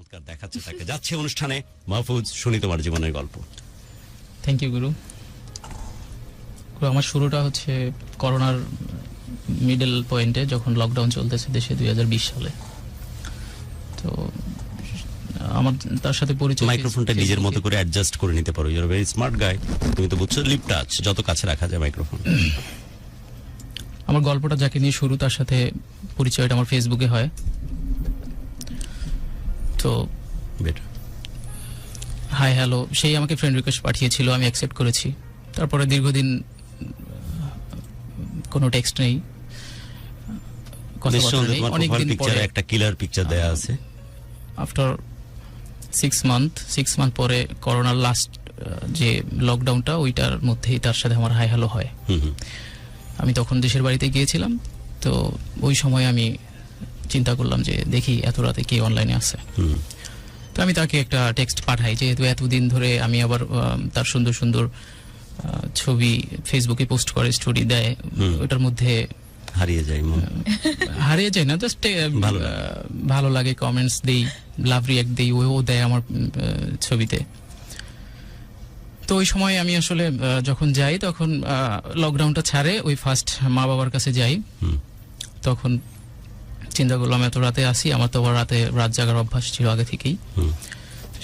চমৎকার দেখাচ্ছে তাকে। যাচ্ছে অনুষ্ঠানে মাহফুজ, শুনি তোমার জীবনের গল্প। থ্যাংক ইউ গুরু। আমার শুরুটা হচ্ছে করোনার মিডল পয়েন্টে, যখন লকডাউন চলতেছে দেশে 2020 সালে। তো আমার তার সাথে পরিচয়, মাইক্রোফোনটা নিজের মতো করে অ্যাডজাস্ট করে নিতে পারো। Your very smart guy. তুমি তো বুঝছো লিপ টাচ যত কাছে রাখা যায় মাইক্রোফোন। আমার গল্পটা যাকে নিয়ে শুরু, তার সাথে পরিচয়টা আমার ফেসবুকে হয়। তো বেটার হাই হ্যালো, সেই আমাকে ফ্রেন্ড রিকোয়েস্ট পাঠিয়েছিল, আমি অ্যাকসেপ্ট করেছি। তারপরে দীর্ঘদিন কোনো টেক্সট নেই, কথাবার্তা নেই। অনেকদিন পরে একটা কিলার পিকচার দেয়া আছে। আফটার 6 মান্থ পরে করোনার লাস্ট যে লকডাউনটা, ওইটার মধ্যেই তার সাথে আমার হাই হ্যালো হয়। আমি তখন দেশের বাড়িতে গিয়েছিলাম। তো ওই সময় আমি চিন্তা করলাম যে দেখি এত রাতে কে অনলাইনে আছে। তো আমি তাকে একটা টেক্সট পাঠাই, যেহেতু এতদিন ধরে আমি আবার তার সুন্দর সুন্দর ছবি ফেসবুকে পোস্ট করে, স্টোরি দেয়, ওটার মধ্যে হারিয়ে যায় না, জাস্ট ভালো লাগে, কমেন্টস দেই, লাভ রিয়াক্ট দেই, ও দেয় আমার ছবিতে। তো ওই সময় আমি আসলে যখন যাই, তখন লকডাউনটা ছাড়ে, ওই ফার্স্ট মা বাবার কাছে যাই। তখন চিন্তা করলাম এত রাতে আসি, আমার তো আবার রাত জাগার অভ্যাস ছিল আগে থেকেই।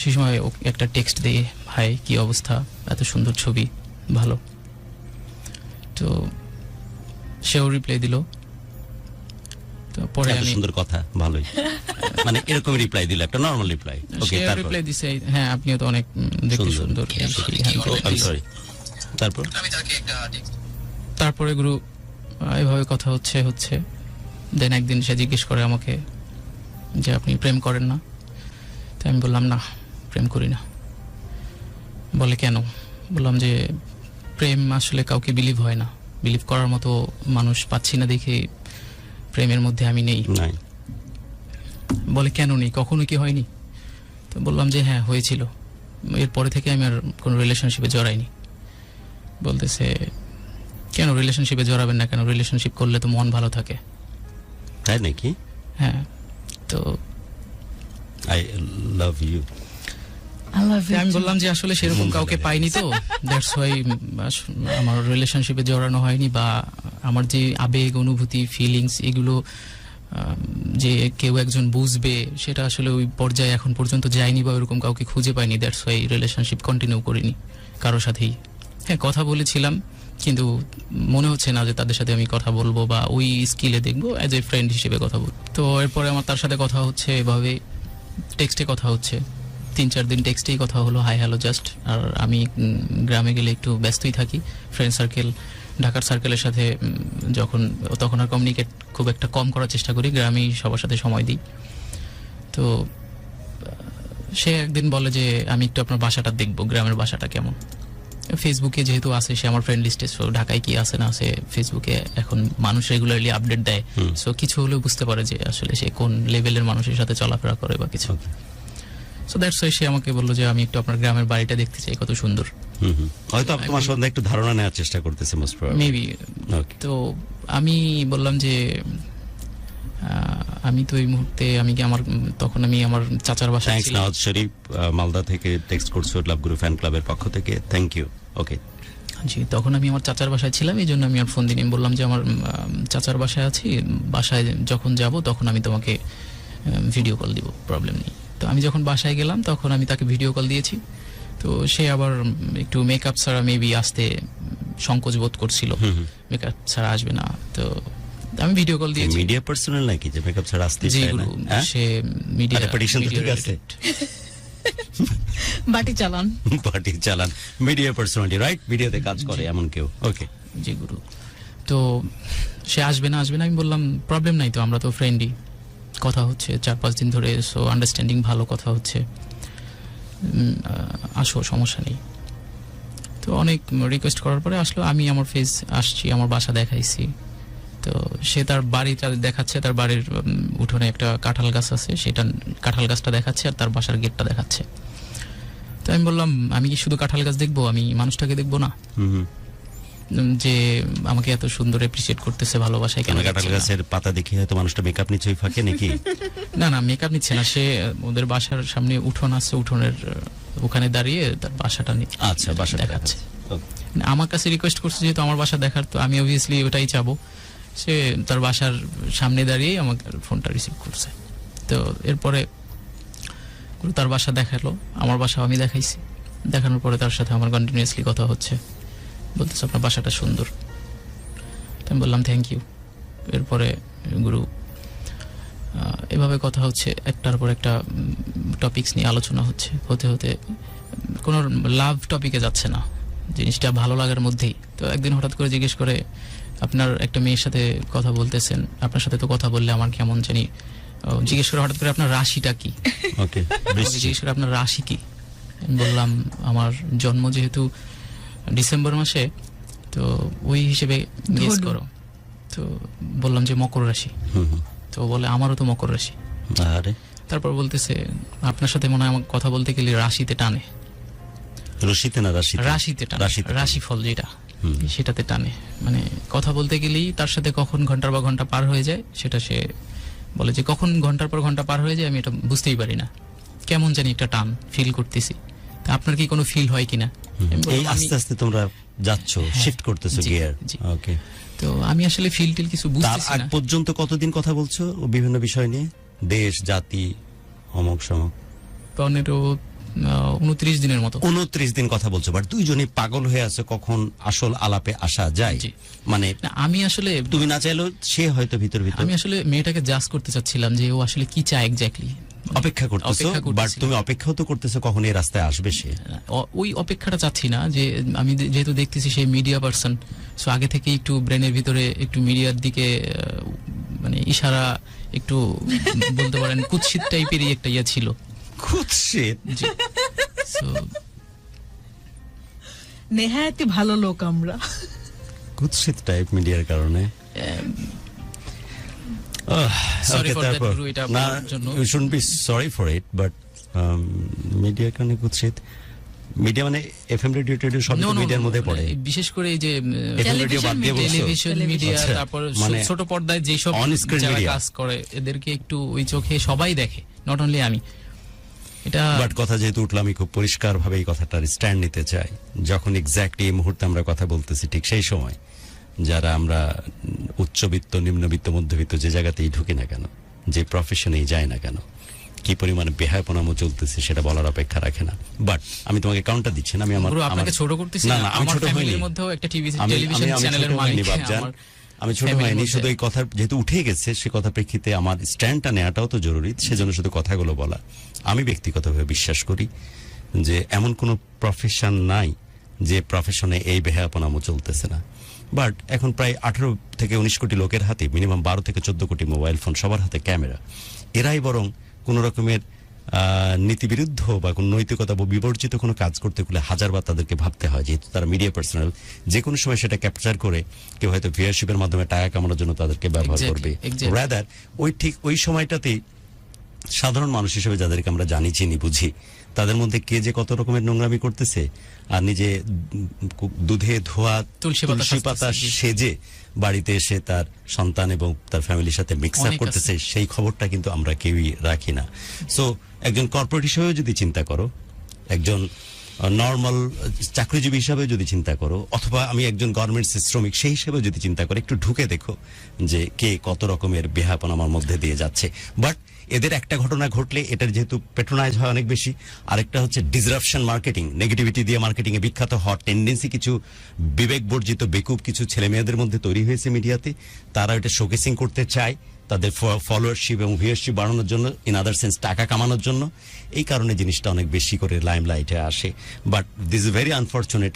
সেই সময় একটা টেক্সট দিয়ে, হাই কি অবস্থা, এত সুন্দর ছবি, ভালো। তো সেও রিপ্লাই দিল। তো পরে আমি সুন্দর কথা, ভালোই, মানে এরকম রিপ্লাই দিল, একটা নরমাল রিপ্লাই। ওকে, তারপর রিপ্লাই দিছে, হ্যাঁ আপনিও তো অনেক দেখতে সুন্দর। তারপরে গুরু এইভাবে কথা হচ্ছে। দেন একদিন সে জিজ্ঞেস করে আমাকে যে আপনি প্রেম করেন না? তো আমি বললাম না, প্রেম করি না। বলে কেন? বললাম যে প্রেম আসলে কাউকে বিলিভ হয় না, বিলিভ করার মতো মানুষ পাচ্ছি না দেখে প্রেমের মধ্যে আমি নেই। বলে কেন নেই, কখনো কি হয়নি? তো বললাম যে হ্যাঁ হয়েছিল, এরপরে থেকে আমি আর কোনো রিলেশনশিপে জড়াইনি। বলতেছে কেন রিলেশনশিপে জড়াবেন না কেন, রিলেশনশিপ করলে তো মন ভালো থাকে। তাই নাকি? হ্যাঁ। তো আই লাভ ইউ। আমি বললাম যে আসলে সেরকম কাউকে পাইনি, তো দ্যাটস ওয়াই আমার রিলেশনশিপে জড়ানো হয়নি, বা আমার যে আবেগ, অনুভূতি, ফিলিংস, এগুলো যে কেউ একজন বুঝবে, সেটা আসলে ওই পর্যায়ে এখন পর্যন্ত যায়নি, বা ওইরকম কাউকে খুঁজে পাইনি। দ্যাটস ওয়াই রিলেশনশিপ কন্টিনিউ করিনি কারোর সাথেই। হ্যাঁ, কথা বলেছিলাম, কিন্তু মনে হচ্ছে না যে তাদের সাথে আমি কথা বলবো বা ওই স্কিলে দেখবো, অ্যাজ এ ফ্রেন্ড হিসেবে কথা বলবো। তো এরপরে আমার তার সাথে কথা হচ্ছে, এভাবে টেক্সটে কথা হচ্ছে, 3-4 দিন টেক্সটেই কথা হলো, হাই হ্যালো জাস্ট। আর আমি গ্রামে গেলে একটু ব্যস্তই থাকি, ফ্রেন্ড সার্কেল, ঢাকার সার্কেলের সাথে তখন আর কমিউনিকেট খুব একটা কম করার চেষ্টা করি, গ্রামেই সবার সাথে সময় দিই। তো সে একদিন বলে যে আমি একটু আপনার বাসাটা দেখবো, গ্রামের বাসাটা কেমন। ফেসবুকে যেহেতু আছে, সে আমার ফ্রেন্ড লিস্টে, সো ঢাকায় কি আছে না আছে ফেসবুকে এখন মানুষ রেগুলারলি আপডেট দেয়, সো কিছু হলেও বুঝতে পারে যে আসলে সে কোন লেভেলের মানুষের সাথে চলাফেরা করে বা কিছু। সো দ্যাটস ওয়াই সে আমাকে বললো যে আমি একটু আপনার গ্রামের বাড়িটা দেখতে চাই, কত সুন্দর। হয়তো তোমার সম্বন্ধে একটু ধারণা নেওয়ার চেষ্টা করতেছে মোস্ট প্রবাবলি, মেবি। তো আমি বললাম যে আমি তো এই মুহূর্তে তখন আমি আমার চাচার বাসায় ছিলাম। নওয়াজ শরীফ মালদা থেকে টেক্সট করছো লাভ গুরু ফ্যান ক্লাবের পক্ষ থেকে, থ্যাংক ইউ। ওকে জি, তখন আমি আমার চাচার বাসায় ছিলাম, এই জন্য আমি আর ফোন দিইনি। বললাম যে আমার চাচার বাসায় আছি, বাসায় যখন যাব তখন আমি তোমাকে ভিডিও কল দিব, প্রবলেম নেই। তো আমি যখন বাসায় গেলাম তখন আমি তাকে ভিডিও কল দিয়েছি। তো সে আবার একটু মেকআপ ছাড়া মেবি আসতে সংকোচ বোধ করছিল, মেকআপ ছাড়া আসবে না। তো আমি ভিডিও কল দিয়েছি। মিডিয়া পার্সোনাল নাকি যে মেকআপ ছাড়া আসতে চায় না? সে মিডিয়া প্রেডিকশন ঠিক আছে, বাটি চালান মিডিয়া পার্সোনালিটি, রাইট? মিডিয়াতে কাজ করে এমন কেউ। ওকে জি গুরু। তো সে আসবে না, আমি বললাম প্রবলেম নাই, তো আমরা তো ফ্রেন্ডই, কথা হচ্ছে 4-5 দিন ধরে, সো আন্ডারস্ট্যান্ডিং ভালো, কথা হচ্ছে, আসো, সমস্যা নেই। তো অনেক রিকোয়েস্ট করার পরে আসলো, আমি আমার ফেস আসছি, আমার বাসা দেখাইছি। তো সে তার বাড়িটা দেখাচ্ছে, তার বাড়ির উঠোনে একটা কাঁঠাল গাছ আছে, সেটা কাঁঠাল গাছটা দেখাচ্ছে, আর তার বাসার গেটটা দেখাচ্ছে। তো আমি বললাম আমি কি শুধু কাঁঠাল গাছ দেখবো, আমি মানুষটাকে দেখবো না? যে আমাকে এত সুন্দর অ্যাপ্রিসিয়েট করতেছে, ভালোবাসায় কেন কাঁঠাল যাচ্ছে না। গাছের পাতা দেখে হয়তো মানুষটা মেকআপ নিচ্ছে ওই ফাঁকে নাকি? না না, মেকআপ নিচ্ছে না, সে ওদের বাসার সামনে উঠোন আছে, উঠোনের ওখানে দাঁড়িয়ে তার বাসাটা আচ্ছা, বাসাটা দেখাচ্ছে। Okay. আমার কাছে রিকোয়েস্ট করছে যেহেতু আমার বাসা দেখার, তো আমি অবভিয়াসলি ওটাই চাবো। সে তার বাসার সামনে দাঁড়িয়ে আমাকে ফোনটা রিসিভ করছে। তো এরপরে তার বাসা দেখালো, আমার বাসা আমি দেখাইছি। দেখানোর পরে তার সাথে আমার কন্টিনিউয়াসলি কথা হচ্ছে, বলতেছে আপনার বাসাটা সুন্দর। তো আমি বললাম থ্যাংক ইউ। এরপরে গুরু এভাবে কথা হচ্ছে, একটার পর একটা টপিকস নিয়ে আলোচনা হচ্ছে, হতে হতে কোনো লাভ টপিকে যাচ্ছে না, জিনিসটা ভালো লাগার মধ্যেই। তো একদিন হঠাৎ করে জিজ্ঞেস করে, আপনার একটা মেয়ের সাথে কথা বলতেছেন, আপনার সাথে তো কথা বললে আমার কেমন জানি, জিজ্ঞেস করে হঠাৎ করে আপনার রাশিটা কি। ওকে, জিজ্ঞেস করে আপনার রাশি কি। আমি বললাম আমার জন্ম যেহেতু ডিসেম্বর মাসে, তো ওই হিসেবে গেস করো। তো বললাম যে মকর রাশি। তো বলে আমারও তো মকর রাশি। আরে তারপর বলতেছে আপনার সাথে মনে হয় আমার কথা বলতে গেলে রাশিতে টানে। রশিতে না রাশিতে? রাশিতে টানে, রাশিতে। রাশিফল যেটা সেটাতে টানে। মানে কথা বলতে গেলেই তার সাথে কখন ঘন্টার পর ঘন্টা পার হয়ে যায় সেটা সে বলে যে কখন ঘন্টার পর ঘন্টা পার হয়ে যায় আমি এটা বুঝতেই পারি না, কেমন জানি একটা টান ফিল করতেছি। তা আপনার কি কোনো ফিল হয় কিনা? আমি বললাম, এই আস্তে আস্তে তোমরা যাচ্ছ, শিফট করতেছো জি, গিয়ার। জি। ওকে, তো আমি আসলে ফিল টিল কিছু তার বুঝতেছি আগ না। পর্যন্ত কতদিন কথা বলছো বিভিন্ন বিষয় নিয়ে? দেশ, জাতি, অমক সমক? 29 দিনের মতো। 29 দিন কথা বলছো, বাট দুইজনই পাগল হয়ে আছে কখন আসল আলাপে আসা যায়। জি। মানে না, আমি আসলে তুমি না চাইলেও সে হয়তো ভিতর ভিতর আমি আসলে মেয়েটাকে জাজ করতে চাচ্ছিলাম যে ও আসলে কি চায় এক্স্যাক্টলি। অপেক্ষা করতেছো, অপেক্ষা করতেছি। বাট তুমি অপেক্ষাও তো করতেছো কখন এই রাস্তায় আসবে সে। ওই অপেক্ষাটা চাচ্ছি না, যে আমি যেহেতু দেখতেছি সেই মিডিয়া পার্সন, সো আগে থেকে একটু ব্রেনের ভিতরে একটু মিডিয়ার দিকে মানে ইশারা একটু বলতে পারেন কুৎসিত টাইপেরই একটা ইয়ে ছিল। কুৎসিত? জি। So, নেহায়াতি ভালো লোক আমরা। কুৎসিত টাইপ মিডিয়ার কারণে। sorry Okay, for that, তারপর? গুরু, এটা না, আপনার জন্য। you shouldn't be sorry for it, but মিডিয়ার কারণে কুৎসিত। মিডিয়া মানে এফএম রেডিও টেডিও সবই No, তো no, মিডিয়ার no, মধ্যে পড়ে। বিশেষ করে এই যে FM রেডিও বাদ দিয়ে বলছো? টেলিভিশন মিডিয়া, আচ্ছা, তারপর মানে ছোট পর্দায় যেসব on screen যারা media। কাজ করে এদেরকে একটু ওই চোখে সবাই দেখে, নট অনলি আমি। এটা বাট কথা যেহেতু উঠলো, আমি খুব পরিষ্কার ভাবে এই কথাটার স্ট্যান্ড নিতে চাই। যখন এক্স্যাক্টলি এই মুহূর্তে আমরা কথা বলতেছি, ঠিক সেই সময় যারা আমরা উচ্চবিত্ত, নিম্নবিত্ত, মধ্যবিত্ত যে জায়গাতেই ঢুকি না কেন, যে প্রফেশনেই যায় না কেন, কি পরিমাণে বেহায়াপনামো চলতেছে সেটা বলার অপেক্ষা রাখে না। বাট আমি তোমাকে কাউন্টার দিচ্ছি না, আমি গুরু, আপনাকে ছোট করতেছি না, না, না, আমি আমার ছোট হইনি। ফ্যামিলির মধ্যেও একটা টেলিভিশন আমি চ্যানেলের ছোট মালিক। হইনি বাবজান, আমি ছোট family হয়নি। মধ্যে। শুধু এই কথার যেহেতু উঠে গেছে, সে কথা প্রেক্ষিতে আমার স্ট্যান্ডটা নেওয়াটাও তো জরুরি, সেজন্য শুধু কথাগুলো বলা। আমি ব্যক্তিগতভাবে বিশ্বাস করি যে এমন কোনো প্রফেশন নাই যে প্রফেশনে এই বেহায়াপনামো চলতেছে না। বাট এখন প্রায় 18 থেকে 19 কোটি লোকের হাতে মিনিমাম 12 থেকে 14 কোটি মোবাইল ফোন, সবার হাতে ক্যামেরা। এরাই বরং কোনো রকমের নীতিবিরুদ্ধ বা কোনো নৈতিকতা বিবর্জিত কোনো কাজ করতে গেলে হাজারবার তাদেরকে ভাবতে হয়, যেহেতু তারা মিডিয়া পার্সোনাল। যে কোনো সময় সেটা ক্যাপচার করে কেউ হয়তো ভিউয়ারশিপের মাধ্যমে টাকা কামানোর জন্য তাদেরকে ব্যবহার করবে। Exactly. রাদার ঠিক ওই সময়টাতেই সাধারণ মানুষ হিসেবে যাদেরকে আমরা জানি, চিনি, বুঝি, তাদের মধ্যে কে যে কত রকমের নোংরামি করতেছে আর নিজে দুধে ধোয়া তুলসী পাতা সাজতেছে, জি। সেজে বাড়িতে এসে তার সন্তান এবং তার ফ্যামিলির সাথে মিক্স আপ অনেক করতেছে, সেই খবরটা কিন্তু আমরা কেউই রাখি না। সো একজন কর্পোরেট হিসেবেও যদি চিন্তা করো, একজন নর্মাল চাকরিজীবী হিসাবে যদি চিন্তা করো, অথবা আমি একজন গার্মেন্টস শ্রমিক সেই হিসেবে যদি চিন্তা করো, একটু ঢুকে দেখো যে কে কত রকমের বেহাপন আমার মধ্যে দিয়ে যাচ্ছে। বাট এদের একটা ঘটনা ঘটলে এটার যেহেতু পেট্রোনাইজ হয় অনেক বেশি, আরেকটা হচ্ছে ডিসরাপশন মার্কেটিং, নেগেটিভিটি দিয়ে মার্কেটিং এ বিখ্যাত হওয়ার টেন্ডেন্সি কিছু বিবেক বর্জিত বেকুব কিছু ছেলে মেয়েদের মধ্যে তৈরি হয়েছে মিডিয়াতে। তারা এটা শোকেসিং করতে চায় তাদের ফলোয়ারশিপ এবং ভিউয়ারশিপ বাড়ানোর জন্য, ইন আদার সেন্স টাকা কামানোর জন্য। এই কারণে জিনিসটা অনেক বেশি করে লাইমলাইটে আসে। But this is very unfortunate.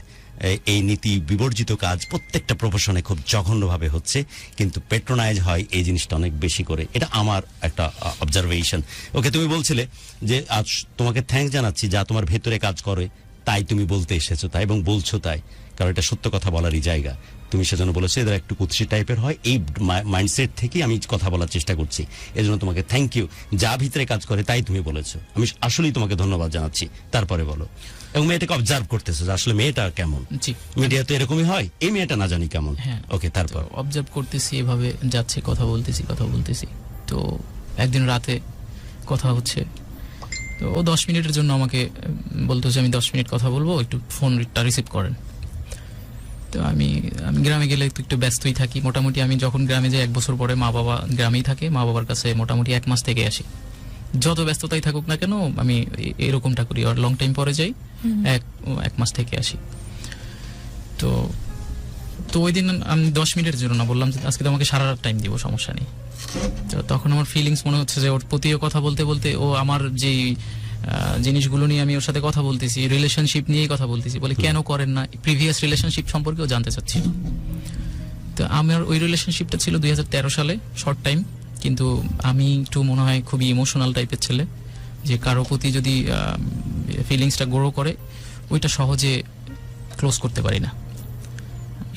এই নীতি বিবর্জিত কাজ প্রত্যেকটা প্রফেশনে খুব জঘন্যভাবে হচ্ছে, কিন্তু পেট্রোনাইজ হয় এই জিনিসটা অনেক বেশি করে। এটা আমার একটা অবজারভেশন। ওকে, তুমি বলছিলে যে আজ তোমাকে থ্যাঙ্কস জানাচ্ছি যা তোমার ভেতরে কাজ করে, তাই তুমি বলতে এসেছো তাই এবং বলছো তাই, কারণ এটা সত্য কথা বলারই জায়গা। তুমি সেজন্য বলেছো এদের একটু কুৎসি টাইপের হয়, এই মাইন্ডসেট থেকেই আমি কথা বলার চেষ্টা করছি, এজন্য তোমাকে থ্যাংক ইউ। যা ভিতরে কাজ করে তাই তুমি বলেছো, আমি আসলেই তোমাকে ধন্যবাদ জানাচ্ছি। তারপরে বলো, এবং মেয়েটাকে অবজার্ভ করতেছো যে আসলে মেয়েটা কেমন, জি মিডিয়া তো এরকমই হয়, এই মেয়েটা না জানি কেমন। হ্যাঁ ওকে, তারপর অবজার্ভ করতেছি, এভাবে যাচ্ছে, কথা বলতেছি। তো একদিন রাতে কথা হচ্ছে, তো ও 10 মিনিটের জন্য আমাকে বলতো যে আমি 10 মিনিট কথা বলবো, একটু ফোনটা রিসিভ করেন। তো আমি গ্রামে গেলে একটু ব্যস্তই থাকি মোটামুটি। আমি যখন গ্রামে যাই 1 বছর পরে, মা বাবা গ্রামেই থাকে, মা বাবার কাছে মোটামুটি 1 মাস থেকে আসি। যত ব্যস্ততাই থাকুক না কেন আমি এরকমটা করি, আর লং টাইম পরে যাই, 1 মাস থেকে আসি। তো ওই দিন আমি 10 মিনিটের জন্য না, বললাম যে আজকে তো আমাকে সারা রাত টাইম দিব, সমস্যা নেই। তো তখন আমার ফিলিংস মনে হচ্ছে যে ওর প্রতিও কথা বলতে বলতে ও আমার যেই জিনিসগুলো নিয়ে আমি ওর সাথে কথা বলতেছি, রিলেশনশিপ নিয়েই কথা বলতেছি, বলে কেন করেন না, প্রিভিয়াস রিলেশনশিপ সম্পর্কেও জানতে চাচ্ছিল। তো আমার ওই রিলেশনশিপটা ছিল 2013 সালে, শর্ট টাইম, কিন্তু আমি একটু মনে হয় খুবই ইমোশনাল টাইপের ছেলে, যে কারো প্রতি যদি ফিলিংসটা গ্রো করে ওইটা সহজে ক্লোজ করতে পারি না,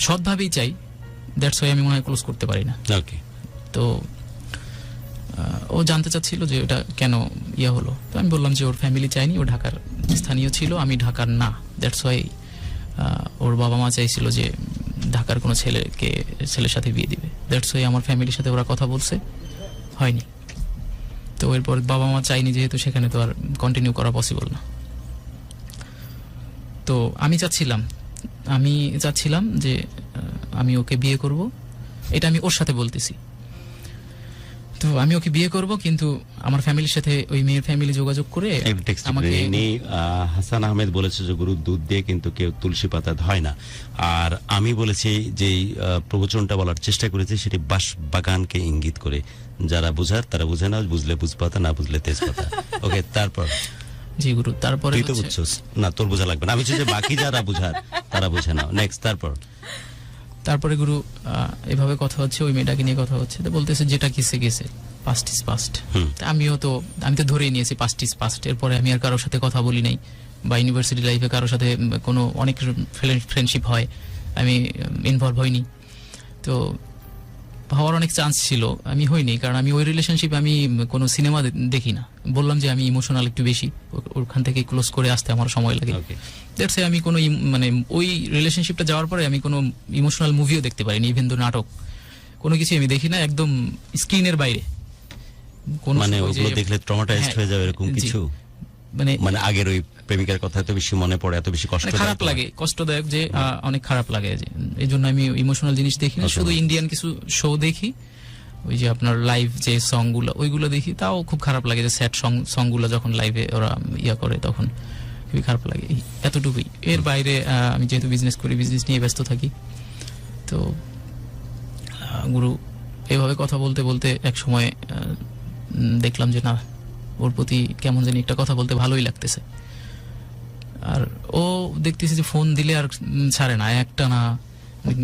সৎভাবেই চাই, দ্যাটস ওয়াই আমি মনে হয় ক্লোজ করতে পারি না। ওকে, তো ও জানতে চাচ্ছিল যে এটা কেন হলো। তো আমি বললাম যে ওর ফ্যামিলি চায়নি, ও ঢাকার স্থানীয় ছিল, আমি ঢাকার না, দ্যাটস ওয়াই ওর বাবা মা চাইছিল যে ঢাকার কোনো ছেলের সাথে বিয়ে দিবে, দ্যাটস ওয়াই আমার ফ্যামিলির সাথে ওরা কথা বলছে, হয়নি। তো এরপর বাবা মা চাইনি যেহেতু, সেখানে তো আর কন্টিনিউ করা পসিবল না। তো আমি চাচ্ছিলাম যে আমি ওকে বিয়ে করব, এটা আমি ওর সাথে বলতেছি। তো আমি ওকে বিয়ে করব, কিন্তু আমার ফ্যামিলির সাথে ওই মেয়ের ফ্যামিলি যোগাযোগ করে আমাকে, হাসান আহমেদ বলেছে যে গরুর দুধ দিয়ে কিন্তু কেউ তুলসী পাতা ধয় না। আর আমি বলেছি যে প্রবচনটা বলার চেষ্টা করেছি সেটি বাঁশ বাগানকে ইঙ্গিত করে, যারা বুঝার তারা বুঝে না, বুঝলে বুঝপাতা, না বুঝলে তেজপাতা। ওকে, তারপর জি গুরু, তারপরে তুই তো বুঝছস না, তোর বোঝা লাগবে না, আমি চাই যে বাকি যারা বুঝার তারা বুঝে নাও। নেক্সট, তারপরে গুরু এভাবে কথা হচ্ছে, ওই মেয়েটাকে নিয়ে কথা হচ্ছে, তো বলতেছে যেটা গেছে পাস্ট ইজ পাস্ট। আমি তো ধরেই নিয়েছি পাস্ট ইজ পাস্ট। এরপরে আমি আর কারোর সাথে কথা বলি নাই, বা ইউনিভার্সিটি লাইফে কারোর সাথে কোনো অনেক ফ্রেন্ডশিপ হয়, আমি ইনভলভ হইনি। তো হওয়ার অনেক চান্স ছিল, আমি হইনি, কারণ আমি ওই রিলেশনশিপ আমি কোনো সিনেমা দেখি না। বললাম যে আমি ইমোশনাল একটু বেশি, ওখান থেকে ক্লোজ করে আসতে আমার সময় লাগে। দ্যাটস আমি কোনো মানে ওই রিলেশনশিপটা যাওয়ার পরে আমি কোনো ইমোশনাল মুভিও দেখতে পারিনি, ইভেন তো নাটক, কোনো কিছু আমি দেখি না, একদম স্ক্রিনের বাইরে। মানে ওগুলো দেখলে ট্রমাটাইজড হয়ে যাবে এরকম কিছু, মানে আগের ওই প্রেমিকার কথা এত বেশি মনে পড়ে, এত বেশি খারাপ লাগে, কষ্টদায়ক, যে অনেক খারাপ লাগে। এই জন্য আমি ইমোশনাল জিনিস দেখি না, শুধু ইন্ডিয়ান কিছু শো দেখি, ওই যে আপনার লাইভ যে সংগুলো ওইগুলো দেখি, তাও খুব খারাপ লাগে, যে স্যাড সংগুলো যখন লাইভে ওরা করে তখন খুবই খারাপ লাগে, এতটুকুই। এর বাইরে আমি যেহেতু বিজনেস করি, বিজনেস নিয়ে ব্যস্ত থাকি। তো গুরু এভাবে কথা বলতে বলতে এক সময় দেখলাম যে না, ওর প্রতি কেমন জানি একটা কথা বলতে ভালোই লাগতেছে। আর ও দেখতেছি যে ফোন দিলে আর ছাড়ে না, একটা না,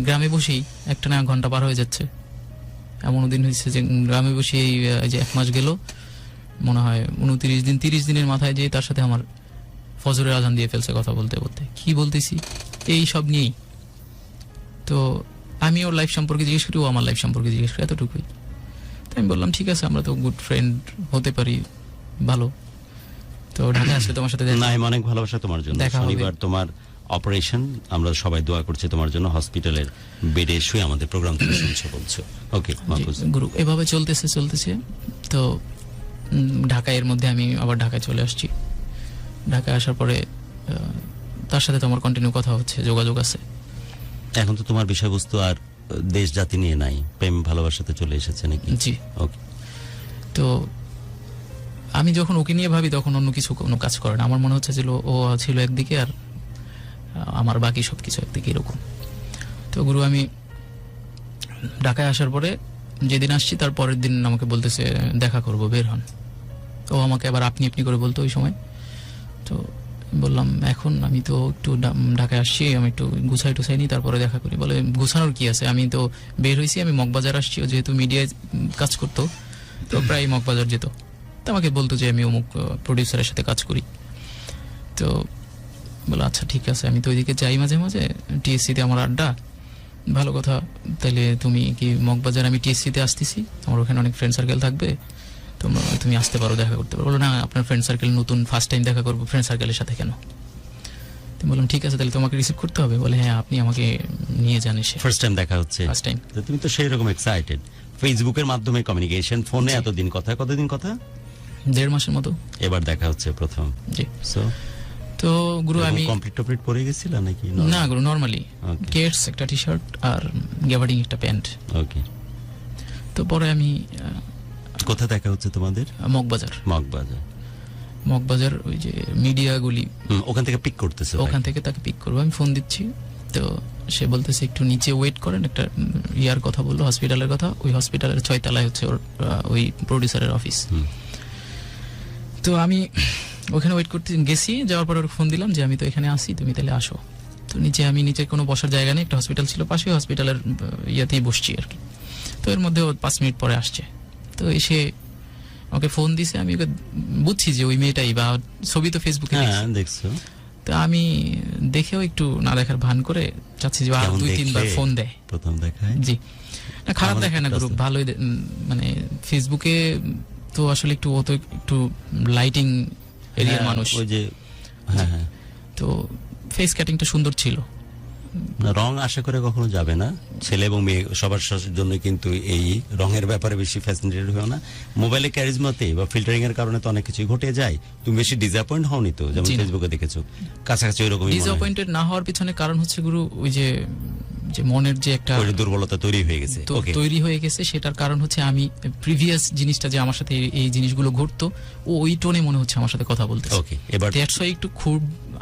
গ্রামে বসেই একটা না ঘন্টা পার হয়ে যাচ্ছে। এমনও দিন হয়েছে যে গ্রামে বসে এই যে 1 মাস গেল, মনে হয় 29 দিন, 30 দিনের মাথায় যে তার সাথে আমার ফজরের আজান দিয়ে ফেলছে কথা বলতে বলতে। কি বলতেছি এই সব নিয়েই। তো আমি ওর লাইফ সম্পর্কে জিজ্ঞেস করি, ও আমার লাইফ সম্পর্কে জিজ্ঞেস করি, এতটুকুই। তো আমি বললাম ঠিক আছে, আমরা তো গুড ফ্রেন্ড হতে পারি, ভালো। তো ঢাকা আসলে তোমার সাথে না, অনেক ভালোবাসা তোমার জন্য। শনিবার তোমার অপারেশন, আমরা সবাই দোয়া করছি তোমার জন্য, হসপিটালের বেডে শুয়ে আমাদের প্রোগ্রাম তুমি শুনছো বলছো। ওকে গুরু, এভাবে চলতেছে। তো ঢাকায়, এর মধ্যে আমি আবার ঢাকায় চলে আসছি। ঢাকায় আসার পরে তার সাথে তোমার কন্টিনিউ কথা হচ্ছে, যোগাযোগ আছে। এখন তো তোমার বিষয়বস্তু আর দেশ জাতি নিয়ে নাই, প্রেম ভালোবাসাতে চলে এসেছে নাকি? জি। ওকে। তো আমি যখন ওকে নিয়ে ভাবি তখন অন্য কিছু কোনো কাজ করে না, আমার মনে হচ্ছে যে ও ছিল একদিকে আর আমার বাকি সবকিছু একদিকে, এরকম। তো গুরু আমি ঢাকায় আসার পরে যেদিন আসছি তার পরের দিন আমাকে বলতেছে দেখা করব, বের হন। ও আমাকে আবার আপনি করে বলতো ওই সময়। তো বললাম এখন আমি তো একটু ঢাকায় আসছি, আমি একটু গুছাই টুছাই নিই, তারপরে দেখা করি। বলে গুছানোর কি আছে, আমি তো বের হয়েছি, আমি মগবাজার আসছি। যেহেতু মিডিয়ায় কাজ করতো, তো প্রায় মগবাজার যেত। তো আমাকে বলতো যে আমি অমুক প্রডিউসারের সাথে কাজ করি। তো বলো আচ্ছা ঠিক আছে, আমি তো ওইদিকে যাই মাঝে মাঝে, টিএসসিতে আমার আড্ডা, ভালো কথা, তাহলে তুমি কি মগবাজার, আমি টিএসসি তে আসতেছি, আমার ওখানে অনেক ফ্রেন্ড সার্কেল থাকবে, তুমি আসতে পারো, দেখা করতে পারো। বলো না, আপনার ফ্রেন্ড সার্কেল নতুন, ফার্স্ট টাইম দেখা করবো, ফ্রেন্ড সার্কেলের সাথে কেন? তুমি বললাম ঠিক আছে, তাহলে তোমাকে রিসিভ করতে হবে। বলে হ্যাঁ, আপনি আমাকে নিয়ে যান এসে। ফার্স্ট টাইম দেখা হচ্ছে, ফার্স্ট টাইম। তো তুমি তো সেই রকম এক্সাইটেড। ফেসবুকের মাধ্যমে কমিউনিকেশন, ফোনে এতদিন কথা, কতদিন কথা? 1.5 মাসের মতো। এবার দেখা হচ্ছে প্রথম। জি। সো তো গুরু আমি কমপ্লিট টমপ্লিট পরে গেছিল নাকি? না গুরু, নরমালি Okay. কেটস একটা টি শার্ট আর গ্যাবার্ডিং একটা প্যান্ট। ওকে। তো পরে আমি কোথা দেখা হচ্ছে তোমাদের? মগবাজার। মগবাজার। ওই যে মিডিয়া গুলি, ওখান থেকে পিক করতেছে? ওখান থেকে তাকে পিক করবো। আমি ফোন দিচ্ছি, তো সে বলতেছে একটু নিচে ওয়েট করেন, একটা ইয়ার কথা বললো, হসপিটালের কথা। ওই হসপিটালের 6 তলায় হচ্ছে ওর ওই প্রডিউসারের অফিস। তো আমি ওখানে ওয়েট করতে গেছি, যাওয়ার পর ওর ফোন দিলাম যে আমি তো এখানে আসি, তুমি তাহলে আসো। তো নিচে কোনো বসার জায়গা নেই, একটা হসপিটাল ছিল পাশে, হসপিটালের ইয়াতেই বসছি আর কি। তো এর মধ্যে ও 5 মিনিট পরে আসছে। তো এসে আমাকে ফোন দিছে, আমি ওকে বুঝছি যে ওই মেয়েটাই, বা ছবি তো ফেসবুকে দেখছো। তো আমি দেখেও একটু না দেখার ভান করে চাচ্ছি যে আর 2-3 বার ফোন দেয় প্রথম দেখায়। জি, না খারাপ দেখায় না গ্রুপ, ভালোই মানে ফেসবুকে তো আসলে একটু ও তো একটু লাইটিং এরিয়ার মানুষ, ওই যে হ্যাঁ, তো ফেস কাটিংটা সুন্দর ছিল। রং আশা করে কখনো যাবে না, ছেলে এবং মেয়ে সবার জন্য কিন্তু এই রঙের ব্যাপারে বেশি ফ্যাসিনেটেড হয় না। মোবাইলে ক্যারিজমাতে বা ফিল্টারিং এর কারণে তো অনেক কিছু ঘটে যায়। তুমি বেশি ডিসঅ্যাপয়েন্ট হওনি তো, যেমন ফেসবুকে দেখেছো কাছাকাছি ওইরকমই। ডিসঅ্যাপয়েন্টেড না হওয়ার পিছনে কারণ হচ্ছে গুরু ওই যে মনের যে একটা দুর্বলতা তৈরি হয়ে গেছে, তৈরি হয়ে গেছে। সেটার কারণ হচ্ছে আমি প্রিভিয়াস জিনিসটা যে আমার সাথে এই জিনিসগুলো ঘটতো, ওই টোনে মনে হচ্ছে আমার সাথে কথা বলতেছে। ওকে, এবার দ্যাটস ওয়াই একটু খুব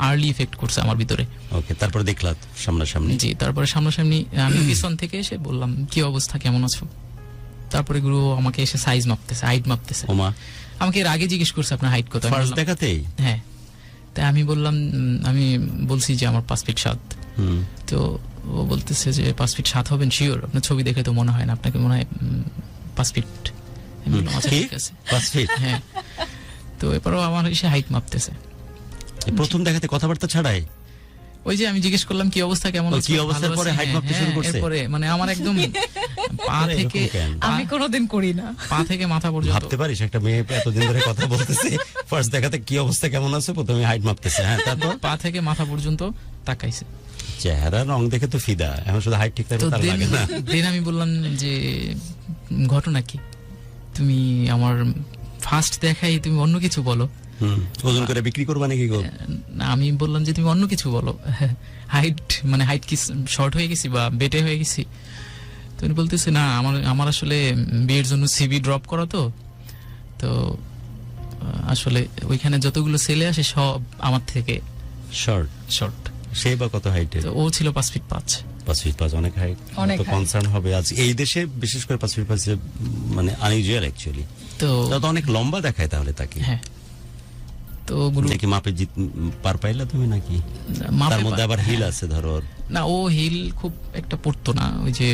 আর্লি ইফেক্ট করছে আমার ভিতরে। ওকে, তারপর দেখলা সামনাসামনি? জি, তারপরে সামনাসামনি আমি পিছন থেকে এসে বললাম কি অবস্থা, কেমন আছো? তারপরে গুরু আমাকে এসে সাইজ মাপতেছে, হাইট মাপতেছে। ওমা, আমাকে এর আগে জিজ্ঞেস করছে আপনার হাইট কত? ফার্স্ট দেখাতেই? হ্যাঁ। তাই আমি বললাম, আমি বলছি যে আমার 5 ফিট 7। তো ও বলতেছে যে 5 ফিট 7 হবেন শিওর? আপনার ছবি দেখে তো মনে হয় না, আপনাকে মনে হয় 5 ফিট। আমি বললাম আচ্ছা ঠিক আছে 5 ফিট। হ্যাঁ। তো এরপরও আমার এসে হাইট মাপতেছে। প্রথম দেখাতে কথাবার্তা ছাড়াই? ওই যে আমি জিজ্ঞেস করলাম কি অবস্থা, কেমন আছো? কি অবস্থার পরে হাইট মাপতে শুরু করছে? এরপরে মানে আমার একদম পা থেকে, আমি কোনোদিন করি না, পা থেকে মাথা পর্যন্ত। ভাবতে পারিস একটা মেয়ে এতদিন ধরে কথা বলতেছে, ফার্স্ট দেখাতে কি অবস্থা কেমন আছে, প্রথমে হাইট মাপতেছে। হ্যাঁ, তারপর পা থেকে মাথা পর্যন্ত তাকাইছে। চেহারা রং দেখে তো ফিদা, এখন শুধু হাইট ঠিক থাকলে তার লাগে না। দেন আমি বললাম যে ঘটনা কি, তুমি আমার ফার্স্ট দেখাই তুমি অন্য কিছু বলো। ওজন করে বিক্রি করবা নাকি গো? না, আমি বললাম যে তুমি অন্য কিছু বলো, হাইট মানে হাইট কি শর্ট হয়ে গেছি বা বেটে হয়ে গেছি? তুমি বলতেছে না, আমার আসলে বিয়ের জন্য সিভি ড্রপ করা, তো আসলে ওইখানে যতগুলো ছেলে আসে সব আমার থেকে শর্ট। সে বা কত হাইটে? ও ছিল 5 ফিট 5। 5 ফিট 5 অনেক হাইট, তো কনসার্ন হবে আজ এই দেশে, বিশেষ করে 5 ফিট 5 মানে আনইউজুয়াল অ্যাকচুয়ালি। তো অনেক লম্বা দেখায় তাহলে তাকে। হ্যাঁ। তো গুরু নাকি মাপে পার পাইলা তুমি নাকি? তার মধ্যে আবার হিল আছে ধরো? না, ও হিল খুব একটা পড়তো না, ওই যে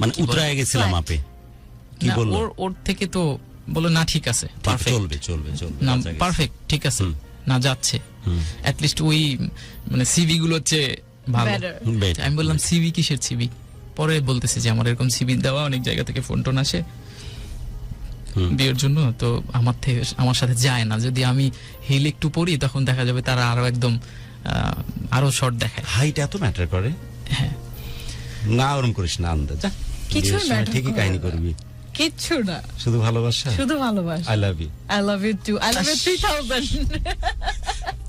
মানে উতরায় গেছিল মাপে। কি বললো? ওর থেকে তো বলো না ঠিক আছে, চলবে না পারফেক্ট ঠিক আছে, না যাচ্ছে এট লিস্ট ওই মানে সিভি গুলো হচ্ছে ভালো। আমি বললাম সিভি কিসের সিভি? পরে বলতেছে যে আমার এরকম সিভি দেওয়া, অনেক জায়গা থেকে ফোন টোন আসে বিয়ের জন্য, তো আমার সাথে যায় না। যদি আমি হিল একটু পরি তখন দেখা যাবে তারা আরো একদম আরো শর্ট দেখায়। হাইট এত ম্যাটার করে? হ্যাঁ। না ওরকম করিস না, আন্দাজ কিছু ম্যাটার ঠিকই কাহিনী করবি, কিচ্ছু না, শুধু ভালোবাসা। I love you. I love you too. I love you 3000।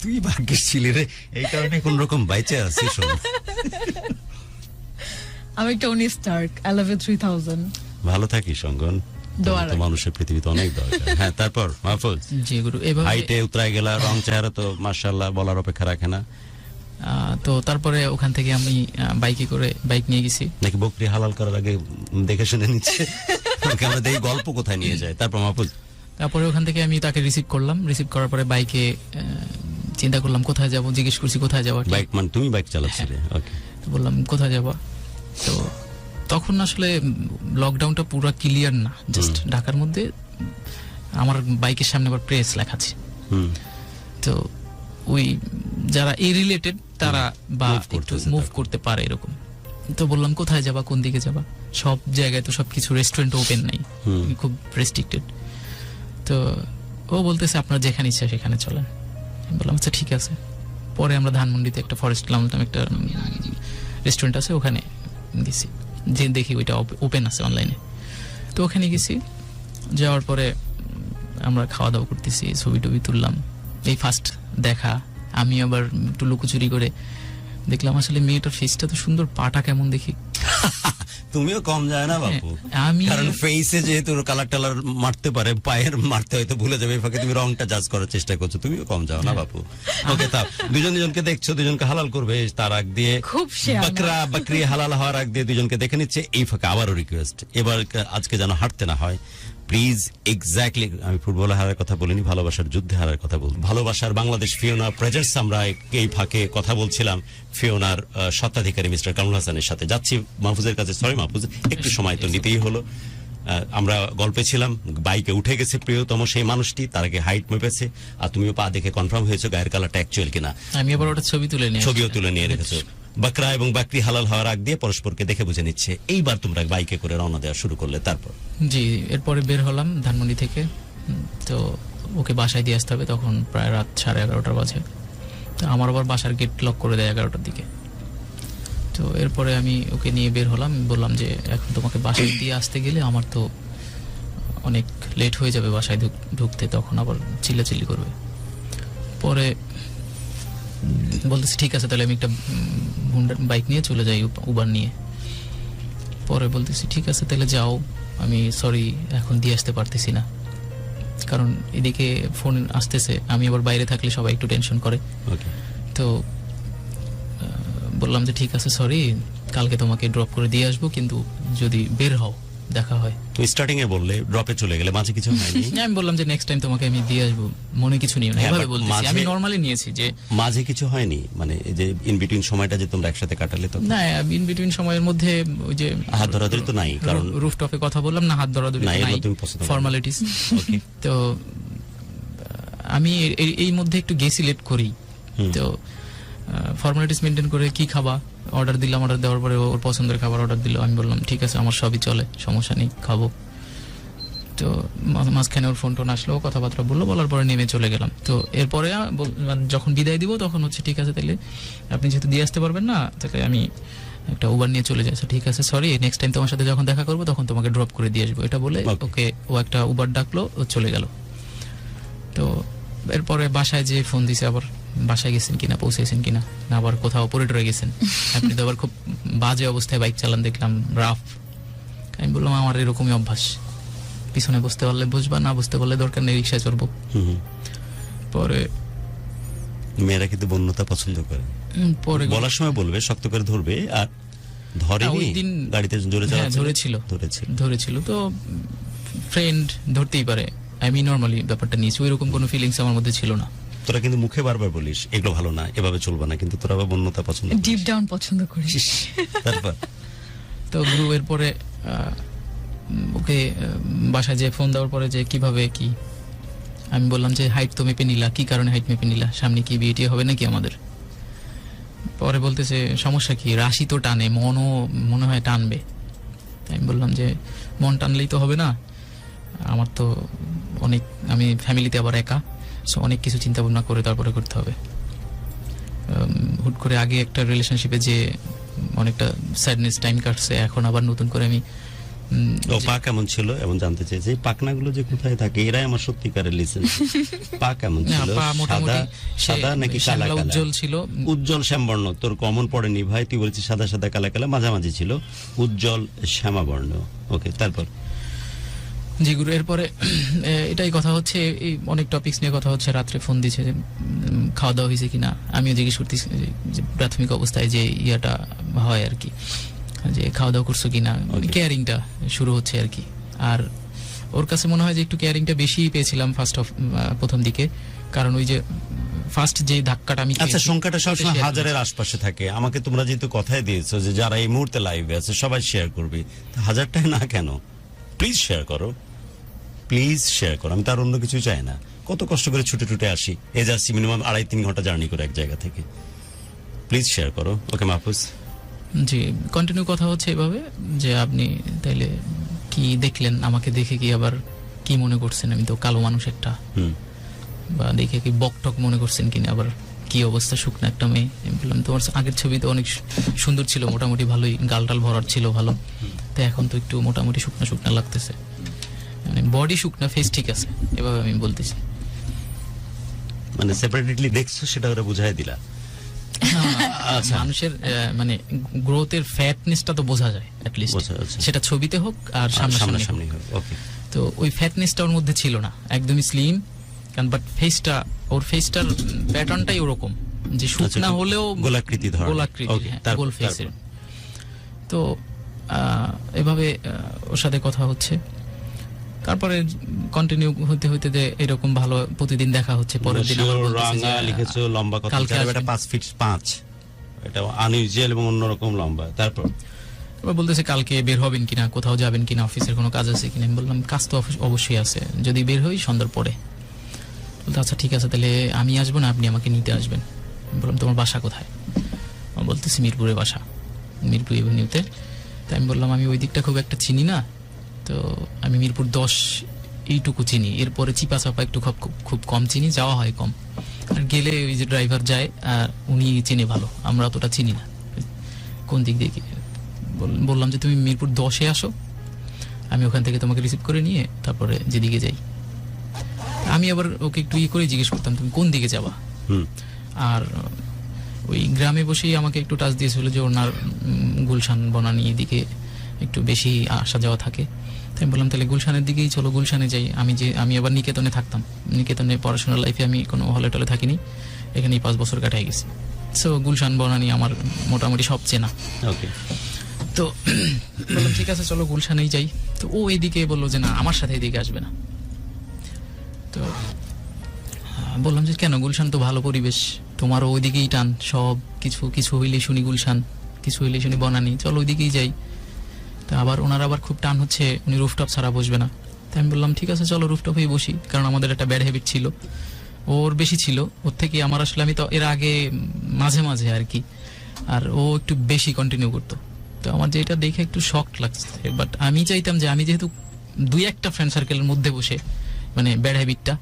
তুই ভাগ্যের ছিলি রে, এই কারণে কোন রকম বাইচে আছিস। আমি Tony Stark. I love you 3000। ভালো থাকিস অঙ্গন, তো মানুষের পৃথিবীতে অনেক দরকার। হ্যাঁ, তারপর মাহফুজ? জি গুরু, এভাবে হাইটে উতরায় গেলা, রং চেহারা তো মাশাআল্লাহ বলার অপেক্ষা রাখে না। তো তারপরে ওখান থেকে আমি বাইক নিয়ে গেছি। নাকি বকরি হালাল করার আগে দেখে শুনে নিচ্ছে? আমরা দেখি গল্প কোথায় নিয়ে যায়। তারপর মাহফুজ? তারপরে ওখান থেকে আমি তাকে রিসিভ করলাম। রিসিভ করার পরে বাইকে চিন্তা করলাম কোথায় যাব, জিজ্ঞেস করছি কোথায় যাবো। বাইক মানে তুমি বাইক চালাচ্ছিলে? ওকে। তো বললাম কোথায় যাব। তো তখন আসলে লকডাউনটা পুরো ক্লিয়ার না, জাস্ট ঢাকার মধ্যে আমার বাইকের সামনে আবার প্রেস লেখা আছে। তো ওই যারা এই রিলেটেড তারা বা একটু মুভ করতে পারে এরকম। তো বললাম কোথায় যাবা, কোন দিকে যাবা, সব জায়গায় তো সবকিছু রেস্টুরেন্ট ওপেন নাই, খুব রেস্ট্রিক্টেড। তো ও বলতেছে আপনার যেখানে ইচ্ছা সেখানে চলেন। আমি বললাম আচ্ছা ঠিক আছে। পরে আমরা ধানমন্ডিতে একটা ফরেস্ট লাউঞ্জ নামে একটা রেস্টুরেন্ট আছে, ওখানে গেছি, যে দেখি ওইটা ওপেন আছে অনলাইনে। তো ওখানে গেছি, যাওয়ার পরে আমরা খাওয়া দাওয়া করতেছি, ছবি টবি তুললাম। এই ফার্স্ট দেখা, আমি আবার একটু লুকোচুরি করে দেখলাম আসলে মেয়েটার ফেসটা তো সুন্দর, পাটা কেমন দেখি। তুমিও কম যায় না বাপু, আমি কারণ ফেসে যেহেতু কালার টালার মারতে পারে, পায়ের মারতে হয়তো ভুলে যাবে, এই ফাঁকে তুমি রংটা জাজ করার চেষ্টা করছো, তুমিও কম যাও না বাপু। ওকে, তা দুজন দুজনকে দেখছো, দুজনকে হালাল করবে, তার আগ দিয়ে খুব শেয়ানা। বাকরা বাকরি হালাল হওয়ার আগ দিয়ে দুজনকে দেখে নিচ্ছে। এই ফাঁকে আবারও রিকোয়েস্ট, এবার আজকে যেন হাঁটতে না হয় প্লিজ। এক্স্যাক্টলি, আমি ফুটবলে হারার কথা বলিনি, ভালোবাসার যুদ্ধে হারার কথা বলবো। ভালোবাসার বাংলাদেশ ফিওনা প্রেজেন্টস, আমরা এই ফাঁকে কথা বলছিলাম ফিওনার স্বত্বাধিকারী মিস্টার কামরুল হাসানের সাথে। যাচ্ছি মাহফুজের কাছে। সরি মাহফুজ, একটু সময় তো নিতেই হলো। আমরা গল্পে ছিলাম, বাইকে উঠে গেছে প্রিয়তম সেই মানুষটি, তার আগে হাইট মেপেছে, আর তুমিও পা দেখে কনফার্ম হয়েছো গায়ের কালারটা অ্যাকচুয়াল কিনা। আমি আবার ওটা ছবি তুলে নিয়ে ছবিও তুলে নিয়ে রেখেছো। বাকরা এবং বাকরি হালাল হওয়ার আগ দিয়ে পরস্পরকে দেখে বুঝে নিচ্ছে। এইবার তোমরা বাইকে করে রওনা দেওয়া শুরু করলে, তারপর? জি, এরপরে বের হলাম ধানমন্ডি থেকে। তো ওকে বাসায় দিয়ে আসতে হবে, তখন প্রায় রাত 11:30 বাজে। তো আমার আবার বাসার গেট লক করে দেয় 11টার দিকে। তো এরপরে আমি ওকে নিয়ে বের হলাম, বললাম যে এখন তোমাকে বাসায় দিয়ে আসতে গেলে আমার তো অনেক লেট হয়ে যাবে বাসায় ঢুকতে, তখন আবার চিল্লাচিল্লি করবে। পরে বলতেছি ঠিক আছে, তাহলে আমি একটা বাইক নিয়ে চলে যাই, উবার নিয়ে। পরে বলতেছি ঠিক আছে তাহলে যাও, আমি সরি এখন দিয়ে আসতে পারতেছি না, কারণ এদিকে ফোন আসতেছে, আমি আবার বাইরে থাকলে সবাই একটু টেনশন করে। ওকে, তো বললাম যে ঠিক আছে সরি, কালকে তোমাকে ড্রপ করে দিয়ে আসবো, কিন্তু যদি বের হও দেখা হয়। তুমি স্টার্টিং এ বললে ড্রপে চলে গেলে, মাঝে কিছু হয়নি? আমি বললাম যে নেক্সট টাইম তোমাকে আমি দিয়ে আসবো, মনে কিছু নিও না, হ্যাঁ, এভাবে but বলতেছি। আমি মাঝে- নরমালি নিয়েছি যে মাঝে কিছু হয়নি, মানে এই যে ইন বিটুইন সময়টা যে তোমরা একসাথে কাটালে, তো না, ইন বিটুইন সময়ের মধ্যে ওই যে হাত ধরাধরি তো নাই, কারণ রুফটপে কথা বললাম না, হাত ধরাধরি না, তো এগুলো নাই, তুমি পছন্দ করো না। ফর্মালিটিস। ওকে, তো আমি এই মধ্যে একটু গেছি লেট করি, তো ফর্মালিটিস মেনটেন করে কি খাবা অর্ডার দিলাম, অর্ডার দেওয়ার পরে ওর পছন্দের খাবার অর্ডার দিল। আমি বললাম ঠিক আছে আমার সবই চলে, সমস্যা নেই, খাবো। তো মাঝখানে ওর ফোন টোন আসলো, কথাবার্তা বললো, বলার পরে নেমে চলে গেলাম। তো এরপরে মানে যখন বিদায় দিব তখন হচ্ছে ঠিক আছে তাহলে আপনি যেহেতু দিয়ে আসতে পারবেন না, তাহলে আমি একটা উবার নিয়ে চলে যাই। ঠিক আছে সরি, নেক্সট টাইম তোমার সাথে যখন দেখা করবো তখন তোমাকে ড্রপ করে দিয়ে আসবো, এটা বলে Okay. ওকে ও একটা উবার ডাকলো, ও চলে গেল। তো এরপরে বাসায় যে ফোন দিছে আবার, বাসায় গেছেন কিনা, পৌঁছেছেন কিনা, না আবার কোথাও পরে টরে গেছেন, আপনি তো আবার খুব বাজে অবস্থায় বাইক চালান দেখলাম, রাফ। আমি বললাম আমার এরকমই অভ্যাস, পিছনে বসতে পারলে বসবা, না বসতে পারলে দরকার নেই, রিক্সায় চড়বো। পরে মেয়েরা কিন্তু বন্যতা পছন্দ করে, পরে বলার সময় বলবে, শক্ত করে ধরবে, আর ধরেনি, ওই দিন গাড়িতে জোরে হ্যাঁ, চালাচ্ছিল, ধরেছিল তো ফ্রেন্ড ধরতেই পারে। আমি নর্মালি ব্যাপারটা নিয়েছি, ওই রকম কোনো ফিলিংস আমার মধ্যে ছিল না। তোরা কিন্তু মুখে বারবার বলিস এগুলো ভালো না, এভাবে চলবে না, কিন্তু তোরা আবার বন্যতা পছন্দ করিস। ডিপ ডাউন পছন্দ করিস। তারপর তো গ্রুপের পরে ওকে বাসায় যে ফোন দেওয়ার পরে যে কিভাবে কি, আমি বললাম যে হাইট তো মেপে নিলা, কি কারণে হাইট মেপে নিলা, সামনে কি বিয়ে টিয়ে হবে নাকি আমাদের? পরে বলতেছে সমস্যা কি, রাশি তো টানে, মনও মনে হয় টানবে। আমি বললাম যে মন টানলেই তো হবে না, আমার তো অনেক, আমি ফ্যামিলিতে আবার একা, সো অনেক কিছু চিন্তা ভাবনা করে তারপরে করতে হবে। হুট করে আগে একটা রিলেশনশিপে যে অনেকটা স্যাডনেস টাইম কাটছে, এখন আবার নতুন করে আমি ও পা কেমন ছিল এমন জানতে চেয়েছে। এই পাকনাগুলো যে কোথায় থাকে, এরাই আমার সত্যিকারের লিসেন। পা কেমন না, ছিল, পা সাদা মোটামুটি সাদা নাকি কালা কালা? উজ্জ্বল ছিল, উজ্জ্বল শ্যামবর্ণ। তোর কমন পড়েনি ভাই, তুই বলছিস সাদা সাদা কালা কালা, মাঝামাঝি ছিল, উজ্জ্বল শ্যামাবর্ণ। ওকে, তারপর? জি গুরু, এরপরে এটাই কথা হচ্ছে, এই অনেক টপিকস নিয়ে কথা হচ্ছে। রাত্রে ফোন দিচ্ছে যে খাওয়া দাওয়া হয়েছে কিনা, আমিও জিজ্ঞেস করতেছি যে প্রাথমিক অবস্থায় যে ইয়াটা হয় আর কি, যে খাওয়া দাওয়া করছো কিনা, কেয়ারিংটা শুরু হচ্ছে আর কি। আর ওর কাছে মনে হয় যে একটু কেয়ারিংটা বেশি পেয়েছিলাম প্রথম দিকে, কারণ ওই যে ফার্স্ট যে ধাক্কাটা আমি আচ্ছা, সংখ্যাটা সবসময় হাজারের আশপাশে থাকে। আমাকে তোমরা যেহেতু কথাই দিয়েছো যে যারা এই মুহূর্তে লাইভে আছে সবাই শেয়ার করবি, হাজারটাই না কেন, প্লিজ শেয়ার করো, প্লিজ শেয়ার করো। আমি তার অন্য কিছুই চাই না। কত কষ্ট করে ছুটে ছুটে আসি, এ যাচ্ছি মিনিমাম 2.5-3 ঘন্টা জার্নি করে এক জায়গা থেকে। প্লিজ শেয়ার করো। ওকে মাহফুজ, জি, কন্টিনিউ কথা হচ্ছে এভাবে যে আপনি তাইলে কি দেখলেন, আমাকে দেখে কি আবার কি মনে করছেন, আমি তো কালো মানুষ একটা, হুম বা দেখে কি বকটক মনে করছেন কিনা, আবার কি অবস্থা, শুকনো একটা মেয়ে। আমি বললাম তোমার আগের ছবি তো অনেক সুন্দর ছিল, মোটামুটি ভালোই গালটাল ভরার ছিল ভালো, তো এখন তো একটু মোটামুটি শুকনা শুকনা লাগতেছে, মানে বডি শুকনা, ফেস ঠিক আছে, এভাবে আমি বলতেছি। মানে সেপারেটলি দেখছো সেটা ওরা বুঝাই দিলা। আচ্ছা। মানুষের মানে গ্রোথের ফ্যাটনেসটা তো বোঝা যায় অ্যাটলিস্ট, বোঝা যাচ্ছে। সেটা ছবিতে হোক আর সামনাসামনি হোক। সামনাসামনি ওকে। তো ওই ফ্যাটনেসটা ওর মধ্যে ছিল না, একদমই স্লিম, কারণ বাট ফেসটা, ওর ফেসটার প্যাটার্নটাই ওরকম যে শুকনা হলেও গোলাকৃতি ধরনের। গোলাকৃতি, Okay, হ্যাঁ, তারপর- গোল ফেসের। তো এভাবে ওর সাথে কথা হচ্ছে, তারপরে কন্টিনিউ হতে হতে যে এরকম ভালো প্রতিদিন দেখা হচ্ছে, পরের দিন আবার বলতেছে রাঙা যে, লিখেছো, লম্বা কত? কালকে এটা আসবেন। 5 ফিট 5, এটা আনইউজুয়াল এবং অন্যরকম লম্বা। তারপর এবার বলতেছে কালকে বের হবেন কিনা, কোথাও যাবেন কিনা, অফিসের কোনো কাজ আছে কিনা। আমি বললাম কাজ তো অবশ্যই আছে, যদি বের হই সন্ধ্যার পরে। বলতে আচ্ছা ঠিক আছে, তাহলে আমি আসবো না আপনি আমাকে নিতে আসবেন। আমি বললাম তোমার বাসা কোথায়? ও বলতেছি মিরপুরে বাসা, মিরপুর এভিনিউতে। তাই আমি বললাম আমি ওই দিকটা খুব একটা চিনি না, তো আমি মিরপুর 10 এইটুকু চিনি, এরপরে চিপা চাপা একটু খুব কম চিনি, যাওয়া হয় কম, আর গেলে ওই যে ড্রাইভার যায় আর উনি চিনে ভালো, আমরা অতটা চিনি না কোন দিক দিয়ে। বললাম যে তুমি মিরপুর 10-এ আসো, আমি ওখান থেকে তোমাকে রিসিভ করে নিয়ে তারপরে যেদিকে যাই। আমি আবার ওকে একটু করে জিজ্ঞেস করতাম তুমি কোন দিকে যাবা। হুম আর ওই গ্রামে বসেই আমাকে একটু টাচ দিয়েছিল যে ওনার গুলশান বনানী এদিকে একটু বেশি আসা যাওয়া থাকে। তাই আমি বললাম তাহলে গুলশানের দিকেই চলো, গুলশানে যাই। আমি আবার নিকেতনে থাকতাম, নিকেতনে পড়াশোনার লাইফে আমি কোনো হলে টলে থাকিনি, এখানেই 5 বছর কাটাই গেছি। সো গুলশান বনানী আমার মোটামুটি সব চেনা। ওকে। তো বললাম ঠিক আছে চলো গুলশানেই যাই। তো ও এদিকে বললো যে না আমার সাথে এদিকে আসবে না। তো বললাম যে কেন, গুলশান তো ভালো পরিবেশ, তোমারও ওইদিকেই টান, সব কিছু হইলে শুনি গুলশান, কিছু হইলে শুনি বনানী, চলো ওইদিকেই যাই। তা আবার ওনার আবার খুব টান হচ্ছে উনি রুফটপ ছাড়া বসবে না। তাই আমি বললাম ঠিক আছে চলো রুফটপেই বসি, কারণ আমাদের একটা ব্যাড হ্যাবিট ছিল, ওর বেশি ছিল, ওর থেকে আমার আসলে, আমি তো এর আগে মাঝে মাঝে আর কি, আর ও একটু বেশি কন্টিনিউ করতো। তো আমার যেটা দেখে একটু শক লাগছে, বাট আমি চাইতাম যে আমি যেহেতু 2-1টা ফ্রেন্ড সার্কেলের মধ্যে বসে মানে ব্যাড হ্যাবিটটা,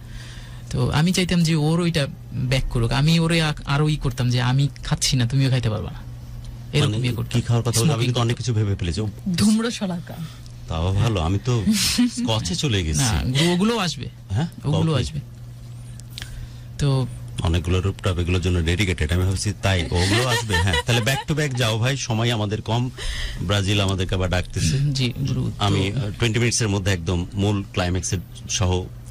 তো আমি চাইতাম যে ওর ওইটা ব্যাক করুক, আমি ওরে আরো করতাম যে আমি খাচ্ছি না তুমিও খাইতে পারবা না, এরকম মানে ইয়ে করতাম। কি খাওয়ার কথা বলে আমি Smoking কিন্তু অনেক কিছু ভেবে ফেলেছি। ধূম্র শলাকা। তাও ভালো, আমি তো স্কচে চলে না গেছি। ওগুলো আসবে, হ্যাঁ ওগুলো কবে? আসবে। তো অনেকগুলো রূপটপ এগুলোর জন্য ডেডিকেটেড, আমি ভাবছি তাই ওগুলো আসবে। হ্যাঁ তাহলে ব্যাক টু ব্যাক যাও ভাই, সময় আমাদের কম, ব্রাজিল আমাদেরকে আবার ডাকতেছে। জি গুরু, তো আমি 20 মিনিটসের মধ্যে একদম মূল ক্লাইম্যাক্সের সহ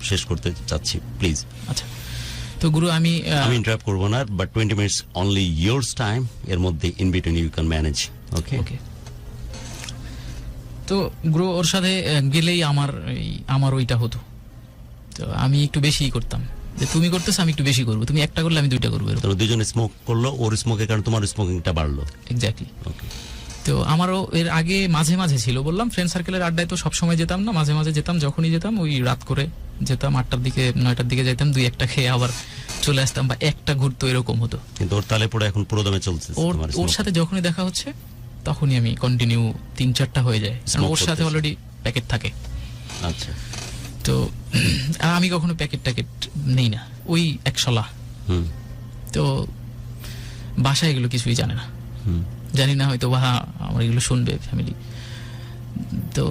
শেষ করতে চাচ্ছি, প্লিজ। আচ্ছা তো গুরু আমি আমি ইন্টারাপ্ট করবো না, but 20 minutes only years time, এর মধ্যে in between you can manage. Okay okay. তো গুরু ওর সাথে গেলেই আমার ওইটা হতো, তো আমি একটু বেশিই করতাম, যে তুমি করতেছো আমি একটু বেশি করবো, তুমি একটা করলে আমি 2টা করবো, এরকম। তোমরা দুজনে স্মোক করলো, ওর স্মোকের কারণে তোমার স্মোকিংটা বাড়লো। এক্স্যাক্টলি। ওকে। তো আমারও এর আগে মাঝে মাঝে ছিল, বললাম ফ্রেন্ড সার্কেলের আড্ডায় তো সবসময় যেতাম না, মাঝে মাঝে যেতাম, যখনই যেতাম ওই রাত করে যেতাম, 8টার দিকে 9টার দিকে যাইতাম, 2-1টা খেয়ে আবার চলে আসতাম, বা একটা ঘুরতো, এরকম হতো। কিন্তু ওর তালে পড়ে এখন পুরো দমে চলছে তোমার ওর smoke। সাথে যখনই দেখা হচ্ছে তখনই আমি কন্টিনিউ 3-4টা হয়ে যায়, কারণ Smoke ওর সাথে করতেছে। অলরেডি প্যাকেট থাকে। আচ্ছা। তো আমি কখনো প্যাকেট নেই না, ওই 1 হুম তো বাসায় এগুলো কিছুই জানে না, হুম জানি না হয়তো বা আমার এগুলো শুনবে ফ্যামিলি। তো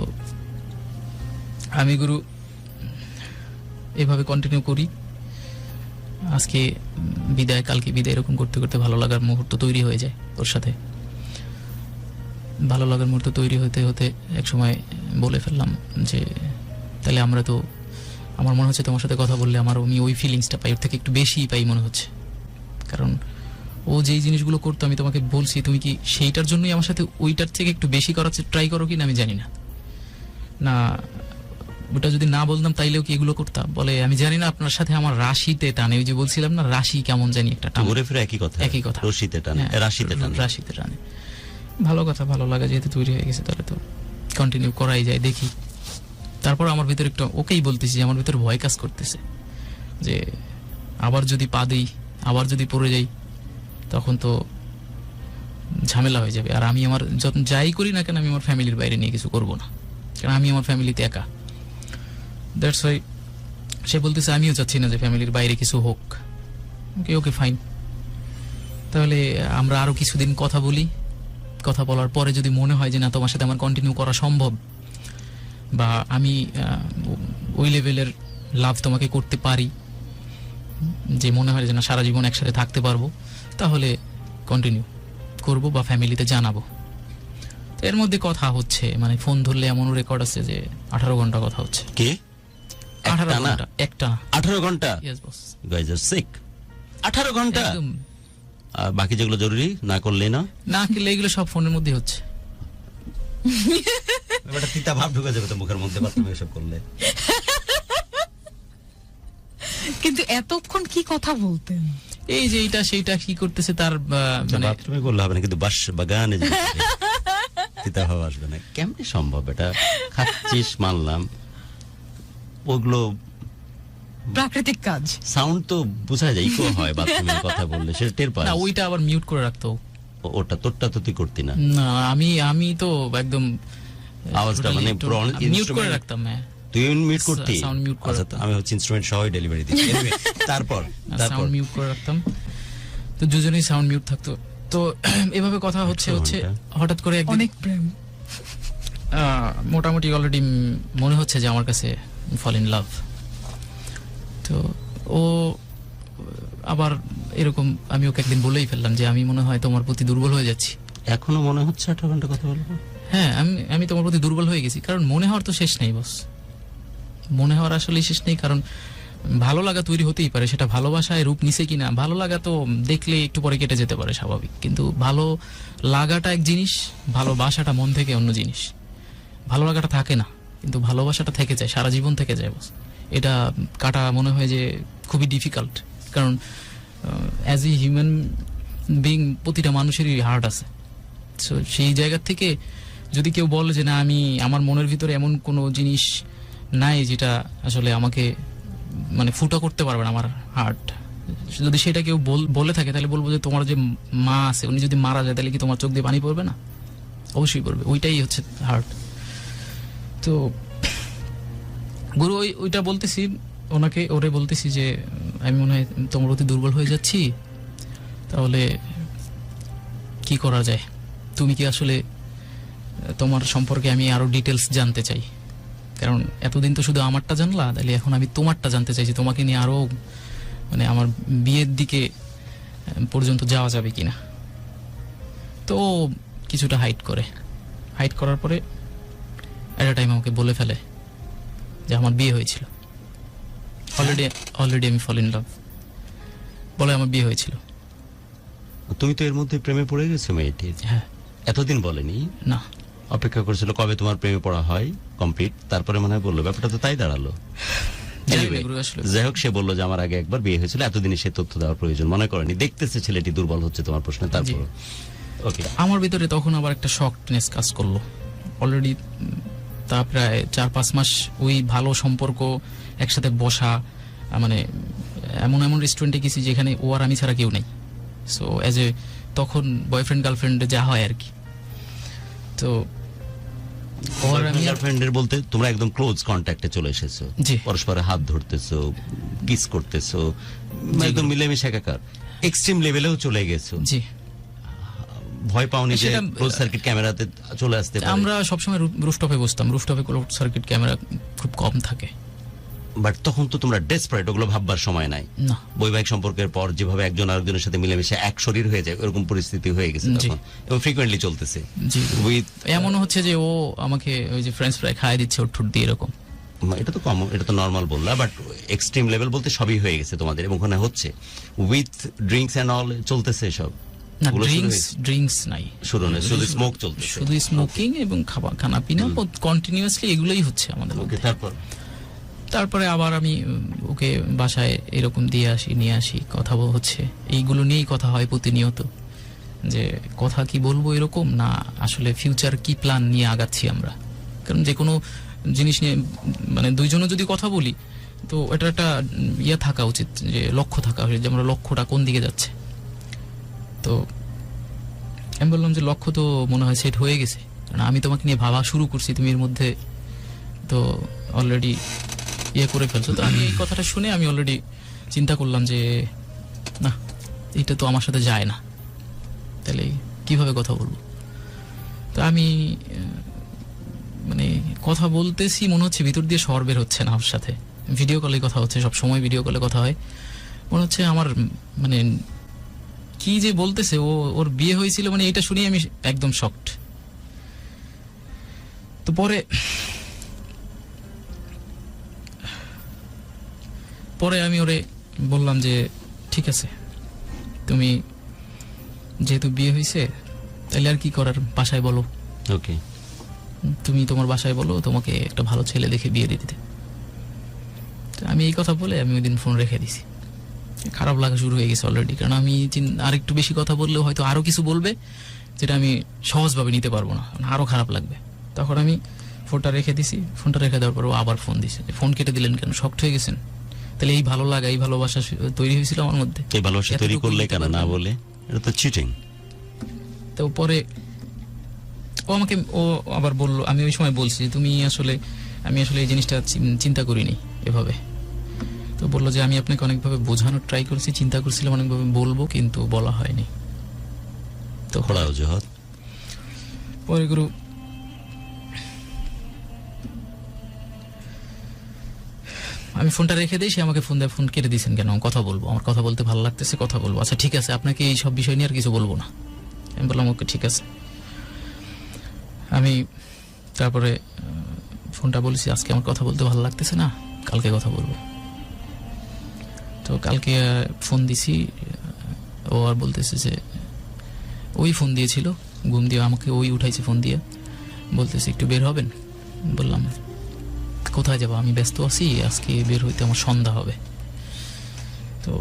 আমি গুরু এভাবে কন্টিনিউ করি, আজকে বিদায়, কালকে বিদায়, এরকম করতে করতে ভালো লাগার মুহূর্ত তৈরি হয়ে যায় ওর সাথে। ভালো লাগার মুহূর্ত তৈরি হতে হতে এক সময় বলে ফেললাম যে তাহলে আমরা তো, আমার মনে হচ্ছে তোমার সাথে কথা বললে আমি ওই ফিলিংসটা পাই, ওর থেকে একটু বেশি পাই মনে হচ্ছে, কারণ ও যেই জিনিসগুলো করতো আমি তোমাকে বলছি, তুমি কি সেইটার জন্যই আমার সাথে ওইটার থেকে একটু বেশি করার ট্রাই করো কিনা আমি জানি না, না ওটা যদি না বলতাম তাইলেও কি এগুলো করতাম? বলে আমি জানি না, আপনার সাথে আমার রাশিতে টানে, ওই যে বলছিলাম না রাশি কেমন জানি একটা টান, ঘুরে ফিরে একই কথা, একই কথা, রশিতে টানে, হ্যাঁ, রাশিতে টানে। রাশিতে টানে। ভালো কথা, ভালো লাগা যেহেতু তৈরি হয়ে গেছে তাহলে তো কন্টিনিউ করাই যায়, দেখি। তারপর আমার ভিতরে একটা, ওকেই বলতেছি আমার ভিতরে ভয় কাজ করতেছে যে আবার যদি পা দিই, আবার যদি পড়ে যাই, তখন তো ঝামেলা হয়ে যাবে। আর আমি আমার যত যাই করি না কেন আমি আমার ফ্যামিলির বাইরে নিয়ে কিছু করব না, কারণ আমি আমার ফ্যামিলিতে একা। দ্যাটস ওয়াই সে বলতেছে আমিও চাচ্ছি না যে ফ্যামিলির বাইরে কিছু হোক। ওকে ওকে ফাইন, তাহলে আমরা আরো কিছুদিন কথা বলি। কথা বলার পরে যদি মনে হয় যে না তোমার সাথে আমার কন্টিনিউ করা সম্ভব, বা আমি ওই লেভেলের লাভ তোমাকে করতে পারি, যে মনে হয় যে না সারা জীবন একসাথে থাকতে পারবো, তাহলে কন্টিনিউ করব বা ফ্যামিলিতে জানাবো। তো এর মধ্যে কথা হচ্ছে, মানে ফোন ধরলে এমন রেকর্ড আছে যে 18 ঘন্টা কথা হচ্ছে। কে 18 একটানা? ঘন্টা একটা 18 ঘন্টা? Yes boss, You guys are sick. 18 ঘন্টা? একদম আর বাকি যেগুলো জরুরি না করলে না, না খেলে এগুলো সব ফোনের মধ্যে হচ্ছে। একটা তিতা ভাব ঢুকে যাবে তো মুখের মধ্যে বাথরুমে এসব করলে। কিন্তু এতক্ষণ কি কথা বলতেন? এই যে এইটা সেইটা কি করতেছে তার মানে বাথরুমে করলে হবে না, কিন্তু বাস বাগানে যেতে হবে। তিতা ভাব আসবে না কেমনে সম্ভব? এটা খাচ্ছিস মানলাম, ওগুলো প্রাকৃতিক কাজ। সাউন্ড তো বোঝা যায়, ইকো হয় বাথরুমে কথা বললে, সেটা টের পাস। না ওইটা আবার মিউট করে রাখতো। ওটা তোরটা তো তুই করতি না। না আমি তো একদম আওয়াজটা মানে পুরো মিউট করে instrument- রাখতাম। হ্যাঁ, তুই মিউট করতি? Sound mute করে আচ্ছা, রাখতাম। আমি হচ্ছে ইনস্ট্রুমেন্ট সহ ডেলিভারি দিচ্ছি। Anyway, তারপর সাউন্ড মিউট করে রাখতাম, তো দুজনেই সাউন্ড মিউট থাকতো। তো এভাবে কথা হচ্ছে হচ্ছে হঠাৎ করে একদিন অনেক প্রেম। মোটামুটি অলরেডি মনে হচ্ছে যে আমার কাছে ফল ইন লাভ। তো ও আবার এরকম আমি ওকে একদিন বলেই ফেললাম যে আমি মনে হয় তোমার প্রতি দুর্বল হয়ে যাচ্ছি। এখনো মনে হচ্ছে 18 ঘন্টা কথা বলবো? হ্যাঁ, আমি তোমার প্রতি দুর্বল হয়ে গেছি। কারণ মনে হওয়ার তো শেষ নেই বস, মনে হওয়ার আসলে শেষ নেই। কারণ ভালো লাগা তৈরি হতেই পারে, সেটা ভালোবাসায় রূপ নিছে কিনা। ভালো লাগা তো দেখলে একটু পরে কেটে যেতে পারে, স্বাভাবিক। কিন্তু ভালো লাগাটা এক জিনিস, ভালোবাসাটা মন থেকে অন্য জিনিস। ভালো লাগাটা থাকে না, কিন্তু ভালোবাসাটা থেকে যায়, সারা জীবন থেকে যায় বস। এটা কাটা মনে হয় যে খুবই ডিফিকাল্ট, কারণ অ্যাজ এ হিউম্যান বিং প্রতিটা মানুষেরই হার্ট আছে। সো সেই জায়গা থেকে যদি কেউ বলে যে না আমি আমার মনের ভিতরে এমন কোনো জিনিস নাই যেটা আসলে আমাকে মানে ফুটো করতে পারবে না আমার হার্ট, যদি সেটা কেউ বলে থাকে, তাহলে বলবো যে তোমার যে মা আছে উনি যদি মারা যায় তাহলে কি তোমার চোখ দিয়ে পানি পড়বে না? অবশ্যই পড়বে। ওইটাই হচ্ছে হার্ট। তো গুরু ওইটা বলতেছি ওরে বলতেছি যে আমি মনে হয় তোমার প্রতি দুর্বল হয়ে যাচ্ছি, তাহলে কি করা যায়? তুমি কি আসলে তোমার সম্পর্কে আমি আরো ডিটেলস জানতে চাই, কারণ এতদিন তো শুধু আমারটা জানলা, তাহলে এখন আমি তোমারটা জানতে চাইছি, তোমাকে নিয়ে আরো মানে আমার বিয়ের দিকে পর্যন্ত যাওয়া যাবে কিনা। তো কিছুটা হাইট করার পরে এট আ টাইম আমাকে বলে ফেলে যে আমার বিয়ে হয়েছিল। অলরেডি আমি ফল ইন লাভ বলে আমার বিয়ে হয়েছিল। তুমি তো এর মধ্যে প্রেমে পড়ে গেছো মেয়েটির। হ্যাঁ। এতদিন বলেনি? না, অপেক্ষা করেছিল কবে তোমার প্রেমে পড়া হয় কমপ্লিট, তারপরে মনে হয় বললো। ব্যাপারটা তো তাই দাঁড়ালো। Anyway, যাই হোক, সে বললো যে আমার আগে একবার বিয়ে হয়েছিল, এতদিনে সে তথ্য দেওয়ার প্রয়োজন মনে করেনি। দেখতেছে ছেলেটি দুর্বল হচ্ছে তোমার প্রশ্নে। তারপর ওকে, আমার ভিতরে তখন আবার একটা শকনেস কাজ করলো। অলরেডি তা প্রায় 4-5 মাস ওই ভালো সম্পর্ক, একসাথে বসা, মানে এমন রেস্টুরেন্টে গেছি যেখানে ও আর আমি ছাড়া কেউ নেই। সো অ্যাজ এ তখন বয়ফ্রেন্ড গার্লফ্রেন্ডে যা হয় আর কি। তো গার্লফ্রেন্ডের বলতে তোমরা একদম ক্লোজ কন্ট্যাক্টে চলে এসেছো, জি। পরস্পরের হাত ধরতেছো, কিস করতেছো, একদম মিলেমিশে একাকার, এক্সট্রিম লেভেলেও চলে গেছো। জি। ভয় পাওনি যে সেটা ক্লোজ সার্কিট ক্যামেরাতে চলে আসতে পারে? আমরা সবসময় রুফটপে বসতাম। রুফটপে ক্লোজ সার্কিট ক্যামেরা খুব কম থাকে। বাট তখন তো তোমরা ডেসপারেট, ওগুলো ভাববার সময় নাই। না, বৈবাহিক সম্পর্কের পর যেভাবে একজন আরেকজনের সাথে মিলেমিশে এক শরীর হয়ে যায়, এরকম পরিস্থিতি হয়ে গেছে জি। তখন, এবং ফ্রিকোয়েন্টলি চলতেছে। জি। উইথ এমন হচ্ছে যে ও আমাকে ওই যে ফ্রেঞ্চ ফ্রাই খাইয়ে দিচ্ছে ওর ঠোঁট দিয়ে, এরকম। এটা তো কম, এটা তো নর্মাল বললা, বাট এক্সট্রিম লেভেল বলতে সবই হয়ে গেছে তোমাদের, এবং ওখানে হচ্ছে উইথ ড্রিঙ্কস এন্ড অল চলতেছে সব। না, ওগুলো শুরু ড্রিঙ্কস নাই, শুরু নেই, শুধু স্মোক চলতেছে। শুধু স্মোকিং এবং খানা পিনা কন্টিনিউয়াসলি এগুলোই হচ্ছে আমাদের ওকে, মধ্যে। তারপরে আবার আমি ওকে বাসায় এরকম দিয়ে আসি, নিয়ে আসি, কথা হচ্ছে, এইগুলো নিয়েই কথা হয় প্রতিনিয়ত, যে কথা কি বলবো এরকম, না আসলে ফিউচার কি প্ল্যান নিয়ে আগাচ্ছি আমরা। কারণ যে কোনো জিনিস নিয়ে মানে দুইজনে যদি কথা বলি, তো এটা একটা ইয়ে থাকা উচিত, যে লক্ষ্য থাকা উচিত, যে আমরা লক্ষ্যটা কোন দিকে যাচ্ছে। তো আমি বললাম যে লক্ষ্য তো মনে হয় সেট হয়ে গেছে, কারণ আমি তোমাকে নিয়ে ভাবা শুরু করছি, তুমি এর মধ্যে তো অলরেডি ইয়ে করে ফেলছো। তো আমি এই কথাটা শুনে আমি অলরেডি চিন্তা করলাম যে না, এটা তো আমার সাথে যায় না, তাহলে কিভাবে কথা বলবো। তো আমি মানে কথা বলতেছি, মনে হচ্ছে ভিতর দিয়ে স্বর বের হচ্ছে না। ওর সাথে ভিডিও কলে কথা হচ্ছে, সব সময় ভিডিও কলে কথা হয়, মনে হচ্ছে আমার মানে কি যে বলতেছে, ওর বিয়ে হয়েছিল মানে এটা শুনেই আমি একদম শকড। তো পরে আমি ওরে বললাম যে ঠিক আছে, তুমি যেহেতু বিয়ে হয়েছে তাহলে আর কি করার, বাসায় বলো, ওকে, তুমি তোমার বাসায় বলো তোমাকে একটা ভালো ছেলে দেখে বিয়ে দিয়ে দিতে। তো আমি এই কথা বলে আমি ওই দিন ফোন রেখে দিছি। খারাপ লাগা শুরু হয়ে গেছে অলরেডি, কারণ আমি আরেকটু বেশি কথা বললেও হয়তো আরো কিছু বলবে যেটা আমি সহজভাবে নিতে পারবো না, আরো খারাপ লাগবে। তখন আমি ফোনটা রেখে দিছি। ফোনটা রেখে দেওয়ার পর ও আবার ফোন দিছে, ফোন কেটে দিলেন কেন, শক্ট হয়ে গেছেন? তাহলে এই ভালো লাগা, এই ভালোবাসা তৈরি হয়েছিল আমার মধ্যে, এই ভালোবাসা তৈরি করলে কেন না বলে, এটা তো চিটিং। তো পরে ও আবার বললো, আমি ওই সময় বলছি তুমি আসলে, আমি আসলে এই জিনিসটা চিন্তা করিনি এভাবে। তো বললো যে আমি আপনাকে অনেকভাবে বোঝানোর ট্রাই করেছি, চিন্তা করছিলাম অনেকভাবে বলবো, কিন্তু বলা হয়নি। তো খোলা অজুহাত। পরে গুরু আমি ফোনটা রেখে দিই, সে আমাকে ফোন দেয়, ফোন কেটে দিয়েছেন কেন, কথা বলবো, আমার কথা বলতে ভালো লাগতেছে, কথা বলবো। আচ্ছা ঠিক আছে, আপনাকে এই সব বিষয় নিয়ে আর কিছু বলবো না। আমি বললাম ওকে ঠিক আছে। আমি তারপরে ফোনটা বলেছি আজকে আমার কথা বলতে ভালো লাগতেছে না, কালকে কথা বলবো। তো কালকে ফোন দিছি, ও আর বলতেছে যে ওই ফোন দিয়েছিল, ঘুম দিয়ে আমাকে ওই উঠাইছে ফোন দিয়ে, বলতেছে একটু বের হবেন। বললাম কোথায় যাবো, আমি ব্যস্ত আছি, আজকে বের হইতে আমার সন্ধ্যা হবে। তো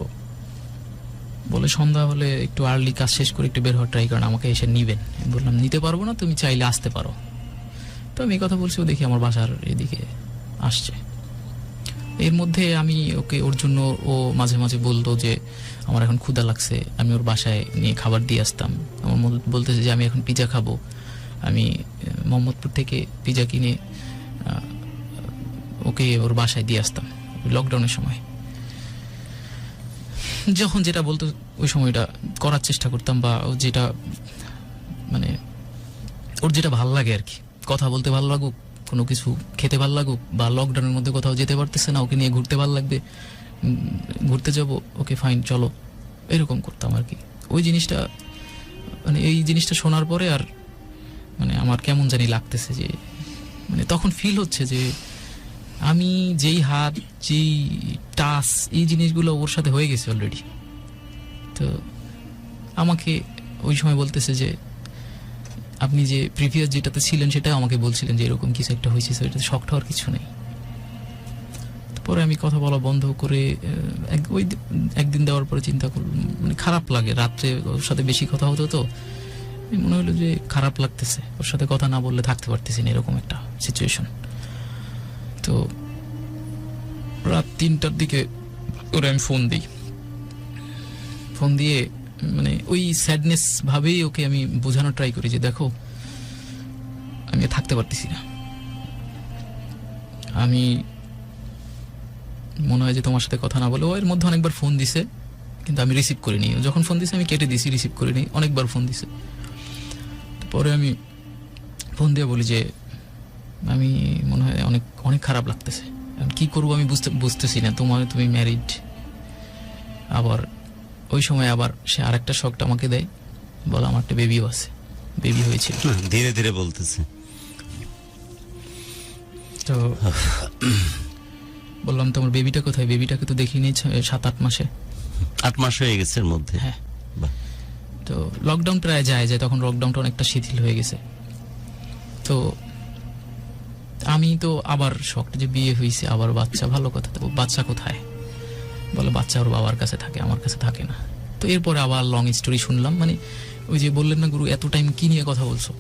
বলে সন্ধ্যা হলে একটু আর্লি কাজ শেষ করে একটু বের হওয়ার ট্রাই করেন, আমাকে এসে নিবেন। আমি বললাম নিতে পারবো না, তুমি চাইলে আসতে পারো। তো আমি এই কথা বলছি, ও দেখি আমার বাসার এদিকে আসছে। এর মধ্যে আমি ওকে, ওর জন্য ও মাঝে মাঝে বলতো যে আমার এখন ক্ষুধা লাগছে, আমি ওর বাসায় নিয়ে খাবার দিয়ে আসতাম। আমার বলতেছে যে আমি এখন পিজা খাবো, আমি মোহাম্মদপুর থেকে পিজা কিনে ওকে ওর বাসায় দিয়ে আসতাম লকডাউনের সময়। যখন যেটা বলতো ওই সময়টা করার চেষ্টা করতাম, বা ও যেটা মানে ওর যেটা ভাল লাগে আর কি, কথা বলতে ভালো লাগুক, কোনো কিছু খেতে ভালো লাগুক, বা লকডাউনের মধ্যে কোথাও যেতে পারতেছে না, ওকে নিয়ে ঘুরতে ভালো লাগবে, ঘুরতে যাব, ওকে ফাইন চলো, এরকম করতাম আর কি। ওই জিনিসটা মানে এই জিনিসটা শোনার পরে আর মানে আমার কেমন জানি লাগতেছে যে মানে তখন ফিল হচ্ছে যে আমি যেই হাত, যেই টাচ, এই জিনিসগুলো ওর সাথে হয়ে গেছে অলরেডি। তো আমাকে ওই সময় বলতেছে যে আপনি যে প্রিভিয়াস যেটাতে ছিলেন সেটা আমাকে বলছিলেন যে এরকম কিছু একটা হয়েছে, এটাতে শক হওয়ার কিছু নেই। পরে আমি কথা বলা বন্ধ করে ওই একদিন দেওয়ার পরে চিন্তা করলাম, মানে খারাপ লাগে, রাত্রে ওর সাথে বেশি কথা হতো, তো মনে হলো যে খারাপ লাগতেছে, ওর সাথে কথা না বললে থাকতে পারতেছি না, এরকম একটা সিচুয়েশন। তো রাত 3টার দিকে ওরে আমি ফোন দিই, ফোন দিয়ে মানে ওই স্যাডনেস ভাবেই ওকে আমি বোঝানোর ট্রাই করি যে দেখো আমি থাকতে পারতেছি না, আমি মনে হয় যে তোমার সাথে কথা না বলে। ও এর মধ্যে অনেকবার ফোন দিছে কিন্তু আমি রিসিভ করিনি, যখন ফোন দিছে আমি কেটে দিছি, রিসিভ করিনি, অনেকবার ফোন দিছে। পরে আমি ফোন দিয়ে বলি যে আমি মনে হয় অনেক অনেক খারাপ লাগতেছে, কি করবো আমি বুঝতেছি না, তুমি ম্যারিড। আবার ওই সময় আবার সে আরেকটা শকটা আমাকে দেয়, বলে আমার একটা বেবিও আছে, বেবি হয়েছিল। ধীরে ধীরে বলতেছে। তো বললাম তোমার বেবিটা কোথায়, বেবিটাকে তো দেখিনি 7-8 মাসে। 8 মাস হয়ে গেছে এর মধ্যে। হ্যাঁ। তো লকডাউন প্রায় যায়, তখন লকডাউনটা অনেকটা শিথিল হয়ে গেছে। তো আমি তো আবার শখ যে বিয়ে হয়েছে, আবার বাচ্চা, ভালো কথা, তো বাচ্চা কোথায়, বলে বাচ্চা ওর বাবার কাছে থাকে, আমার কাছে থাকে না। তো এরপরে আবার লং স্টোরি শুনলাম, মানে ওই যে বললেন না গুরু এত টাইম কি নিয়ে কথা বলছো,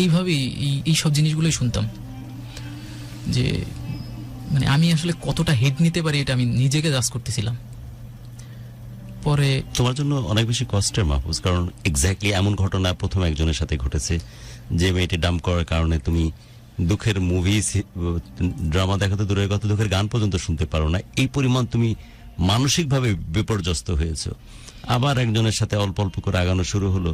এইভাবেই এই সব জিনিসগুলোই শুনতাম যে মানে আমি আসলে কতটা হেড নিতে পারি এটা আমি নিজেকে জাজ করতেছিলাম। পরে তোমার জন্য অনেক বেশি কষ্টের, মাহফুজ, কারণ এক্স্যাক্টলি এমন ঘটনা প্রথম একজনের সাথে ঘটেছে যে মেয়েটি ডাম্প করার কারণে তুমি দুঃখের মুভি ড্রামা দেখাতে দূরের কথা, দুঃখের গান পর্যন্ত শুনতে পারো না। এই পরিমাণ তুমি মানসিকভাবে বিপর্যস্ত হয়েছো। আবার একজনের সাথে অল্প অল্প করে আগানো শুরু হলো,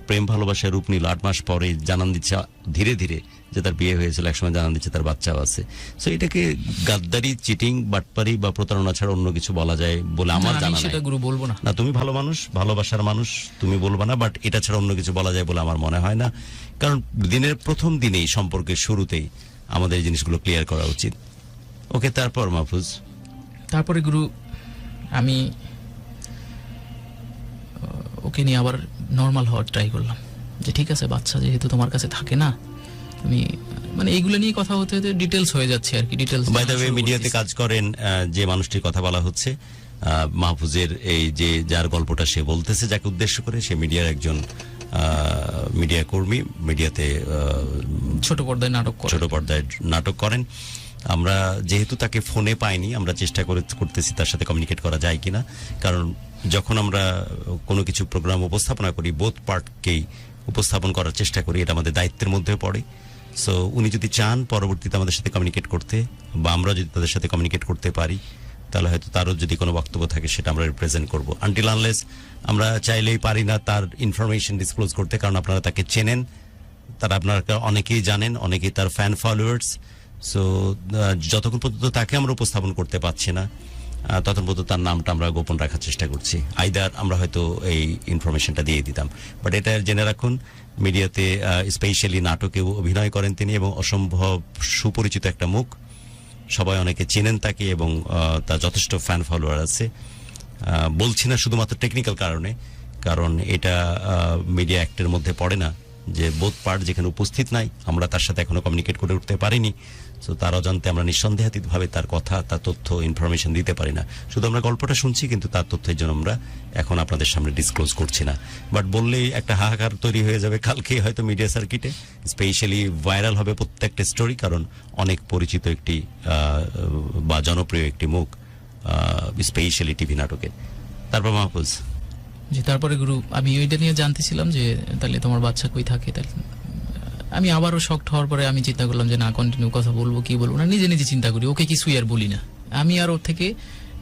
প্রেম ভালোবাসার রূপ নিল। 8 মাস পরে জানান দিচ্ছে ধীরে ধীরে যে তার বিয়ে হয়েছিল, একসময় জানান দিচ্ছে তার বাচ্চাও আছে। সো এটাকে গাদ্দারি, চিটিং, বাটপারি বা প্রতারণা ছাড়া অন্য কিছু বলা যায় বলে আমার না, জানা আমি নাই। সেটা গুরু বলবো না। না, তুমি ভালো মানুষ, ভালোবাসার মানুষ, তুমি বলবা না, বাট এটা ছাড়া অন্য কিছু বলা যায় বলে আমার মনে হয় না। কারণ দিনের প্রথম দিনেই, সম্পর্কের শুরুতেই আমাদের এই জিনিসগুলো ক্লিয়ার করা উচিত। ওকে, তারপর মাহফুজ? তারপরে গুরু আমি ওকে নিয়ে আবার নর্মাল হওয়ার ট্রাই করলাম, যে ঠিক আছে বাচ্চা যেহেতু তোমার কাছে থাকে না, তুমি মানে এইগুলো নিয়ে কথা হতে হতে ডিটেলস হয়ে যাচ্ছে আর কি। ডিটেলস বাই দ্য ওয়ে, মিডিয়াতে কাজ করেন যে মানুষটির কথা বলা হচ্ছে, মাহফুজের এই যে যার গল্পটা সে বলতেছে, যাকে উদ্দেশ্য করে, সে মিডিয়ার একজন মিডিয়া কর্মী, মিডিয়াতে ছোট পর্দায় নাটক করে। ছোট পর্দায় নাটক করেন। আমরা যেহেতু তাকে ফোনে পাইনি, আমরা চেষ্টা করতেছি তার সাথে কমিউনিকেট করা যায় কিনা, কারণ যখন আমরা কোনো কিছু প্রোগ্রাম উপস্থাপনা করি, বোথ পার্টকেই উপস্থাপন করার চেষ্টা করি, এটা আমাদের দায়িত্বের মধ্যে পড়ে। সো উনি যদি চান পরবর্তীতে আমাদের সাথে কমিউনিকেট করতে, বা আমরা যদি তাদের সাথে কমিউনিকেট করতে পারি, তাহলে হয়তো তারও যদি কোনো বক্তব্য থাকে সেটা আমরা রিপ্রেজেন্ট করবো। আনটিল আনলেস আমরা চাইলেই পারি না তার ইনফরমেশন ডিসক্লোজ করতে, কারণ আপনারা তাকে চেনেন, তারা আপনারা অনেকেই জানেন, অনেকেই তার ফ্যান ফলোয়ার্স। সো যতক্ষণ পর্যন্ত তাকে আমরা উপস্থাপন করতে পারছি না, ততক্ষণ পর্যন্ত তার নামটা আমরা গোপন রাখার চেষ্টা করছি। আইদার আমরা হয়তো এই ইনফরমেশনটা দিয়ে দিতাম, বাট এটা জেনে রাখুন, মিডিয়াতে স্পেশালি নাটকে অভিনয় করেন তিনি, এবং অসম্ভব সুপরিচিত একটা মুখ, সবাই অনেকে চেনেন তাকে, এবং তার যথেষ্ট ফ্যান ফলোয়ার আছে। বলছি না শুধুমাত্র টেকনিক্যাল কারণে, কারণ এটা মিডিয়া অ্যাক্টের মধ্যে পড়ে না যে বোথ পার্ট যেখানে উপস্থিত নাই, আমরা তার সাথে এখনো কমিউনিকেট করে উঠতে পারিনি। সো তার অজান্তে আমরা নিঃসন্দেহাতীতভাবে তার কথা, তার তথ্য, ইনফরমেশন দিতে পারি না। শুধু আমরা গল্পটা শুনছি, কিন্তু তার তথ্যের জন্য আমরা এখন আপনাদের সামনে ডিসক্লোজ করছি না। বাট বললেই একটা হাহাকার তৈরি হয়ে যাবে, কালকে হয়তো মিডিয়া সার্কিটে স্পেশালি ভাইরাল হবে প্রত্যেকটা স্টোরি, কারণ অনেক পরিচিত একটি বা জনপ্রিয় একটি মুখ, স্পেশালি টিভি নাটকে। তারপর মাহফুজ? যে তারপরে গুরু আমি ওইটা নিয়ে জানতেছিলাম যে তাহলে তোমার বাচ্চা কই থাকে। তাহলে আমি আবারও শকড হওয়ার পরে আমি চিন্তা করলাম যে না, কন্টিনিউ কথা বলবো কি বলবো না, নিজে নিজে চিন্তা করি। ওকে কিছুই আর বলি না, আমি আর ওর থেকে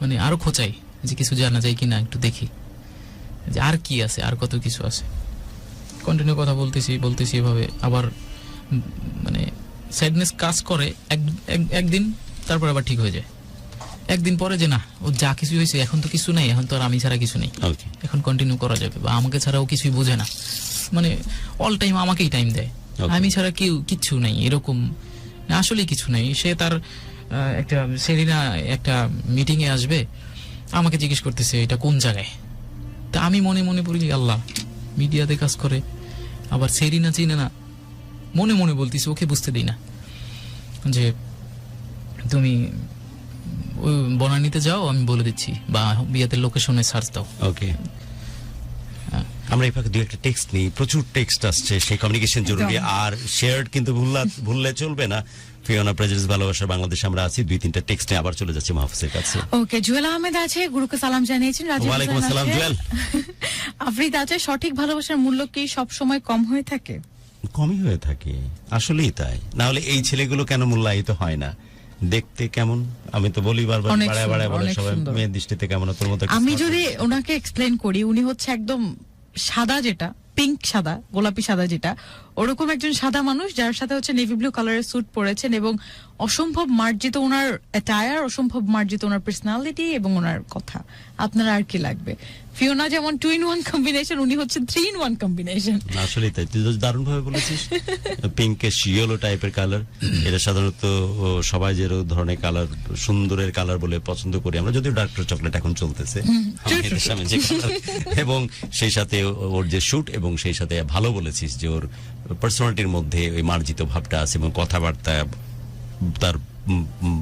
মানে আরো খোঁচাই যে কিছু জানা যায় কিনা, একটু দেখি যে আর কি আছে, আর কত কিছু আছে। কন্টিনিউ কথা বলতেছি এভাবে। আবার মানে স্যাডনেস কাজ করে একদিন, তারপর আবার ঠিক হয়ে যায়। একদিন পরে যে না, ও যা কিছু হয়েছে এখন তো কিছু নাই, এখন তো আর আমি ছাড়া কিছু নেই, ওকে, এখন কন্টিনিউ করা যাবে, বা আমাকে ছাড়া ও কিছুই বোঝে না, মানে অল টাইম আমাকেই টাইম দেয়, আমি ছাড়া কেউ কিচ্ছু নেই, এরকম না, আসলে কিছু নেই। সে তার একটা সেরিনা একটা মিটিং এ আসবে, আমাকে জিজ্ঞেস করতেছে এটা কোন জায়গায়। তা আমি মনে মনে পড়ি, আল্লাহ, মিডিয়াতে কাজ করে, আবার সেরিনা চিনে না, মনে মনে বলতেছি, ওকে বুঝতে দিই না যে তুমি ওই বনানীতে যাও, আমি বলে দিচ্ছি, বা বিয়াতে লোকেশনে সার্চ দাও। ওকে, আমরা এই ফাঁকে দুই একটা টেক্সট নিই, প্রচুর টেক্সট আসছে, সেই কমিউনিকেশন জরুরি। আর শেয়ার্ড কিন্তু ভুললে চলবে না। ফিওনা প্রেজেন্স ভালোবাসার বাংলাদেশ আমরা আছি। 2-3টা টেক্সটে আবার চলে যাচ্ছে মাহফুজের কাছে। ওকে, জুয়েল আহমেদ আছে, গুরুকে সালাম জানিয়েছেন। রাজীব ওয়ালাইকুম হোসেন আসসালাম আছে। জুয়েল। আফরিদ আছে, সঠিক ভালোবাসার মূল্য কি সব সময় কম হয়ে থাকে? কমই হয়ে থাকে, আসলেই তাই। না হলে এই ছেলেগুলো কেন মূল্যায়িত হয় না? দেখতে কেমন, আমি তো বলি বারবার, অনেক বাড়ায় বাড়ায় সুন্দর, বলে অনেক সবাই, সুন্দর। মেয়ের দৃষ্টিতে কেমন, তোর মতো একটা আমি smart যদি মানুষ। ওনাকে এক্সপ্লেন করি, উনি হচ্ছে একদম সাদা, যেটা পিঙ্ক সাদা, গোলাপি সাদা, যেটা ওরকম একজন সাদা মানুষ, যার সাথে হচ্ছে নেভি ব্লু কালারের স্যুট পরেছেন, এবং অসম্ভব মার্জিত ওনার অ্যাটায়ার, অসম্ভব মার্জিত ওনার পার্সোনালিটি এবং ওনার কথা। আপনার আর কি লাগবে? ফিওনা যেমন 2-in-1 কম্বিনেশন, উনি হচ্ছে 3-in-1 কম্বিনেশন। আসলেই তাই, তুই দারুণ ভাবে বলেছিস। পিঙ্কেশ ইয়েলো টাইপের কালার, এটা সাধারণত সবাই যে ধরনের কালার, সুন্দরের কালার বলে পছন্দ করি আমরা, যদিও ডার্ক চকলেট এখন চলতেছে আমাদের সামনে যে colour। এবং সেই সাথে ওর যে শুট, এবং সেই সাথে ভালো বলেছিস যে ওর পার্সোনালিটির মধ্যে ওই মার্জিত ভাবটা আছে, এবং কথাবার্তা, তার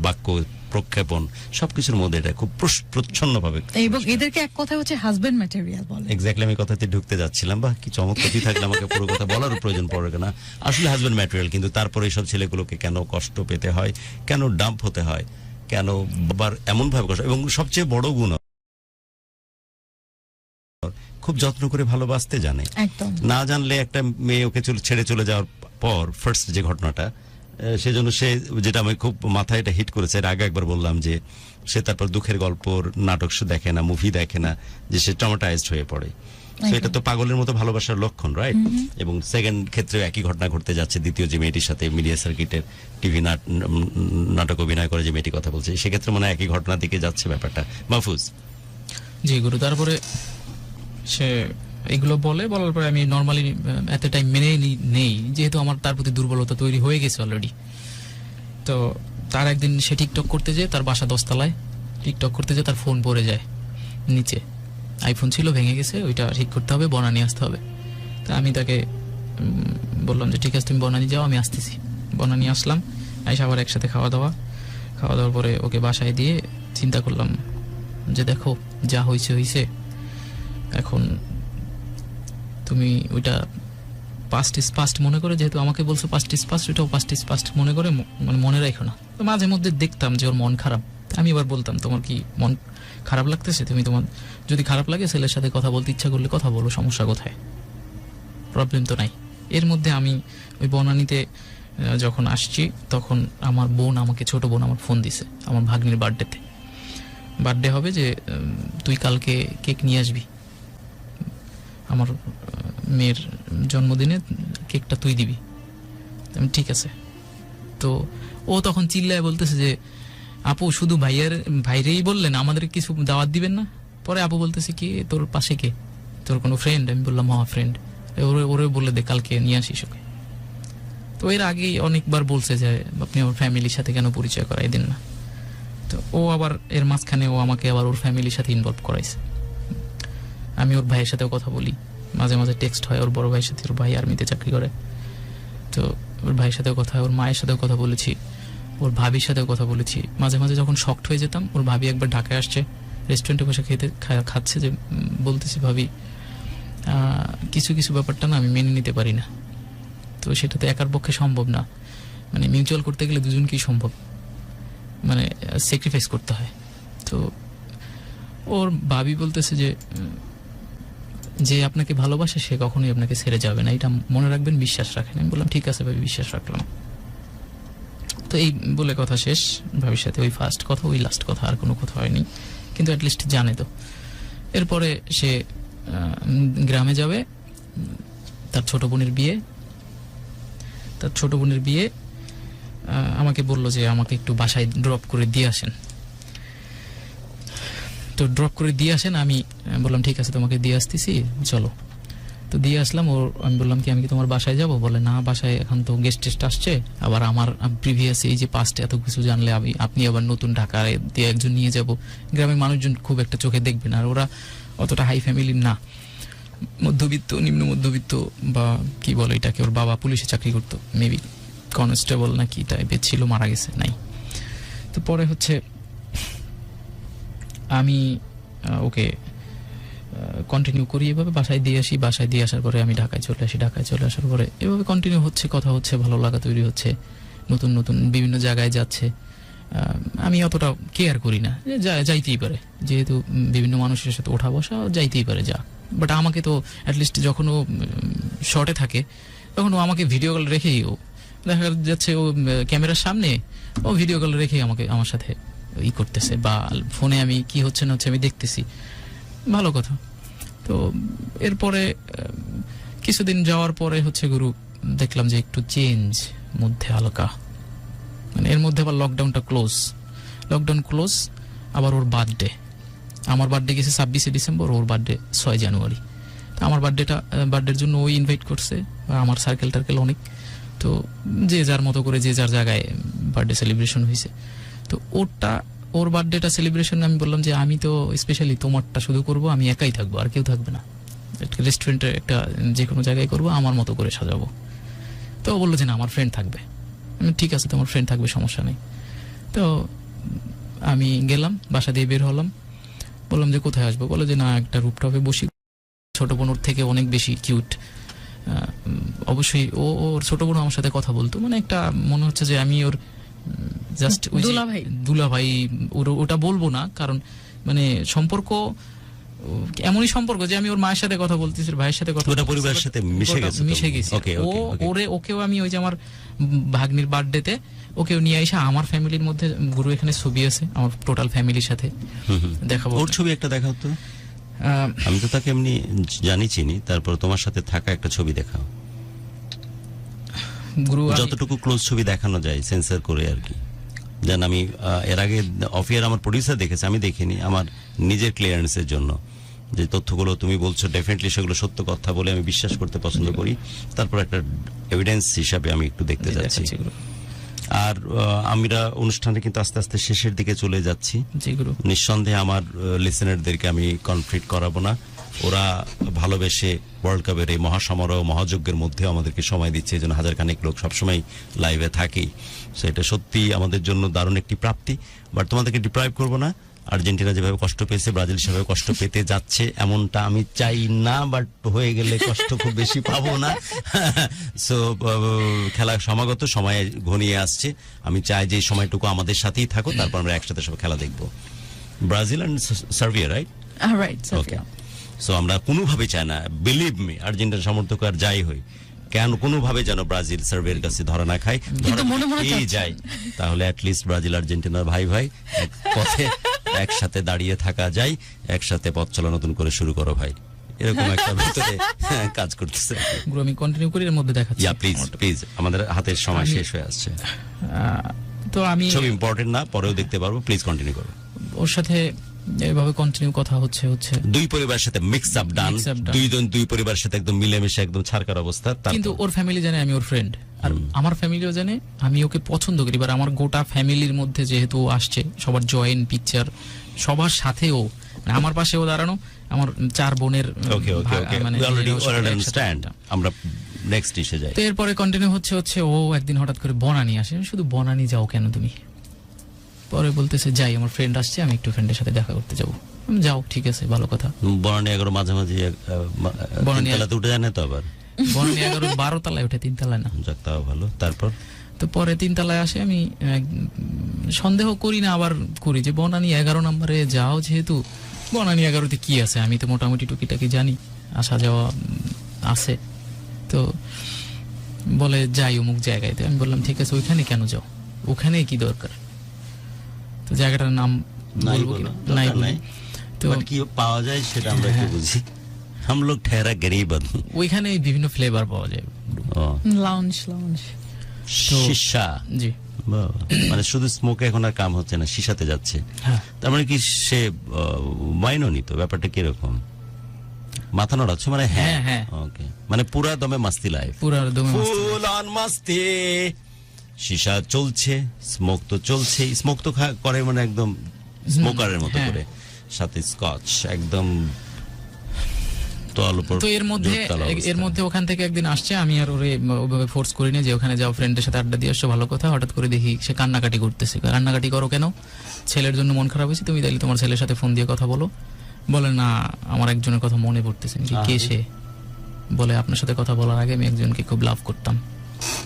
বাক্য প্রক্ষেপণ, সবকিছুর মধ্যে এটা খুব প্রচ্ছন্ন ভাবে। এবং এদেরকে এক কথা হচ্ছে হাজবেন্ড ম্যাটেরিয়াল বলে। এক্স্যাক্টলি, আমি কথাতে ঢুকতে যাচ্ছিলাম, বা কি চমৎকার থাকলে আমাকে পুরো কথা বলার প্রয়োজন পড়ে না। আসলে হাজবেন্ড ম্যাটেরিয়াল, কিন্তু তারপরে এইসব ছেলেগুলোকে কেন কষ্ট পেতে হয়, কেন ডাম্প হতে হয়, কেন আবার এমন ভাবে কষ্ট, এবং সবচেয়ে বড় গুণ খুব যত্ন করে ভালোবাসতে জানে। একদম না জানলে একটা মেয়ে ওকে ছেড়ে চলে যাওয়ার পর ফার্স্ট যে ঘটনাটা, সেজন্য সে, যেটা আমি খুব মাথায় এটা হিট করেছে, এর আগে একবার বললাম যে সে তারপর দুঃখের গল্প নাটক দেখে না, মুভি দেখে না, যে সে ট্রমাটাইজড হয়ে পড়ে। So এটা তো পাগলের মতো ভালোবাসার লক্ষণ, রাইট? এবং সেকেন্ড ক্ষেত্রে একই ঘটনা ঘটতে যাচ্ছে দ্বিতীয় যে মেয়েটির সাথে মিডিয়া সার্কিটের টিভি নাটক অভিনয় করে যে মেয়েটি কথা বলছে, সেক্ষেত্রে মনে হয় একই ঘটনার দিকে যাচ্ছে ব্যাপারটা। মাহফুজ? জি গুরু, তারপরে সে এগুলো বলার পরে আমি নর্মালি এত টাইম মেনে নেই, যেহেতু আমার তার প্রতি দুর্বলতা তৈরি হয়ে গেছে অলরেডি। তো তার একদিন সে টিকটক করতে যায়, তার বাসা 10 তলায়, টিকটক করতে যায়, তার ফোন পড়ে যায় নিচে, আইফোন ছিল ভেঙে গেছে, ওইটা ঠিক করতে হবে, বনানী আসতে হবে। তা আমি তাকে বললাম যে ঠিক আছে তুমি বনানী যাও, আমি আসতেছি। বনানী আসলাম, আইসা আবার একসাথে খাওয়া দাওয়ার পরে ওকে বাসায় দিয়ে চিন্তা করলাম যে দেখো যা হয়েছে, এখন তুমি ওইটা পাস্ট ইজ পাস্ট মনে করে, যেহেতু আমাকে বলছো পাস্ট ইজ পাস্ট, ওইটাও পাস্ট ইজ পাস্ট মনে করে মানে মনে রাখো না। তো মাঝে মধ্যে দেখতাম যে ওর মন খারাপ, আমি এবার বলতাম তোমার কি মন খারাপ লাগতেছে, তুমি তোমার যদি খারাপ লাগে ছেলের সাথে কথা বলতে ইচ্ছা করলে কথা বলো, সমস্যা কোথায়, প্রবলেম তো নাই। এর মধ্যে আমি ওই বনানীতে যখন আসছি তখন আমার বোন, আমাকে ছোট বোন আমার ফোন দিছে আমার ভাগ্নির বার্থডে হবে, যে তুই কালকে কেক নিয়ে আসবি, আমার মেয়ের জন্মদিনে কেকটা তুই দিবি। আমি ঠিক আছে। তো ও তখন চিল্লায় বলতেছে যে আপু শুধু ভাইরেই বললেন, আমাদের কিছু দাওয়াত দিবেন না? পরে আপু বলতেছে কি তোর পাশে কে, তোর কোনো ফ্রেন্ড? আমি বললাম হ্যাঁ ফ্রেন্ড। ওরে বলে দে কালকে নিয়ে আসিস ওকে। তো এর আগেই অনেকবার বলছে যে আপনি আমার ফ্যামিলির সাথে কেন পরিচয় করাই দেন না। তো ও আবার এর মাঝখানে ও আমাকে আবার ওর ফ্যামিলির সাথে ইনভলভ করাইছে। আমি ওর ভাইয়ের সাথেও কথা বলি, মাঝে মাঝে টেক্সট হয় ওর বড় ভাইয়ের সাথে, ওর ভাই আর্মিতে চাকরি করে, তো ওর ভাইয়ের সাথেও কথা হয়, ওর মায়ের সাথেও কথা বলেছি, ওর ভাবির সাথেও কথা বলেছি। মাঝে মাঝে যখন শকড হয়ে যেতাম, ওর ভাবি একবার ঢাকায় আসছে, রেস্টুরেন্টে বসে খাচ্ছে, যে বলতেছি ভাবি কিছু কিছু ব্যাপারটা না আমি মেনে নিতে পারি না, তো সেটা তো একার পক্ষে সম্ভব না, মানে মিউচুয়াল করতে গেলে দুজনকেই সম্ভব, মানে স্যাক্রিফাইস করতে হয়। তো ওর ভাবি বলতেছে যে আপনাকে ভালোবাসে সে কখনোই আপনাকে ছেড়ে যাবে না, এটা মনে রাখবেন, বিশ্বাস রাখেন। আমি বললাম ঠিক আছে ভাবি, বিশ্বাস রাখলাম। তো এই বলে কথা শেষ। ভাবির সাথে ওই ফার্স্ট কথা, ওই লাস্ট কথা, আর কোনো কথা হয়নি, কিন্তু অ্যাটলিস্ট জানে। তো এরপরে সে গ্রামে যাবে, তার ছোট বোনের বিয়ে, আমাকে বললো যে আমাকে একটু বাসায় ড্রপ করে দিয়ে আসেন। তো ড্রপ করে দিয়ে আসেন, আমি বললাম ঠিক আছে তোমাকে দিয়ে আসতেছি, চলো। তো দিয়ে আসলাম। আমি বললাম কি আমি কি তোমার বাসায় যাব? বলে না, বাসায় এখন তো গেস্ট টেস্ট আসছে, আবার আমার প্রিভিয়াস এই যে পাস্টে এত কিছু জানলে আপনি আবার নতুন ঢাকায় দিয়ে একজন নিয়ে যাব, গ্রামের মানুষজন খুব একটা চোখে দেখবে না, আর ওরা অতটা হাই ফ্যামিলির না, মধ্যবিত্ত, নিম্ন মধ্যবিত্ত, বা কি বলে এটাকে, ওর বাবা পুলিশে চাকরি করতো, মেবি কনস্টেবল না কি টাইপের ছিল, মারা গেছে, নাই। তো পরে হচ্ছে আমি ওকে কন্টিনিউ করি এভাবে, বাসায় দিয়ে আসি, বাসায় দিয়ে আসার পরে আমি ঢাকায় চলে আসি, ঢাকায় চলে আসার পরে এভাবে কন্টিনিউ হচ্ছে, কথা হচ্ছে, ভালো লাগা তৈরি হচ্ছে, নতুন নতুন বিভিন্ন জায়গায় যাচ্ছে। আমি অতটা কেয়ার করি না, যাইতেই পারে, যেহেতু বিভিন্ন মানুষের সাথে ওঠা বসা, যাইতেই পারে যা। বাট আমাকে তো অ্যাটলিস্ট যখন ও শর্টে থাকে তখন ও আমাকে ভিডিও কল রেখেই, ও দেখা যাচ্ছে ও ক্যামেরার সামনে, ও ভিডিও কল রেখেই আমার সাথে করতেছে, বা ফোনে আমি কি হচ্ছে না হচ্ছে আমি দেখতেছি, ভালো কথা। তো এরপরে কিছুদিন যাওয়ার পরে হচ্ছে গুরু দেখলাম যে একটু চেঞ্জ মধ্যে হালকা, মানে এর মধ্যে আবার লকডাউন ক্লোজ, আবার ওর বার্থডে, আমার বার্থডে গেছে 26শে ডিসেম্বর, ওর বার্থডে 6 জানুয়ারি। তো আমার বার্থডের জন্য ওই ইনভাইট করছে, আমার সার্কেল টার্কেল অনেক, তো যে যার মতো করে যে যার জায়গায় বার্থডে সেলিব্রেশন হয়েছে। তো ওর বার্থডেটা সেলিব্রেশন আমি বললাম যে আমি তো স্পেশালি তোমারটা শুধু করব, আমি একাই থাকবো, আর কেউ থাকবে না, রেস্টুরেন্টে একটা যে কোনো জায়গায় করবো, আমার মতো করে সাজাবো। তো ও বললো যে না আমার ফ্রেন্ড থাকবে। আমি ঠিক আছে তোমার ফ্রেন্ড থাকবে, সমস্যা নেই। তো আমি গেলাম, বাসা দিয়ে বের হলাম, বললাম যে কোথায় আসবো? বলে যে না একটা রুফটপে বসি। ছোট বোন ওর থেকে অনেক বেশি কিউট, অবশ্যই ওর ছোট বোন আমার সাথে কথা বলতো, মানে একটা মনে হচ্ছে যে আমি ওর জাস্ট দুলাভাই, ওটা বলবো না, কারণ মানে সম্পর্ক এমনই সম্পর্ক যে আমি ওর মায়ের সাথে কথা বলতেছি, ওর ভাইয়ের সাথে কথা ওটা বলতেছি, পরিবারের সাথে মিশে গেছে তো? মিশে গেছে। Okay, okay, okay. ওকেও আমি ওই যে আমার ভাগ্নির বার্থডেতে ওকেও নিয়ে এসে আমার ফ্যামিলির মধ্যে, গুরু এখানে ছবি আছে আমার টোটাল ফ্যামিলির সাথে, দেখাবো। ওর ছবি একটা দেখাও তো। আহ, আমি তো তাকে এমনি জানি চিনি, তারপর তোমার সাথে থাকা একটা ছবি দেখাও, গুরু যতটুকু ক্লোজ ছবি দেখানো যায় সেন্সর করে আর কি। যেন আমি এর আগে অফিয়ার আমার প্রডিউসার দেখেছে, আমি দেখিনি, আমার নিজের ক্লিয়ারেন্সের জন্য যে তথ্যগুলো তুমি বলছো ডেফিনেটলি সেগুলো সত্য কথা বলে আমি বিশ্বাস করতে পছন্দ করি, তারপর একটা এভিডেন্স হিসাবে আমি একটু দেখতে যাচ্ছি। দেখাচ্ছি গুরু। আর আমরা অনুষ্ঠানে কিন্তু আস্তে আস্তে শেষের দিকে চলে যাচ্ছি। জি গুরু। নিঃসন্দেহে আমার লিসেনারদেরকে আমি কনফ্লিক্ট করাবো না, ওরা ভালোবেসে ওয়ার্ল্ড কাপের এই মহাসমারোহ মহাযজ্ঞের মধ্যে আমাদেরকে সময় দিচ্ছে, এই জন্য হাজার খানেক লোক সবসময় লাইভে থাকেই। সো এটা সত্যি আমাদের জন্য দারুণ একটি প্রাপ্তি, বাট তোমাদেরকে ডিপ্রাইভ করবো না। আর্জেন্টিনা যেভাবে কষ্ট পেয়েছে, ব্রাজিল সেভাবে কষ্ট পেতে যাচ্ছে এমনটা আমি চাই না, বাট হয়ে গেলে কষ্ট খুব বেশি পাবো না। সো খেলা সমাগত সময় ঘনিয়ে আসছে, আমি চাই যে এই সময়টুকু আমাদের সাথেই থাকো, তারপর আমরা একসাথে সব খেলা দেখবো। Brazil and Serbia, right? Right, okay. So আমরা কোনোভাবে চাই না, বিলিভ মি, আর্জেন্টিনার সমর্থক আর যাই হই কেন, কোনোভাবে যেন ব্রাজিল সার্বিয়ার কাছে ধরা না খায়। কিন্তু মনে মনে চাচ্ছেন। যায় তাহলে অ্যাটলিস্ট ব্রাজিল আর্জেন্টিনার ভাই ভাই এক পথে একসাথে দাঁড়িয়ে থাকা যায়, একসাথে পথ চলা নতুন করে শুরু করো ভাই, এরকম একটা ভিতরে কাজ করতেছে। গুরু আমি কন্টিনিউ করি, এর মধ্যে দেখাচ্ছি। ইয়া প্লিজ প্লিজ, আমাদের হাতের সময় শেষ হয়ে আসছে। তো আমি সব ইম্পর্টেন্ট না, পরেও দেখতে পারবো, প্লিজ কন্টিনিউ করো। ওর সাথে এভাবে কন্টিনিউ কথা হচ্ছে। দুই পরিবারের সাথে মিক্স আপ ডান, Mix up done। দুই পরিবারের সাথে একদম মিলেমিশে একদম ছাড়কার অবস্থা। কিন্তু ওর ফ্যামিলি জানে আমি ওর ফ্রেন্ড, আর আমার ফ্যামিলিও জানে আমি ওকে পছন্দ করি। এবার আমার গোটা ফ্যামিলির মধ্যে যেহেতু ও আসছে, সবার জয়েন্ট পিকচার, সবার সাথেও আমার পাশেও দাঁড়ানো, আমার 4 বোনের ওকে ওকে ওকে, মানে উই অলরেডি ওর সাথে আন্ডারস্ট্যান্ড। আমরা নেক্সট ইসে যাই। তো এরপরে কন্টিনিউ হচ্ছে ও একদিন হঠাৎ করে বনানী আসে। শুধু বনানী যাও কেন তুমি? পরে বলতেছে যাই, আমার ফ্রেন্ড আসছে, আমি একটু ফ্রেন্ডের সাথে দেখা করতে যাবো। যাও, ঠিক আছে, ভালো কথা। বনানী 11 মাঝামাঝি বনানী তিনতলাতে উঠে যায় না তো আবার? বনানী 11 12 তলায় ওঠে, 3 তলায় না। যাক, তাও ভালো। তারপর তো পরে 3 তলায় আসে, আমি সন্দেহ করি না, আবার করি যে বনানী 11 নম্বরে যাও, যেহেতু বনানী 11তে কি আছে, আমি তো মোটামুটি টুকিটাকি জানি, আসা যাওয়া আছে। তো বলে যাই অমুক জায়গায়। তো আমি বললাম ঠিক আছে, ওইখানে কেন যাও, ওখানে কি দরকার? তো জায়গাটার নাম নাই বলবো বলো, কিনা? নাই দরকার বলি। নাই। তো বাট কি পাওয়া যায় সেটা আমরা একটু বুঝি। हम लोग ठहरा गरीब आदमी। ওইখানে বিভিন্ন ফ্লেভার পাওয়া যায়। ও, লাউঞ্জ। শিশা। জি, বাহ, মানে শুধু স্মোকে এখন আর কাম হচ্ছে না, শিশাতে যাচ্ছে। হ্যাঁ। তার মানে কি সে ওয়াইনও নিত? ব্যাপারটা কিরকম? মাথা নড়াচ্ছে মানে? হ্যাঁ, হ্যাঁ, হ্যাঁ। ওকে, মানে পুরা দমে মাস্তি লাইফ, পুরা দমে মাস্তি। Full on Masti. শিশা চলছে, স্মোক তো চলছেই। স্মোক তো করে মানে একদম স্মোকারের মতো হ্যাঁ। করে, সাথে স্কচ একদম তোয়াল উপর। তো এর মধ্যে ওখান থেকে একদিন আসছে, আমি আর ওরে ওভাবে ফোর্স করি না যে ওখানে যাও, ফ্রেন্ডের সাথে আড্ডা দিয়ে আসছো, ভালো কথা। হঠাৎ করে দেখি সে কান্নাকাটি করতেছে। কান্নাকাটি করো কেন? ছেলের জন্য মন খারাপ হয়েছে, তুমি তাইলে তোমার ছেলের সাথে ফোন দিয়ে কথা বলো। বলে না, আমার একজনের কথা মনে পড়তেছে। কে সে? বলে আপনার সাথে কথা বলার আগে আমি একজনকে খুব লাভ করতাম।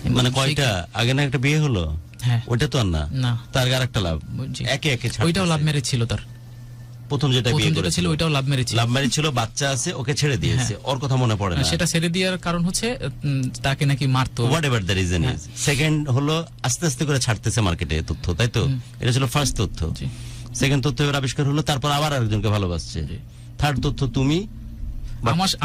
আমি মানে বললাম, কয়টা আগে না একটা বিয়ে হলো? হ্যাঁ। ওইটা তো আর না, না। তার আর একটা লাভ, জি। একে একে ছাড়তেছে। ওইটাও লাভ ম্যারেজ ছিল তার। প্রথম যেটা বিয়ে প্রথম যেটা করেছিল ছিল ওইটাও লাভ ম্যারেজ ছিল। লাভ ম্যারেজ ছিল, বাচ্চা আছে, ওকে ছেড়ে দিয়েছে, ওর কথা মনে পড়ে না। সেটা ছেড়ে দেওয়ার কারণ হচ্ছে তাকে নাকি মারতো। What ever the reason is. Second হলো আস্তে আস্তে করে ছাড়তেছে মার্কেটে তথ্য, তাই তো? এটা ছিল ফার্স্ট তথ্য। জি। সেকেন্ড তথ্য এবার আবিষ্কার হলো, তারপর আবার আরেকজনকে ভালোবাসছে। থার্ড তথ্য তুমি।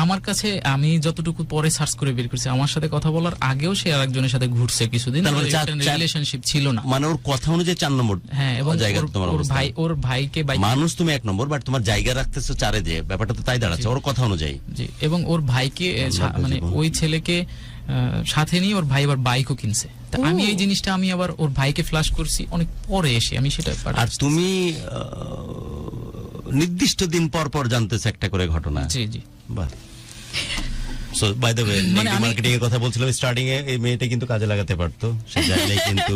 আমার কাছে, আমি যতটুকু পরে সার্চ করে বের করছি, আমার সাথে কথা বলার আগেও সে আরেকজনের সাথে ঘুরছে কিছুদিন, তার মানে রিলেশনশিপ ছিল না। মানে ওর কথা অনুযায়ী 4 নম্বর হ্যাঁ, এবং জায়গা তোমার অবস্থান। ওর ভাইকে মানুষ তুমি 1 নম্বর, বাট তোমার জায়গা রাখতেছো 4-এ, যে ব্যাপারটা তো তাই দাঁড়াচ্ছে ওর কথা অনুযায়ী। জি, এবং ওর ভাইকে মানে জীবন। ওই ছেলেকে সাথে নিয়ে ওর ভাই আবার বাইকও কিনছে। তা আমি এই জিনিসটা আমি আবার ওর ভাইকে ফ্ল্যাশ করছি অনেক পরে এসে, আমি সেটা আর তুমি নির্দিষ্ট দিন পর পর জানতেছ একটা করে ঘটনা। জি জি। বাহ। So by the way, marketing এর কথা বলছিলাম স্টার্টিং এ, এই মেয়েটা কিন্তু কাজে লাগাতে পারতো। সে চাইলে কিন্তু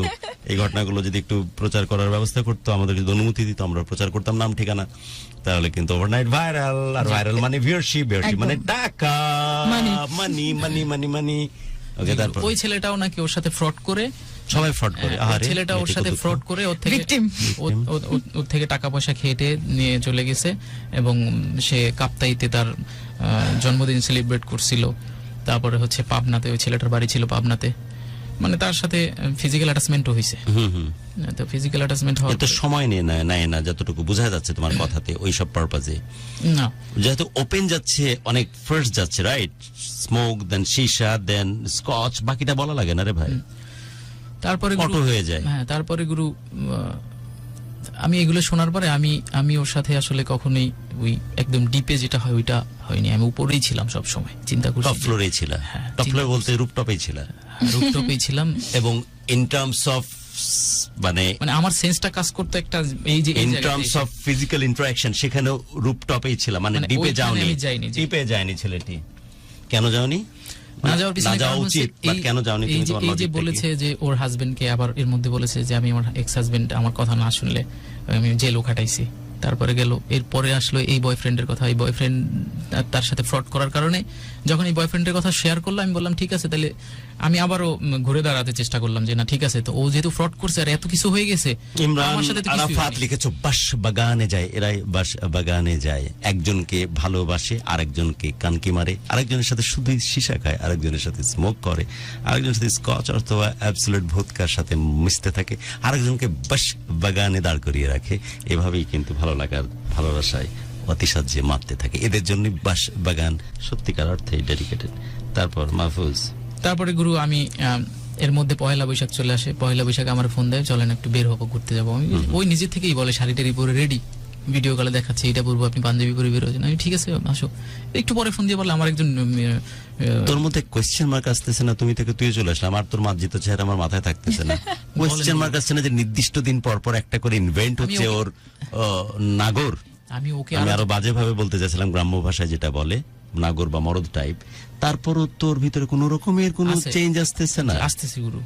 এই ঘটনাগুলো যদি একটু প্রচার করার ব্যবস্থা করতো, আমাদের যদি অনুমতি দিত, আমরা প্রচার করতাম নাম ঠিকানা, তাহলে কিন্তু ওভারনাইট ভাইরাল। আর ভাইরাল মানে ভিউয়ারশিপ, ভিউয়ারশিপ মানে টাকা, মানি মানি মানি মানি। ওকে, তারপর ওই ছেলেটাও নাকি ওর সাথে ফ্রড করে সবাই ফ্রড করে। হ্যাঁ, ওই আহারে, ছেলেটা ওর মেয়েটি সাথে কত ফ্রড করে ওর থেকে Victim. ওর থেকে টাকা পয়সা খেটে নিয়ে চলে গেছে এবং সে কাপ্তাইতে তার জন্মদিন সেলিব্রেট করছিল। তারপরে হচ্ছে পাবনাতে, ওই ছেলেটার বাড়ি ছিল পাবনাতে, মানে তার সাথে ফিজিক্যাল অ্যাটাচমেন্টও হয়েছে। তো ফিজিক্যাল অ্যাটাচমেন্ট হওয়ার এত সময় নেয় না যতটুকু বোঝা যাচ্ছে তোমার কথাতে ওই সব পারপাজে। না, যেহেতু ওপেন যাচ্ছে, অনেক ফার্স্ট যাচ্ছে, রাইট? স্মোক, দেন শিশা, দেন স্কচ, বাকিটা বলা লাগে না রে ভাই, তারপরে অটো হয়ে যায়। হ্যাঁ, তারপরে গুরু আমি এগুলো শোনার পরে আমি ওর সাথে আসলে কখনোই ওই একদম ডিপে যেটা হয় ওইটা হয়নি। আমি উপরেই ছিলাম সব সময়, চিন্তা করছি টপ ফ্লোরে ছিল। হ্যাঁ, টপ ফ্লোর বলতে রুপটপেই ছিল। রুপটপেই ছিলাম এবং ইন টার্মস অফ মানে আমার সেন্সটা কাজ করতে একটা এই যে in terms of physical interaction সেখানেও রুপটপেই ছিল, মানে মানে ডিপে ওইখানে যাওনি। আমি যাইনি, জি। ডিপে যায়নি ছেলেটি। কেন যাওনি? না যাওয়ার পিছনে না যাওয়া কারণ হচ্ছে উচিত, বাট কেন যাওনি এই তুমি যে- তোমার এই যে লজিকটা কি? বলেছে যে ওর হাজবেন্ডকে, আবার এর মধ্যে বলেছে যে আমি আমার এক্স হাজবেন্ড আমার কথা না শুনলে আমি জেলও খাটাইছি। তারপরে গেল, এরপরে আসলো এই বয়ফ্রেন্ডের কথা। এই বয়ফ্রেন্ড তার সাথে ফ্রড করার কারণে যখন এই বয়ফ্রেন্ডের কথা শেয়ার করলাম, আমি বললাম ঠিক আছে, তাহলে আমি আবারও ঘুরে দাঁড়াতে চেষ্টা করলাম যে না ঠিক আছে, তো ও যেহেতু ফ্রড করছে আর এত কিছু হয়ে গেছে, ইমরান আমার সাথে তো কিছুই আরাফাত হয়নি। লিখেছো বাস বাগানে যায়, এরাই বাস বাগানে যায়, একজনকে ভালোবাসে, আরেকজনকে কানকি মারে, আরেকজনের সাথে শুধু সীসা খায়, আরেকজনের সাথে স্মোক করে, আরেকজনের সাথে স্কচ অথবা অ্যাবসলিউট ভোদকার সাথে মিশতে থাকে, আরেকজনকে বাস বাগানে দাঁড় করিয়ে রাখে। এভাবেই কিন্তু ভালো লাগার ভালোবাসায় অতিসাহ্যে মারতে থাকে। এদের জন্য বাস বাগান সত্যিকার অর্থে ডেডিকেটেড। তারপর মাহফুজ, তারপরে গুরু আমি এর মধ্যে পয়লা বৈশাখ চলে আসে। পয়লা বৈশাখে আমার ফোন দেয়, চলেন একটু বের হবো, ঘুরতে যাবো। আমি ওই নিজে থেকেই বলে শাড়ি টাড়ি পরে রেডি, ভিডিও কলে দেখাচ্ছে এটা পরবো, আপনি পাঞ্জাবি পরে বের হয়েছেন। আমি ঠিক আছে আসো। একটু পরে ফোন দিয়ে বললাম আমার একজন তোর মধ্যে কোয়েশ্চেন মার্ক আসতেছে না? তুমি থেকে তুই চলে আসলাম, আর তোর মার্জিত চেহারা আমার মাথায় থাকতেছে না। কোয়েশ্চেন মার্ক আসছে না যে নির্দিষ্ট দিন পর পর একটা করে ইনভেন্ট হচ্ছে ওর নাগর। আমি ওকে আমি আরো বাজে ভাবে বলতে চাইছিলাম, গ্রাম্য ভাষায় যেটা বলে নাগর বা মরদ টাইপ। তারপরও তোর ভিতরে কোন রকমের কোনো আছে। চেঞ্জ আসতেছে না। আসতেছি গুরু।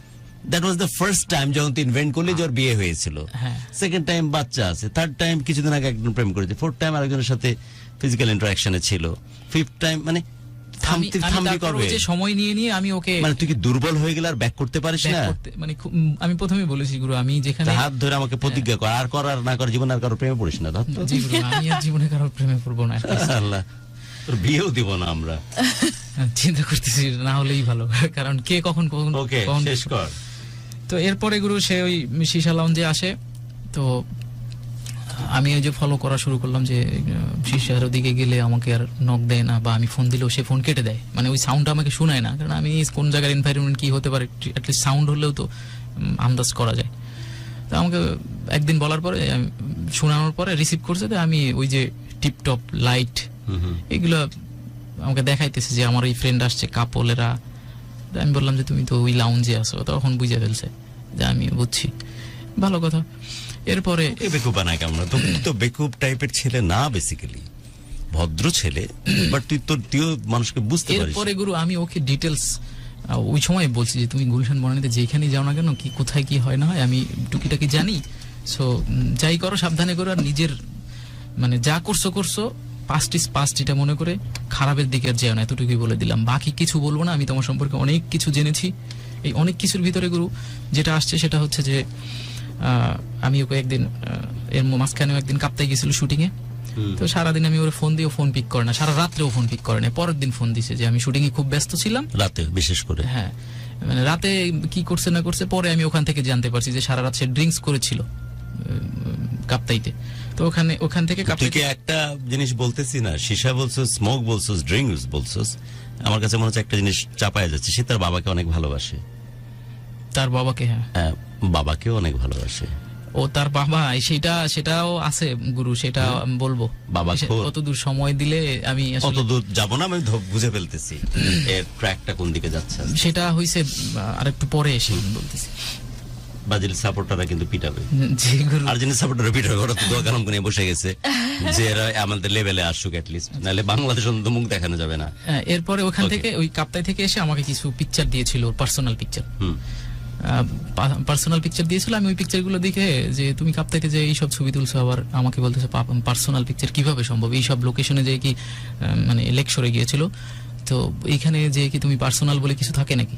That was the first time যখন তুই ইনভেন্ট করলি যে ওর বিয়ে হয়েছিল। হ্যাঁ। সেকেন্ড টাইম বাচ্চা আছে, থার্ড টাইম কিছুদিন আগে একজন প্রেম করেছে, ফোর্থ টাইম আরেকজনের সাথে ফিজিক্যাল ইন্টারঅ্যাকশনে ছিল, ফিফথ টাইম মানে আমি থামবি তারপর কবে? যে সময় নিয়ে আমি ওকে মানে তুই কি দুর্বল হয়ে গেলে আর ব্যাক করতে পারিস back না? করতে- মানে আমি প্রথমেই বলেছি গুরু, আমি যেখানে তা হাত ধরে আমাকে প্রতিজ্ঞা কর, আর কর আর না কর, জীবন আর কারো প্রেমে পড়িস না। ধর তো। জি গুরু, আমি আর জীবনে কারোর প্রেমে পড়বো না। আল্লাহ, তোর বিয়েও দিব না আমরা। চিন্তা করতেছি না হলেই ভালো, কারণ কে কখন কখন ওকে, কখন- শেষ কর। তো এরপরে গুরু সে ওই সীসা লাউঞ্জে আসে। তো আমি ওই যে ফলো করা শুরু করলাম যে সীসার ওদিকে গেলে আমাকে আর নক দেয় না, বা আমি ফোন দিলেও সে ফোন কেটে দেয়, মানে ওই সাউন্ডটা আমাকে শোনায় না। কারণ আমি কোন জায়গার এনভায়রনমেন্ট কি হতে পারে অ্যাটলিস্ট সাউন্ড হলেও তো আন্দাজ করা যায়। তো আমাকে একদিন বলার পরে শোনানোর পরে রিসিভ করছে, তো আমি ওই যে টিপটপ লাইট এগুলো আমাকে দেখাইতেছে যে আমার এই ফ্রেন্ড আসছে কাপলেরা। তো আমি বললাম যে তুমি তো ওই লাউঞ্জে আসো, তখন বুঝে ফেলছে যে আমি বুঝছি, ভালো কথা। এরপরে এ বেকুব বানায় কেমন? তুমি তো বেকুব টাইপের ছেলে না, বেসিক্যালি ভদ্র ছেলে, বাট তুইও মানুষকে বুঝতে পারিস। এরপরে গুরু আমি ওকে ডিটেলস ওই সময় বলছি যে তুমি গুলশান বনানীতে যেখানেই যাও না কেন, কি কোথায় কি হয় না হয় আমি টুকিটাকি জানি। সো যাই করো সাবধানে করো, আর নিজের মানে যা করছো পাস্ট ইজ পাস্ট, এটা মনে করে খারাপের দিকে আর যেও না, এতটুকুই বলে দিলাম। বাকি কিছু বলবো না, আমি তোমার সম্পর্কে অনেক কিছু জেনেছি। এই অনেক কিছুর ভিতরে গুরু যেটা আসছে সেটা হচ্ছে যে আমি ওকে একদিন এর মাঝখানেও একদিন কাপ্তাই গেছিল শুটিং এ। তো সারাদিন আমি ওর ফোন দিয়ে ফোন পিক করে না, সারা রাত্রেও ফোন পিক করে না। পরের দিন ফোন দিছে যে আমি শুটিং এ খুব ব্যস্ত ছিলাম রাতে বিশেষ করে। হ্যাঁ, মানে রাতে কি করছে না করছে পরে আমি ওখান থেকে জানতে পারছি যে সারা রাত সে ড্রিঙ্কস করেছিল কাপ্তাইতে। তো ওখান থেকে তুই কাপ্তাইতে কি একটা জিনিস বলতেছি না, সীসা বলছস, স্মোক বলছস, ড্রিঙ্কস বলছস, আমার কাছে মনে হচ্ছে একটা জিনিস চাপায়া যাচ্ছে। সে তার বাবাকে অনেক ভালোবাসে। তার বাবাকে, হ্যাঁ হ্যাঁ, বাবাকেও অনেক ভালোবাসে। ও তার বাবা সেটাও আছে গুরু, সেটা আমি বলবো। বাবা খোর। কতদূর সময় দিলে আমি কত আসলে দূর যাবো না, আমি বুঝে ফেলতেছি এর ট্র্যাকটা কোন দিকে যাচ্ছে। সেটা হইছে আরেকটু পরে এসে বলতেছি। বাজিল সাপোর্টাররা কিন্তু পিটাবে, জি গুরু। আর যিনি সাপোর্টাররা পিটাবে ওরা তো দোয়া কালাম করে বসে গেছে যে এরা আমাদের লেভেলে আসুক অ্যাটলিস্ট, নাহলে বাংলাদেশ অন্তত মুখ দেখানো যাবে না। এরপরে ওখান থেকে ওই কাপ্তাই থেকে এসে আমাকে কিছু পিকচার দিয়েছিল, পার্সোনাল পিকচার। পার্সোনাল পিকচার দিয়েছিল। আমি ওই পিকচারগুলো দেখে যে তুমি কাপ্তাইতে যে এইসব ছবি তুলছো, আবার আমাকে বলতেছো পার্সোনাল পিকচার কিভাবে সম্ভব, এইসব লোকেশনে যে কি মানে লেকশরে গিয়েছিল, তো এইখানে যে কি তুমি পার্সোনাল বলে কিছু থাকে নাকি?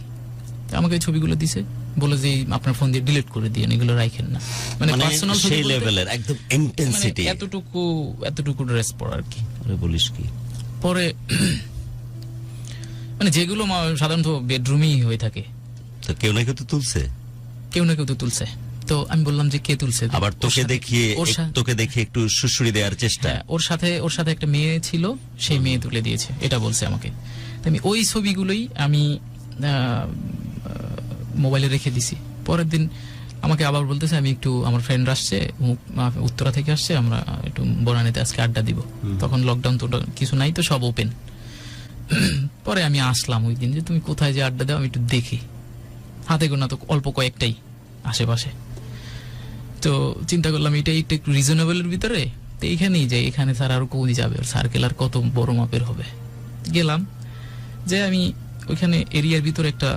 তো আমাকে ওই ছবিগুলো দিছে, বলে যে আপনার ফোন দিয়ে ডিলিট করে দিয়েন, এগুলো রাখেন না। মানে মানে পার্সোনাল সেই লেভেলের একদম ইন্টেন্সিটি, এতটুকু ড্রেস পড়া আর কি। আরে বলিস কি? পরে মানে যেগুলো সাধারণত বেডরুমেই হয়ে থাকে, তো কেউ না কেউ তো তুলছে, কেউ না কেউ তো তুলছে। তো আমি বললাম যে কে তুলছে, আবার তোকে দেখিয়ে তোকে দেখে একটু সুশুরি দেওয়ার চেষ্টা। হ্যাঁ, ওর সাথে একটা মেয়ে ছিল, সেই মেয়ে তুলে দিয়েছে, এটা বলছে আমাকে। তো আমি ওই ছবিগুলোই আমি মোবাইলে রেখে দিছি। পরের দিন আমাকে আবার বলতেছে আমি একটু, আমার ফ্রেন্ড আসছে উত্তরা থেকে আসছে, আমরা একটু বনানীতে আজকে আড্ডা দিব। তখন লকডাউন তো কিছু নাই, তো সব ওপেন। পরে আমি আসলাম ওই দিন, যে তুমি কোথায় যে আড্ডা দাও আমি একটু দেখি, হাতে গোনা তো অল্প কয়েকটাই আশেপাশে। তো চিন্তা করলাম এটাই একটু রিজনেবলের ভিতরে, তো এইখানেই যাই, এখানে স্যার আরো কোনই যাবে, সার্কেল আর কত বড় মাপের হবে। গেলাম, যে আমি ওইখানে এরিয়ার ভিতরে একটা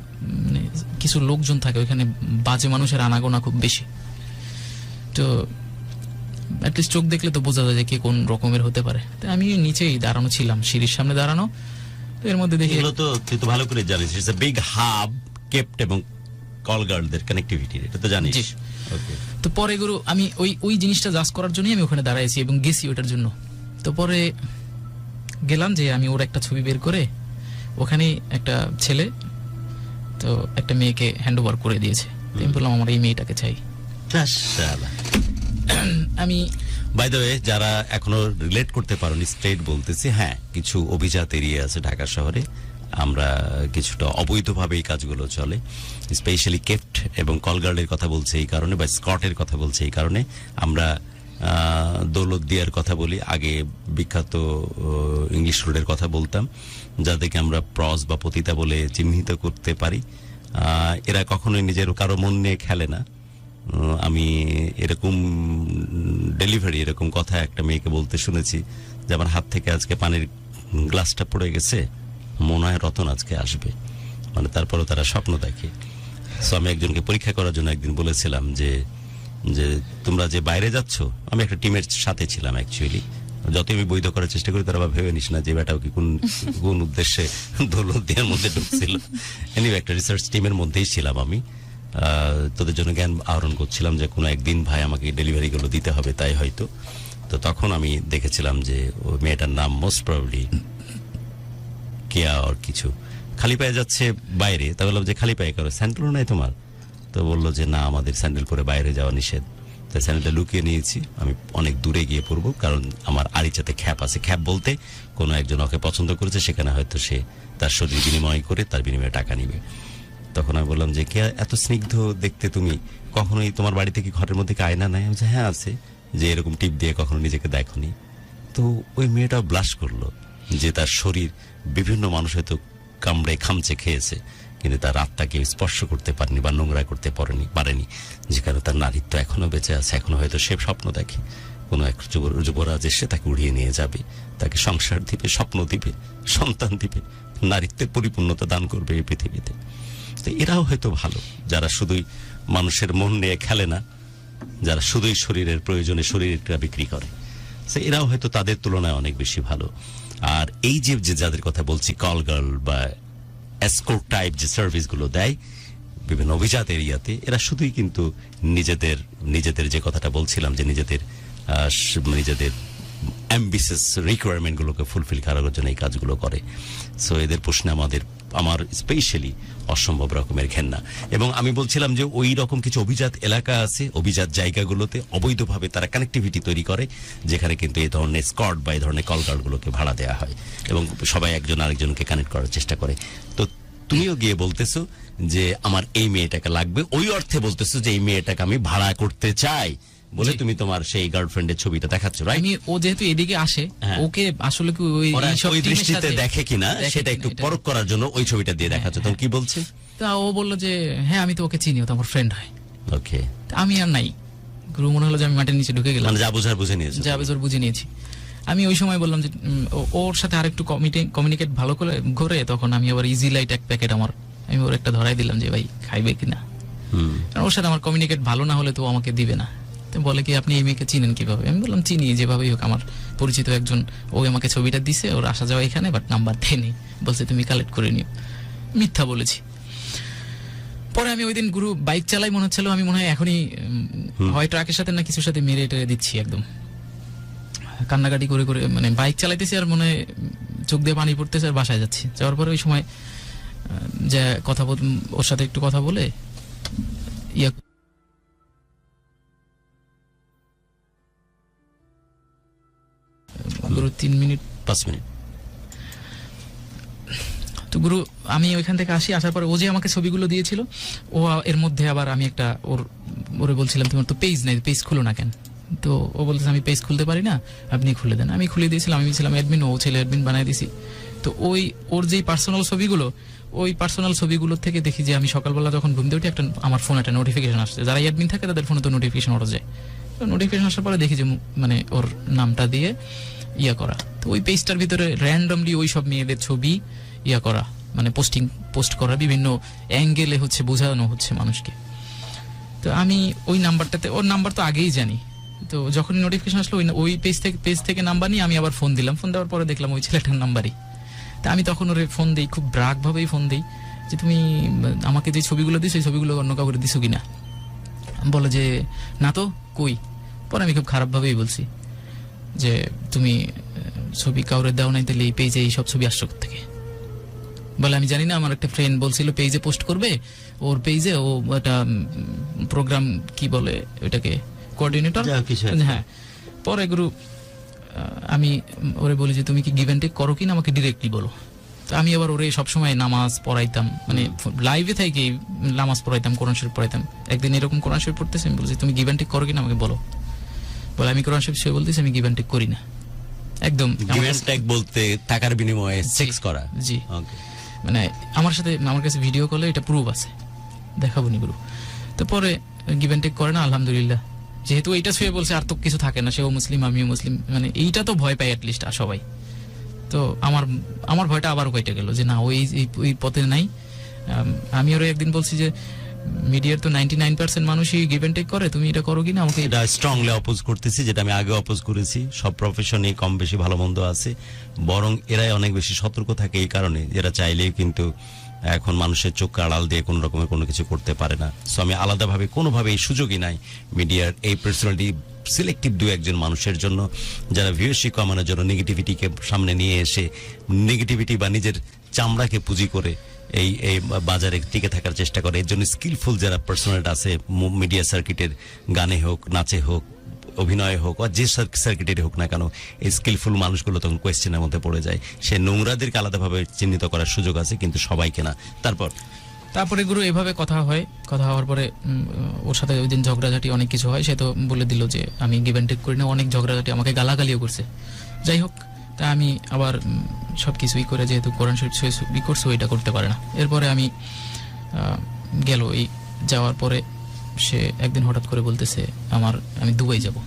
মানে কিছু লোকজন থাকে, ওইখানে বাজে মানুষের আনাগোনা খুব বেশি। তো অ্যাটলিস্ট চোখ দেখলে তো বোঝা যায় যে কে কোন রকমের হতে পারে। তো আমি নিচেই দাঁড়ানো ছিলাম, সিঁড়ির সামনে দাঁড়ানো। তো এর মধ্যে দেখি, এগুলো তো তুই তো ভালো করে জানিস, it's a big hub kept এবং কল গার্লদের কানেক্টিভিটি, এটা তো জানিস। ওকে। তো পরে গুরু আমি ওই জিনিসটা জাজ করার জন্যই আমি ওখানে দাঁড়াইছি এবং গেছি ওটার জন্য। তো পরে গেলাম যে আমি ওর একটা ছবি বের করে, ওখানে একটা ছেলে তো একটা মেয়েকে হ্যান্ড ওভার করে দিয়েছে। তো আমি বললাম আমার এই মেয়েটাকে চাই। আমি বাই দ্য ওয়ে, যারা এখনো রিলেট করতে পারোনি, স্ট্রেট বলতেছি, হ্যাঁ কিছু অভিজাত এরিয়া আছে ঢাকা শহরে, আমরা কিছুটা অবৈধভাবে এই কাজগুলো চলে, স্পেশালি কেফট এবং কলগার্ডের কথা বলছে এই কারণে, বা স্কটের কথা বলছে এই কারণে। আমরা দৌলতদিয়ার কথা বলি, আগে বিখ্যাত ইংলিশ রোডের কথা বলতাম, যাদেরকে আমরা প্রস বা পতিতা বলে চিহ্নিত করতে পারি। এরা কখনোই নিজের কারো মন নিয়ে খেলে না। আমি এরকম ডেলিভারি, এরকম কথা একটা মেয়েকে বলতে শুনেছি যে আমার হাত থেকে আজকে পানির গ্লাসটা পড়ে গেছে, মনে হয় রতন আজকে আসবে, মানে তারপরও তারা স্বপ্ন দেখে। সো আমি একজনকে পরীক্ষা করার জন্য একদিন বলেছিলাম যে তোমরা যে বাইরে যাচ্ছ, আমি একটা টিমের সাথে ছিলাম অ্যাকচুয়ালি, যতই আমি বৈধ করার চেষ্টা করি তারা ভেবে নিস না যে বেটাও কি কোন উদ্দেশ্যে দৌলতদিয়ার মধ্যে ঢুকছিল। এনিওয়ে একটা রিসার্চ টিমের মধ্যেই ছিলাম আমি, তোদের জন্য জ্ঞান আহরণ করছিলাম যে কোনো একদিন ভাই আমাকে ডেলিভারিগুলো দিতে হবে, তাই হয়তো। তো তখন আমি দেখেছিলাম যে ওই মেয়েটার নাম মোস্ট প্রবাবলি কেয়া আর কিছু, খালি পায়ে যাচ্ছে বাইরে। তা বললাম যে খালি পায়ে করো, স্যান্ডেলও নাই তোমার? তো বললো যে না, আমাদের স্যান্ডেল পরে বাইরে যাওয়া নিষেধ। তাই স্যান্ডেলটা লুকিয়ে নিয়েছি, আমি অনেক দূরে গিয়ে পড়বো, কারণ আমার আড়িচাতে খ্যাপ আছে। খ্যাপ বলতে কোনো একজন ওকে পছন্দ করেছে, সেখানে হয়তো সে তার শরীর বিনিময় করে তার বিনিময়ে টাকা নিবে। তখন আমি বললাম যে কে এত স্নিগ্ধ দেখতে তুমি, কখনোই তোমার বাড়িতে কি ঘরের মধ্যে কি আয়না নাই? আমি বলছি হ্যাঁ আছে, যে এরকম টিপ দিয়ে কখনো নিজেকে দেখোনি? তো ওই মেয়েটা ব্লাশ করলো যে তার শরীর বিভিন্ন মানুষ হয়তো কামড়ে খামচে খেয়েছে, কিন্তু তার আত্মাকে স্পর্শ করতে পারেনি বা নোংরা করতে পারেনি, যে কারণে তার নারীত্ব এখনো বেঁচে আছে। এখনো হয়তো সে স্বপ্ন দেখে কোনো এক যুবরাজ এসে তাকে উড়িয়ে নিয়ে যাবে, তাকে সংসার দিবে, স্বপ্ন দিবে, সন্তান দিবে, নারীত্বের পরিপূর্ণতা দান করবে এই পৃথিবীতে। তো এরাও হয়তো ভালো, যারা শুধুই মানুষের মন নিয়ে খেলে না, যারা শুধুই শরীরের প্রয়োজনে শরীরটা বিক্রি করে, সে এরাও হয়তো তাদের তুলনায় অনেক বেশি ভালো। আর এই যে যাদের কথা বলছি, কল গার্ল বা এসকোর্ট টাইপ যে সার্ভিসগুলো দেয় বিভিন্ন অভিজাত এরিয়াতে, এরা শুধুই কিন্তু নিজেদের যে কথাটা বলছিলাম যে নিজেদের অ্যাম্বিশাস রিকোয়ারমেন্টগুলোকে ফুলফিল করার জন্য এই কাজগুলো করে। সো এদের প্রশ্নে আমার স্পেশালি অসম্ভব রকমের ঘেন্না। এবং আমি বলছিলাম যে ওই রকম কিছু অভিজাত এলাকা আছে, অভিজাত জায়গাগুলোতে অবৈধভাবে তারা কানেক্টিভিটি তৈরি করে, যেখানে কিন্তু এই ধরনের স্কট বা এই ধরনের কলগার্ডগুলোকে ভাড়া দেওয়া হয় এবং সবাই একজন আরেকজনকে কানেক্ট করার চেষ্টা করে। তো তুমিও গিয়ে বলতেছো যে আমার এই মেয়েটাকে লাগবে, ওই অর্থে বলতেছো যে এই মেয়েটাকে আমি ভাড়া করতে চাই বলে তুমি তোমার সেই গার্লফ্রেন্ডের ছবিটা দেখাচ্ছ, রাইট? আমি ও যেহেতু এদিকে আসে, ওকে আসলে কি ওই দৃষ্টিতে দেখে কিনা সেটা একটু পরখ করার জন্য ওই ছবিটা দিয়ে দেখাচ্ছ। তখন কি বলছে? তা ও বললো যে হ্যাঁ আমি তো ওকে চিনি, ও তো আমার ফ্রেন্ড হয়। ওকে। আমি আর নাই, গুরু মনে হলো যে আমি মাটির নিচে ঢুকে গেলাম, মানে যা বোঝার বুঝে নিয়েছি, যা বোঝার বুঝে নিয়েছি। আমি ওই সময় বললাম যে ওর সাথে আরেকটু কমিউনিকেট ভালো করে তখন আমি আবার ইজি লাইট এক প্যাকেট আমি ওর একটা ধরাই দিলাম যে ভাই খাইবে কিনা, কারণ ওর সাথে আমার কমিউনিকেট ভালো না হলে তো আমাকে দিবে না। তো বলে কি আপনি এই মেয়েকে চিনেন কিভাবে? আমি বললাম চিনি, যেভাবেই হোক আমার পরিচিত একজন, ও আমাকে ছবিটা দিছে, ওর আসা যাওয়া এখানে, বাট নাম্বার দেয়নি, বলছে তুমি কালেক্ট করে নিও। মিথ্যা বলেছি। পরে আমি ওই দিন গুরু বাইক চালাই, মনে হচ্ছিল আমি মনে হয় এখনই হয় ট্রাকের সাথে না কিছুর সাথে মেরে টেরে দিচ্ছি, একদম কান্নাকাটি করে করে মানে বাইক চালাইতেছি আর মনে হয় চোখ দিয়ে পানি পড়তেছে আর বাসায় যাচ্ছি। যাওয়ার পরে ওই সময় যে কথা ওর সাথে একটু কথা বলে ইয়া গুরু 3 মিনিট 5 মিনিট। তো গুরু আমি ওইখান থেকে আসার পরে ও যে আমাকে ছবিগুলো দিয়েছিল, ও এর মধ্যে আবার আমি একটা ওরে বলছিলাম তোমার তো পেজ নাই, পেজ খুলো না কেন? তো ও বলছে আমি পেজ খুলতে পারি না, আপনি খুলে দেন। আমি খুলে দিয়েছিলাম, আমি ছিলাম অ্যাডমিন, ও ছেলে অ্যাডমিন বানাই দিয়েছি। তো ওর যেই পার্সোনাল ছবিগুলো, ওই পার্সোনাল ছবিগুলোর থেকে দেখি যে আমি সকালবেলা যখন ঘুম থেকে উঠি আমার ফোনে একটা নোটিফিকেশন আসছে, যারা অ্যাডমিন থাকে তাদের ফোনে তো নোটিফিকেশন ওরা যায়। তো নোটিফিকেশন আসার পরে দেখি যে মানে ওর নামটা দিয়ে ইয়া করা। তো ওই পেজটার ভিতরে র্যান্ডমলি ওই সব মেয়েদের ছবি ইয়া করা, মানে পোস্ট করা, বিভিন্ন অ্যাঙ্গেলে হচ্ছে বোঝানো হচ্ছে মানুষকে। তো আমি ওই নাম্বারটাতে, ওর নাম্বার তো আগেই জানি, তো যখন নোটিফিকেশন আসলো ওই পেজ থেকে নাম্বার নিয়ে আমি আবার ফোন দিলাম। ফোন দেওয়ার পরে দেখলাম ওই ছেলেটার নাম্বারই। তা আমি তখন ওরে ফোন দিই, খুব ব্রাগ ভাবেই ফোন দিই যে তুমি আমাকে যে ছবিগুলো দিছো, এই ছবিগুলো অন্য কাউকে দিছো কিনা? বলে যে না তো, কই? পরে আমি খুব খারাপ ভাবেই বলছি যে তুমি ছবি কাউরে দাও নাই, তাহলে এই পেজে এই সব ছবি আসছো থেকে? বলে আমি জানি না, আমার একটা ফ্রেন্ড বলছিল পেজে পোস্ট করবে, ওর পেজে ও একটা প্রোগ্রাম কি বলে ওটাকে, কোঅর্ডিনেটর। হ্যাঁ, পরে গুরু আমি ওরে বলি যে তুমি কি গিভ অ্যান্ড টেক করো কিনা, আমাকে ডিরেক্টলি বলো। তো আমি আবার ওরে সবসময় নামাজ পড়াইতাম, মানে লাইভে থেকে নামাজ পড়াইতাম, কোরআন শরীফ পড়াইতাম। একদিন এরকম কোরআন শরীফ পড়তেছি, আমি বলছি তুমি গিভ অ্যান্ড টেক করো কিনা আমাকে বলো। বলে আমি কোরআন শরীফ, সে বলতেছি আমি গিভ অ্যান্ড টেক করি না। একদম গিভ অ্যান্ড টেক বলতে টাকার বিনিময়ে সেক্স করা। জি, ওকে। মানে আমার কাছে ভিডিও কলে এটা প্রুফ আছে, দেখাবো নি গুরু। তো পরে গিভ অ্যান্ড টেক করে না, আলহামদুলিল্লাহ। যেহেতু এইটা শুয়ে বলছে আর তো কিছু থাকে না, সেও মুসলিম আমিও মুসলিম, মানে এইটা তো ভয় পাই অ্যাটলিস্ট সবাই। তো আমার ভয়টা আবারও কেটে গেল যে না, ওই পথে নাই। আমি ওরা একদিন বলছি যে মিডিয়ার তো 99% মানুষই গিভ অ্যান্ড টেক করে, তুমি এটা করো কিনা আমাকে। এটা স্ট্রংলি অপোজ করতেছি, যেটা আমি আগে অপোজ করেছি। সব প্রফেশনে কম বেশি ভালো মন্দ আছে, বরং এরাই অনেক বেশি সতর্ক থাকে এই কারণে, এরা চাইলেই কিন্তু এখন মানুষের চোখ আড়াল দিয়ে কোনো রকমের কোনো কিছু করতে পারে না। সো আমি আলাদাভাবে কোনোভাবে এই সুযোগই নাই মিডিয়ার এই পার্সোনালিটি সিলেক্টিভ দু একজন মানুষের জন্য, যারা ভিউয়ারশিপ কমানোর জন্য নেগেটিভিটিকে সামনে নিয়ে এসে নেগেটিভিটি বা নিজের চামড়াকে পুঁজি করে এই বাজারে টিকে থাকার চেষ্টা করে। এর জন্য স্কিলফুল যারা পার্সোনালিটি আছে মিডিয়া সার্কিটের, গানে হোক, নাচে হোক, অভিনয় হোক, আর যে সার্কিটের হোক না কেন, এই স্কিলফুল মানুষগুলো তখন কোয়েশ্চেনের মধ্যে পড়ে যায়। সে নোংরাদেরকে আলাদাভাবে চিহ্নিত করার সুযোগ আছে, কিন্তু সবাইকে না। তারপরে গুরু এভাবে কথা হওয়ার পরে ওর সাথে ওই দিন ঝগড়াঝাটি অনেক কিছু হয়। সে তো বলে দিল যে আমি গিভ অ্যান্ড টেক করি না, অনেক ঝগড়াঝাটি, আমাকে গালাগালিও করছে। যাই হোক, তা আমি আবার সবকিছুই করে, যেহেতু কোরআন শরীফ সই করছে, ওইটা করতে পারে না। এরপরে আমি গেল, এই যাওয়ার পরে সে একদিন হঠাৎ করে বলতেছে আমি দুবাই যাব,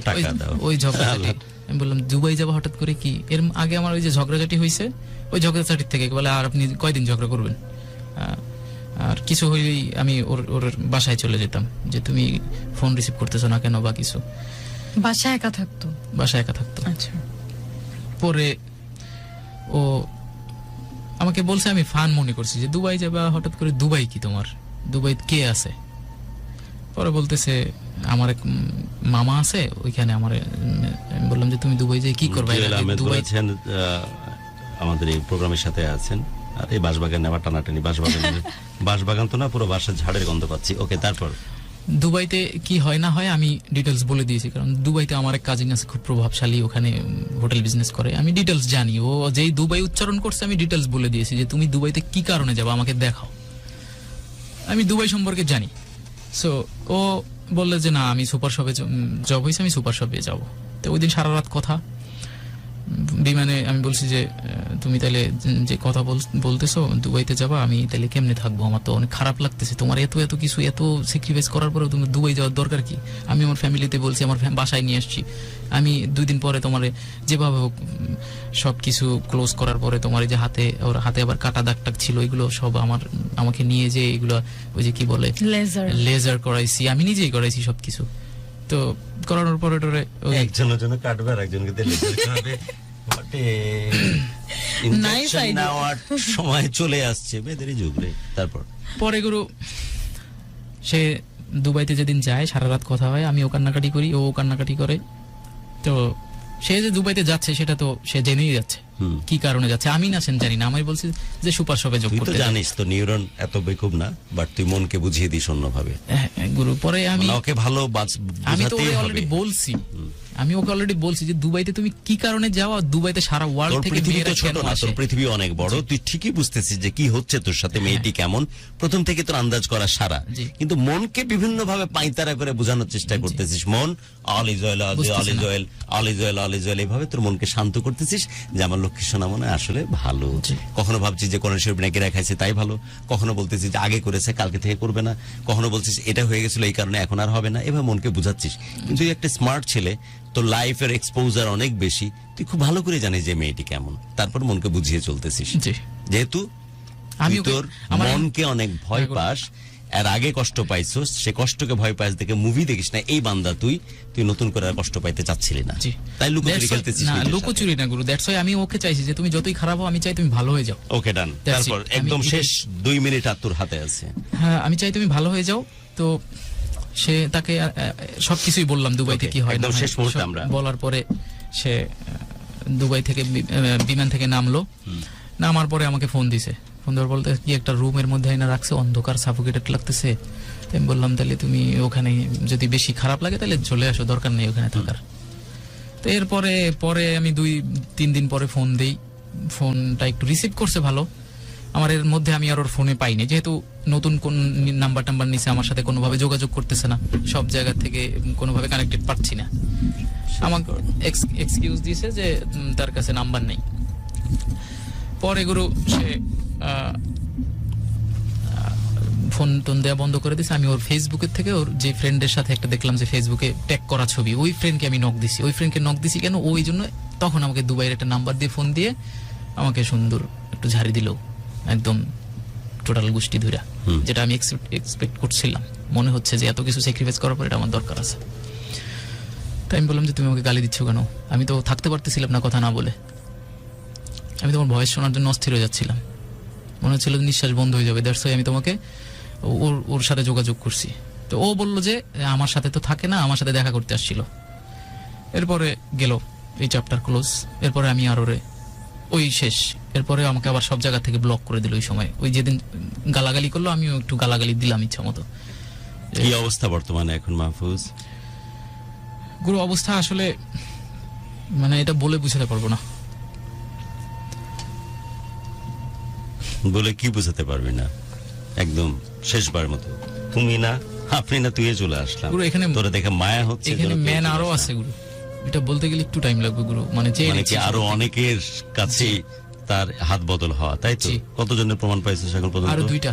টাকা দাও। ওই ঝগড়াঝাটি, আমি বললাম দুবাই যাব হঠাৎ করে কি? এর আগে আমার ওই যে ঝগড়াঝাটি হয়েছে, ওই ঝগড়াঝাটির থেকে বলে আর আপনি কয়দিন ঝগড়া করবেন, আর কিছু হইলেই আমি ওর বাসায় চলে যেতাম, যে তুমি ফোন রিসিভ করতেছো না কেন বা কিছু। বাসায় একা থাকতো। আচ্ছা। পরে ও আমাকে বলছে, আমি ফান মনে করছি যে দুবাই যাবা হঠাৎ করে। দুবাই কি তোমার? দুবাই কে আছে? পরে বলতেছে আমার এক মামা আছে ওইখানে। আমি বললাম যে তুমি দুবাই যাই কি করবে? দুবাই আমাদের এই প্রোগ্রামের সাথে আছেন, আর এই বাঁশবাগান নেওয়া টানাটানি, বাঁশবাগান তো না, পুরো বাসার ঝাড়ের গন্ধ পাচ্ছি। ওকে, তারপর দুবাইতে কি হয় না হয় আমি ডিটেলস বলে দিয়েছি, কারণ দুবাইতে আমার এক কাজিন আছে খুব প্রভাবশালী, ওখানে হোটেল বিজনেস করে। আমি ডিটেলস জানি, ও যেই দুবাই উচ্চারণ করছে আমি ডিটেলস বলে দিয়েছি যে তুমি দুবাইতে কি কারণে যাবো আমাকে দেখাও, আমি দুবাই সম্পর্কে জানি। সো ও বললে যে না, আমি সুপার শপে জব হয়েছে, আমি সুপার শপে যাবো। তো ওই দিন সারা রাত কথা বিমানে। আমি বলছি যে তুমি তাহলে যে কথা বলতেছো দুবাইতে যাবা, আমি তাহলে কেমনে থাকবো? আমার তো অনেক খারাপ লাগতেছে, তোমার এত কিছু এত স্যাক্রিফাইস করার পরেও তুমি দুবাই যাওয়ার দরকার কি? আমি আমার ফ্যামিলিতে বলছি, আমার বাসায় নিয়ে আসছি। আমি 2 দিন পরে তোমার যেভাবে হোক সবকিছু ক্লোজ করার পরে তোমার এই যে হাতে আবার কাটা দাগ টাগ ছিল, এগুলো সব আমাকে নিয়ে যে এগুলো ওই যে কি বলে লেজার করাইছি, আমি নিজেই করাইছি সবকিছু। তো করানোর পরে একজনের জন্য কাটবে আর একজনকে লেজার করাবে। Nice injection idea. নেওয়ার সময় চলে আসছে, মেয়েদেরই যুগ রে। তারপর পরে গুরু সে দুবাইতে যেদিন যায় সারা রাত কথা হয়, আমিও কান্নাকাটি করি, ও কান্নাকাটি করে। তো সে যে দুবাইতে যাচ্ছে সেটা তো সে জেনেই যাচ্ছে, কি কারণে যাচ্ছে আমি না সেন জানি না। আমি বলছি যে সুপার শপে যোগ তুই তো করতে যাই। জানিস তো নিউরন এত বেকুব না, বাট তুই মনকে বুঝিয়ে দিস অন্যভাবে। হ্যাঁ, গুরু পরে আমি মানে ওকে ভালো আমি তো বোঝাতেই হবে। অলরেডি বলছি, আমি ওকে অলরেডি বলছি যে দুবাইতে তুমি কি কারণে যাও, আর দুবাইতে সারা ওয়ার্ল্ড তোর থেকে পৃথিবী মেয়েরা তো ছোট কেন না, আসে? তোর পৃথিবী অনেক বড়। তুই ঠিকই বুঝতেছিস যে কি হচ্ছে তোর সাথে, মেয়েটি কেমন, প্রথম থেকে তোর আন্দাজ করা সারা। জি। কিন্তু মনকে বিভিন্ন ভাবে পাইতারা করে বোঝানোর চেষ্টা করতেছিস। মন অল ইজ ওয়েল, বুঝতেছি অল ইজ না। Well, all is well, all is well, এইভাবে তোর মনকে শান্ত করতেছিস যে আমার লক্ষ্মী সোনা মনে আসলে ভালো। জি। কখনো ভাবছিস যে কোরআন শরীফ নাকি রাখাইছে তাই ভালো, কখনো বলতেছিস যে আগে করেছে কালকে থেকে করবে না, কখনো বলছিস এটা হয়ে গেছিল এই কারণে এখন আর হবে না, এভাবে মনকে বুঝাচ্ছিস। কিন্তু তুই একটা স্মার্ট ছেলে, তোর লাইফের এক্সপোজার অনেক বেশি, তুই খুব ভালো করে জানিস যে মেয়েটি কেমন, তারপর মনকে বুঝিয়ে চলতেছিস। জি। যেহেতু আমি তুই ওকে- তোর আমার- মনকে অনেক ভয় পাস, এর আগে কষ্ট পাইছস, সে কষ্টকে ভয় পাস দেখে মুভি দেখিস না, এই বান্দা তুই নতুন করে আর কষ্ট পাইতে চাচ্ছিলি না, জি। তাই লুকোচুরি That's why- খেলতেছিস। না, নিজের সাথে। লুকোচুরি না গুরু, দ্যাটস ওয়াই আমি ওকে চাইছি যে তুমি যতই খারাপ হও আমি চাই তুমি ভালো হয়ে যাও। ওকে ডান। That's it. তারপর আমি একদম এটাই- শেষ 2 মিনিট আর তোর হাতে আছে। হ্যাঁ, আমি চাই তুমি ভালো হয়ে যাও। তো সে তাকে সবকিছুই বললাম দুবাইতে Okay, কি হয় না একদম হয়। শেষ মুহূর্তে সব আমরা। বলার পরে সে দুবাই থেকে বিমান থেকে নামলো। নামার পরে আমাকে ফোন দিছে, ফোন দেওয়ার বলতে কি একটা রুমের মধ্যে এনে রাখছে, অন্ধকার সাফোকেটেড লাগতেছে। তো আমি বললাম তাহলে তুমি ওখানে যদি বেশি খারাপ লাগে তাহলে চলে আসো, দরকার নেই ওখানে থাকার। তো এরপরে পরে আমি 2-3 দিন পরে ফোন দেই, ফোনটা একটু রিসিভ করছে ভালো। আমার এর মধ্যে আমি আর ওর ফোনে পাইনি, যেহেতু নতুন কোন নাম্বার টাম্বার নিছে, আমার সাথে কোনোভাবে যোগাযোগ করতেছে না, সব জায়গা থেকে কোনোভাবে কানেক্টেড পাচ্ছি না। আমাকে এক্সকিউজ দিয়েছে যে তার কাছে নাম্বার নেই। পরে গুরু সে ফোন টোন দেওয়া বন্ধ করে দিয়েছে। আমি ওর ফেসবুকের থেকে ওর যে ফ্রেন্ডের সাথে একটা দেখলাম যে ফেসবুকে ট্যাগ করা ছবি, ওই ফ্রেন্ডকে আমি নক দিছি। ওই ফ্রেন্ডকে নক দিছি কেন, ওই জন্য তখন আমাকে দুবাইয়ের একটা নাম্বার দিয়ে ফোন দিয়ে আমাকে সুন্দর একটু ঝাড়ি দিল, একদম টোটাল গোষ্ঠী ধইরা, যেটা আমি এক্সপেক্ট করছিলাম। মনে হচ্ছে যে এত কিছু স্যাক্রিফাইস করার পর এটা আমার দরকার আছে। তাই আমি বললাম যে তুমি আমাকে গালি দিচ্ছ কেন? আমি তো থাকতে পারতেছিলাম না কথা না বলে, আমি তোমার ভয়েস শোনার জন্য অস্থির হয়ে যাচ্ছিলাম, মনে হচ্ছিল নিঃশ্বাস বন্ধ হয়ে যাবে। দ্যাটস ওয়াই আমি তোমাকে ওর সাথে যোগাযোগ করছি। তো ও বললো যে আমার সাথে তো থাকে না, আমার সাথে দেখা করতে আসছিল। এরপরে গেল, এই চ্যাপ্টার ক্লোজ। এরপরে আমি আর ওরে ওই শেষ। এরপরে আমাকে আবার সব জায়গা থেকে ব্লক করে দিল। ওই সময় ওই যেদিন গালাগালি করলো আমিও একটু গালাগালি দিলাম ইচ্ছা মতো। কি অবস্থা বর্তমানে এখন মাহফুজ? গুরু অবস্থা আসলে মানে এটা বলে বুঝাতে পারবো না। বলে কি বুঝাতে পারবি না? একদম শেষবার মতো তুমি না আপনি না তুই চলে আসলাম। গুরু এখানে তোরে দেখে মায়া হচ্ছে। এখানে যেন তুই ম্যান চলে আরো আসলাম। আছে গুরু, এটা বলতে গেলে একটু টাইম লাগবে গুরু। মানে যে মানে কি আরো অনেকের কাছে তার হাত বদল হওয়া, তাই তো? জি। কতজনের প্রমাণ পাইছিস এখন পর্যন্ত? আরো 2টা।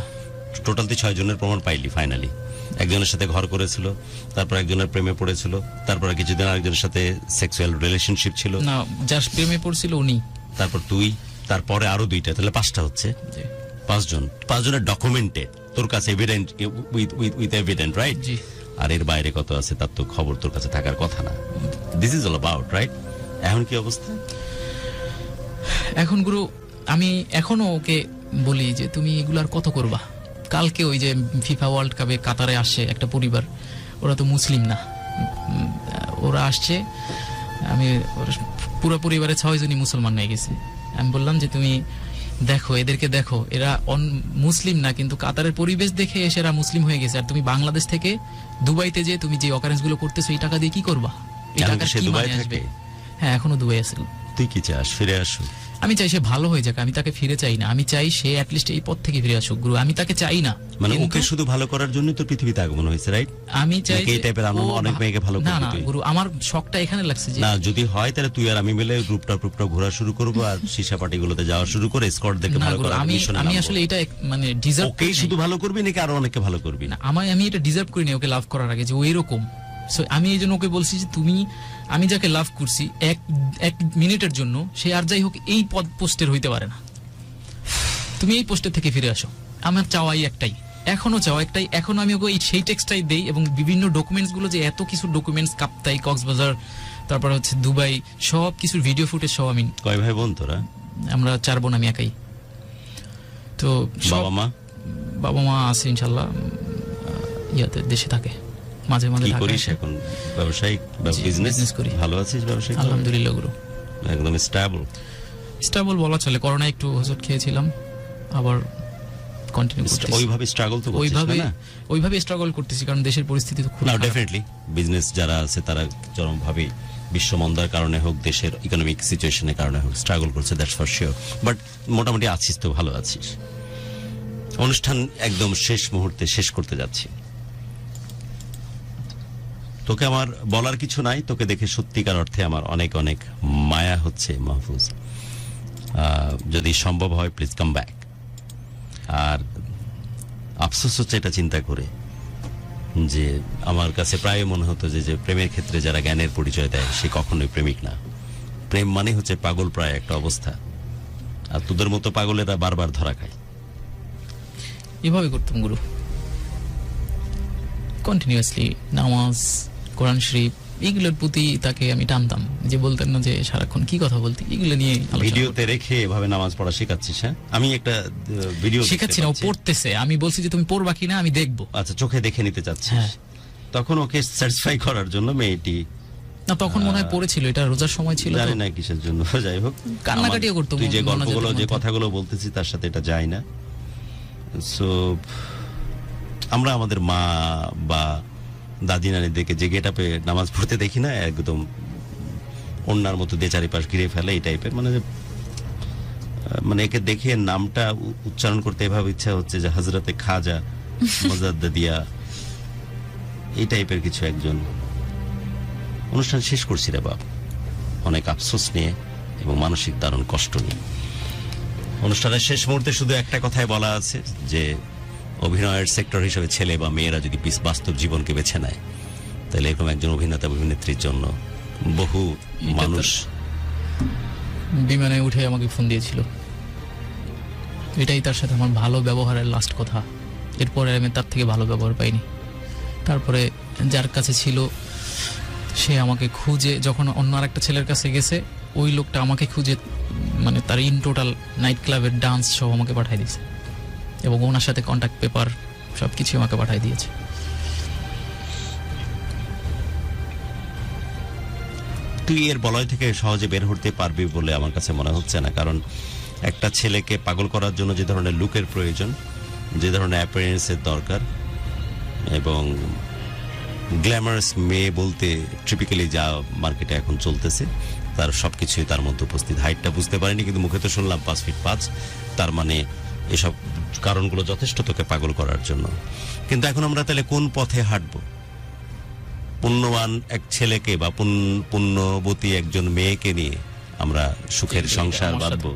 টোটাল তুই 6 জনের প্রমাণ পাইলি ফাইনালি। একজনের সাথে ঘর করেছিল, তারপর একজনের প্রেমে পড়েছিল, তারপর কিছুদিন আরেকজনের সাথে সেক্সুয়াল রিলেশনশিপ ছিল, না যার প্রেমে পড়ছিল উনি। তারপর তুই, তারপরে আরো 2টা, তাহলে 5টা হচ্ছে। জি। 5 জনের ডকুমেন্টে তোর কাছে এভিডেন্ট, উইথ এভিডেন্ট, রাইট? জি। আর এর বাইরে কত আছে তার তো খবর তোর কাছে থাকার কথা না। This is all about, right? এখন কি অবস্থা? এখন গুরু আমি এখনো ওকে বলি যে তুমি এগুলো আর কত করবা। কালকে ওই যে ফিফা ওয়ার্ল্ড কাপে কাতারে আসছে একটা পরিবার, ওরা তো মুসলিম না, ওরা আসছে, আমি পুরো পরিবারে 6 জনই মুসলমান হয়ে গেছে। আমি বললাম যে তুমি দেখো এদেরকে, দেখো এরা মুসলিম না, কিন্তু কাতারের পরিবেশ দেখে এসে এরা মুসলিম হয়ে গেছে। আর তুমি বাংলাদেশ থেকে দুবাইতে যে তুমি যে অকারেন্স গুলো করতেছো এই টাকা দিয়ে কি করবা? এই এখন টাকা কি সে কি দুবাই মানে আসবে? থাকে? হ্যাঁ, এখনো দুবাই আছে। তুই কি চাস? ফিরে আসু? আমি চাই সে ভালো হয়ে যাক, আমি তাকে ফিরে চাই না। আমি চাই সে অ্যাটলিস্ট এই পথ থেকে ফিরে আসুক গুরু, আমি তাকে চাই না। মানে কিন্তু ওকে শুধু ভালো করার জন্য তোর পৃথিবীতে আগমন হয়েছে, রাইট? আমি চাই নাকি এই টাইপের অনেক মেয়েকে ভালো না করবি না তুই? গুরু, আমার শখটা এখানে লাগছে যে না, যদি হয় তাহলে তুই আর আমি মিলে গ্রুপটা ঘোরা শুরু করবো, আর সীসা পার্টিগুলোতে যাওয়া শুরু করে স্কট দেখে না ভালো গুরু, করার আমি মিশনে আমি নামবো। আসলে এটা মানে ডিজার্ভ ওকেই শুধু ভালো করবি নাকি আরো অনেককে ভালো করবি? না, আমি এটা ডিজার্ভ করি না ওকে লাভ করার আগে যে ও এরকম। সো আমি এই জন্য ওকে বলছি যে তুমি, আমি যাকে লাভ করছি এক মিনিটের জন্য, সে আর যাই হোক এই পোস্টের হইতে পারে না। তুমি এই পোস্টের থেকে ফিরে আসো, আমার চাওয়াই একটাই। এখনো চাও একটাই, এখনো আমি ওকে সেই টেক্সটাই দেই, এবং বিভিন্ন ডকুমেন্টস গুলো যে এত কিছু ডকুমেন্টস, কাপ্তাই, কক্সবাজার, তারপর হচ্ছে দুবাই, সব কিছুর ভিডিও ফুটেজ সব আমি। কয় ভাই বোন তোরা? আমরা 4 বোন, আমি একাই। তো বাবা মা? বাবা মা আছে ইনশাল্লাহ, ইয়াতে দেশে থাকে, মাঝে মাঝে কি ঢাকায় করিস আসে। এখন? ব্যবসায়িক জি, বিজনেস business করি। ভালো আছিস ব্যবসায়িক? আলহামদুলিল্লাহ গুরু, একদম স্টেবল। স্টেবল বলা চলে। করোনা একটু হোঁচট খেয়েছিলাম, আবার কন্টিনিউ করতেছি। ওইভাবে স্ট্রাগল তো করছিস না? ওইভাবে স্ট্রাগল করতেছি, কারণ দেশের পরিস্থিতি তো খুব না, খারাপ। ডেফিনেটলি বিজনেস যারা আছে তারা চরমভাবে বিশ্ব মন্দার কারণে হোক, দেশের ইকোনমিক সিচুয়েশনের কারণে হোক, স্ট্রাগল করছে, দ্যাটস ফর শিওর। বাট মোটামুটি আছিস তো, ভালো আছিস। অনুষ্ঠান একদম শেষ মুহূর্তে শেষ করতে যাচ্ছি। তোকে আমার বলার কিছু নাই, তোকে দেখে সত্যিকার অর্থে আমার অনেক অনেক মায়া হচ্ছে মাহফুজ। যদি সম্ভব হয় প্লিজ কাম ব্যাক। আর আফসোস হচ্ছে এটা চিন্তা করে যে আমার কাছে প্রায় মনে হতো যে প্রেমের ক্ষেত্রে যারা জ্ঞানের পরিচয় দেয় সে কখনোই প্রেমিক না। প্রেম মানে হচ্ছে পাগল প্রায় একটা অবস্থা, আর তোদের মতো পাগলেরা বারবার ধরা খায়। এভাবে করতাম গুরু, কন্টিনিউয়াসলি নামাজ, কোরআন শরীফ, এগুলোর প্রতি তাকে আমি টানতাম। যে বলতেন না যে সারাক্ষণ কি কথা বলতে, এগুলো নিয়ে ভিডিওতে রেখে এভাবে নামাজ পড়া শেখাচ্ছিস? হ্যাঁ, আমি একটা ভিডিও শেখাচ্ছি না, ও পড়তেছে। আমি বলছি যে তুমি পড়বা কিনা আমি দেখবো। আচ্ছা, চোখে দেখে নিতে চাচ্ছিস? হ্যাঁ। তখন ওকে স্যাটিসফাই করার জন্য মেয়েটি, না তখন মনে হয় পড়েছিল, এটা রোজার সময় ছিল তো। জানি না কিসের জন্য, যাই হোক, কান্নাকাটিও করতো তুই যে মোনাজাতের গল্পগুলো যে মধ্যে। কথাগুলো বলতেছি তার সাথে এটা যায় না। সো আমরা আমাদের মা বা দাদি নানিদেরকে যে গেট আপে নামাজ পড়তে দেখি না, একদম অন্যার মতো দিয়ে চারিপাশ ঘিরে ফেলে, এই টাইপের, মানে একে দেখে নামটা উচ্চারণ করতে এভাবে ইচ্ছা হচ্ছে যে হযরতে খাজা মজাদ্দিয়া, এই টাইপের কিছু একজন। অনুষ্ঠান শেষ করছি রে বাপ, অনেক আফসোস নিয়ে এবং মানসিক দারুণ কষ্ট নিয়ে। অনুষ্ঠানের শেষ মুহূর্তে শুধু একটা কথাই বলা আছে যে অভিনয়ের সেক্টর হিসেবে ছেলে বা মেয়েরা যদি বাস্তব জীবনকে বেছে নেয়, তাহলে এরকম একজন অভিনেতা অভিনেত্রীর জন্য বহু মানুষ। বিমানে উঠে আমাকে ফোন দিয়েছিল, এটাই তার সাথে আমার ভালো ব্যবহারের লাস্ট কথা। এরপরে আমি তার থেকে ভালো ব্যবহার পাইনি। তারপরে যার কাছে ছিল সে আমাকে খুঁজে, যখন অন্য আরেকটা ছেলের কাছে গেছে, ওই লোকটা আমাকে খুঁজে, মানে তার ইন টোটাল নাইট ক্লাবের ডান্স সহ আমাকে পাঠিয়ে দিয়েছে, এবং ওনার সাথে কন্ট্যাক্ট পেপার সবকিছু আমাকে পাঠিয়ে দিয়েছে। তুই এর বলয় থেকে সহজে বের হতে পারবি বলে আমার কাছে মনে হচ্ছে না, কারণ একটা ছেলেকে পাগল করার জন্য যে ধরনের লুকের প্রয়োজন, যে ধরনের অ্যাপিয়ারেন্সের দরকার, এবং গ্ল্যামারাস মেয়ে বলতে টিপিক্যালি যা মার্কেটে এখন চলতেছে তার সবকিছুই তার মধ্যে উপস্থিত। হাইটটা বুঝতে পারিনি, কিন্তু মুখে তো শুনলাম 5 ফিট 5, তার মানে এসব কারণগুলো যথেষ্ট তোকে পাগল করার জন্য। কিন্তু এখন আমরা তাহলে কোন পথে হাঁটবো? পুণ্যবান এক ছেলেকে বা পুণ্যবতী একজন মেয়েকে নিয়ে আমরা সুখের সংসার বাঁধবো?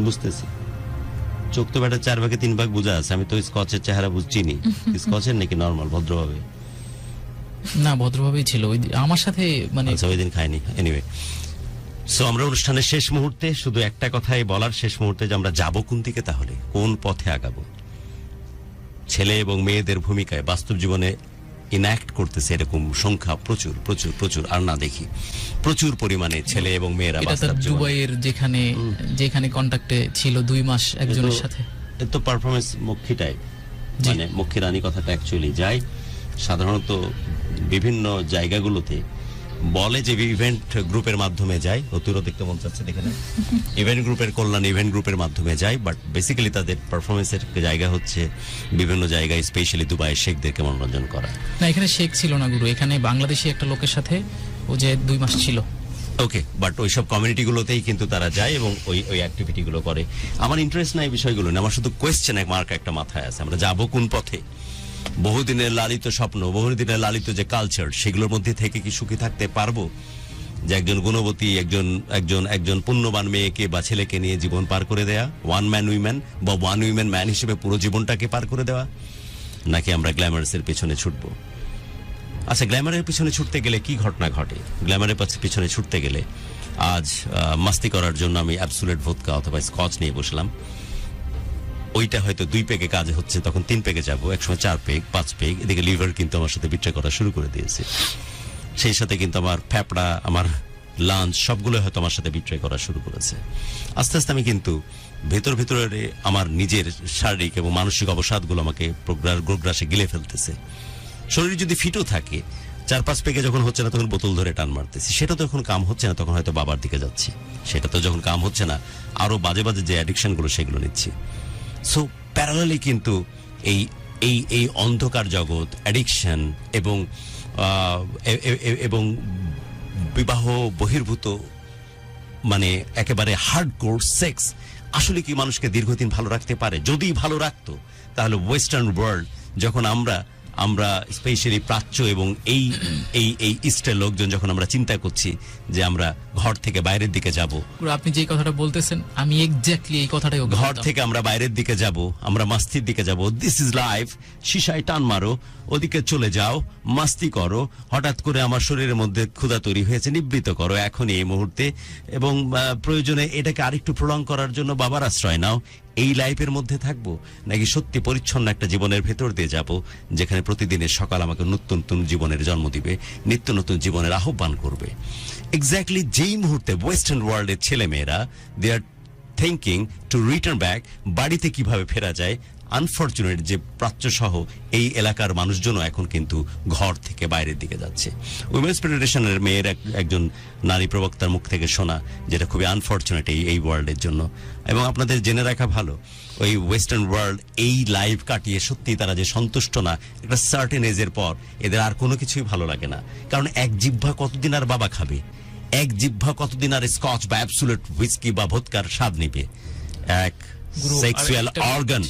বুঝতেছি, চোখ তো বেটা 4 ভাগে 3 ভাগ বোঝা আছে। আমি তো স্কচের চেহারা বুঝছি নি, স্কচের নাকি নর্মাল ভদ্রভাবে? না, ভদ্রভাবেই ছিল ওই আমার সাথে, মানে আচ্ছা, ওই দিন খাইনি। এনিওয়ে, সো আমরা অনুষ্ঠানের শেষ মুহূর্তে শুধু একটা কথাই বলার, শেষ মুহূর্তে যে আমরা যাবো কোন দিকে, তাহলে কোন পথে আগাবো। ছেলে এবং মেয়েদের ভূমিকায় বাস্তব জীবনে ইনঅ্যাক্ট করতেছে এরকম সংখ্যা প্রচুর প্রচুর প্রচুর, আর না দেখি প্রচুর পরিমাণে ছেলে এবং মেয়েরা এটা তার বাস্তব জীবনে। দুবাইয়ের যেখানে কন্ট্যাক্টে ছিল 2 মাস একজনের সাথে। এত পারফরমেন্স মক্ষী টাইপ, জি। মানে মক্ষী রানী কথাটা অ্যাকচুয়ালি যায় সাধারণত বিভিন্ন জায়গাগুলোতে, বলে যে ইভেন্ট গ্রুপের মাধ্যমে যায়। অতুরও দেখতে মন চাচ্ছে, দেখে না, ইভেন্ট গ্রুপের কল্যাণ ইভেন্ট গ্রুপের মাধ্যমে যায়, বাট বেসিক্যালি তাদের পারফরমেন্সের জায়গা হচ্ছে বিভিন্ন জায়গায়, স্পেশালি দুবাইয়ের শেখদেরকে মনোরঞ্জন করা। না, এখানে শেখ ছিল না গুরু, এখানে বাংলাদেশি একটা লোকের সাথে ও যে 2 মাস ছিল। ওকে, বাট ওইসব কমিউনিটিগুলোতেই কিন্তু তারা যায় এবং ওই অ্যাক্টিভিটিগুলো করে। আমার ইন্টারেস্ট নাই বিষয়গুলো না, আমার শুধু কোয়েশ্চেন মার্ক একটা মাথায় আছে, আমরা যাবো কোন পথে। বহুদিনের লালিত স্বপ্ন, বহুদিনের লালিত যে কালচার, সেগুলোর মধ্যে থেকে কি সুখী থাকতে পারবো? যে একজন গুণবতী একজন পুণ্যবান মেয়েকে বা ছেলেকে নিয়ে জীবন পার করে দেয়া, ওয়ান ম্যান উইম্যান বা ওয়ান উইম্যান ম্যান হিসেবে পুরো জীবনটাকে পার করে দেওয়া, নাকি আমরা গ্ল্যামারাসের পেছনে ছুটবো? আচ্ছা, গ্ল্যামারের পিছনে ছুটতে গেলে কি ঘটনা ঘটে? গ্ল্যামারের পিছনে ছুটতে গেলে আজ মাস্তি করার জন্য আমি অ্যাবসুলেট ভোদকা অথবা স্কচ নিয়ে বসলাম। ওইটা হয়তো 2 পেগে কাজ হচ্ছে, তখন 3 পেগে যাবো, একসময় 4 পেগ 5 পেগ। এদিকে লিভার কিন্তু আমার সাথে বিট্রে করা শুরু করে দিয়েছে। সেই সাথে কিন্তু আমার ফ্যাপড়া, আমার লাঞ্চ সবগুলো হয়তো আমার সাথে বিট্রে করা শুরু করেছে। আস্তে আস্তে আমি কিন্তু ভেতরে আমার নিজের শারীরিক এবং মানসিক অবসাদগুলো আমাকে গ্রাসে গিলে ফেলতেছে। শরীর যদি ফিটও থাকে, 4-5 পেগে যখন হচ্ছে না তখন বোতল ধরে টান মারতেছি। সেটা তো যখন কাম হচ্ছে না তখন হয়তো বাবার দিকে যাচ্ছি। সেটা তো যখন কাম হচ্ছে না আরো বাজে বাজে যে অ্যাডিকশনগুলো সেগুলো নিচ্ছি। সো প্যারালালি কিন্তু এই অন্ধকার জগৎ, অ্যাডিকশন এবং বিবাহ বহির্ভূত মানে একেবারে হার্ডকোর সেক্স আসলে কি মানুষকে দীর্ঘদিন ভালো রাখতে পারে? যদি ভালো রাখতো তাহলে ওয়েস্টার্ন ওয়ার্ল্ড, যখন আমরা স্পেশালি প্রাচ্য এবং এই ইস্টের লোকজন যখন আমরা চিন্তা করছি যে আমরা ঘর থেকে বাইরের দিকে যাব, আপনি যে কথাটা বলতেছেন আমি এক্স্যাক্টলি এই কথাটাই ঘর থেকে আমরা বাইরের দিকে যাব, আমরা মাস্তির দিকে যাব, দিস ইজ লাইফ, শিশায় টান মারো, ওদিকে চলে যাও, মাস্তি করো, হঠাৎ করে আমার শরীরের মধ্যে ক্ষুধা তৈরি হয়েছে, নিবৃত করো এখনই এই মুহূর্তে, এবং প্রয়োজনে এটাকে আরেকটু প্রলং করার জন্য বাবার আশ্রয় নাও। এই লাইফের মধ্যে থাকবো নাকি সত্যি পরিচ্ছন্ন একটা জীবনের ভেতর দিয়ে যাব, যেখানে প্রতিদিনের সকাল আমাকে নতুন নতুন জীবনের জন্ম দিবে, নিত্য নতুন জীবনের আহ্বান করবে। এক্স্যাক্টলি যেই মুহূর্তে ওয়েস্টার্ন ওয়ার্ল্ডের ছেলেমেয়েরা they are thinking to return back, বাড়িতে কিভাবে ফেরা যায়, আনফরচুনেট যে প্রাচ্য সহ এই এলাকার মানুষজনও এখন কিন্তু ঘর থেকে বাইরের দিকে যাচ্ছে। উইমেন্স ফেডারেশনের মেয়ের একজন নারী প্রবক্তার মুখ থেকে শোনা, যেটা খুবই আনফরচুনেট এই ওয়ার্ল্ডের জন্য। এবং আপনাদের জেনে রাখা ভালো, ওই ওয়েস্টার্ন ওয়ার্ল্ড এই লাইফ কাটিয়ে সত্যি তারা যে সন্তুষ্ট না, একটা সার্টেন এজের পর এদের আর কোনো কিছুই ভালো লাগে না। কারণ এক জিহ্বা কতদিন আর বাবা খাবে, এক জিহ্বা কতদিন আর স্কচ বা অ্যাবসুলেট হুইস্কি বা ভোদকার স্বাদ নিবে, এক সেক্সুয়াল অর্গান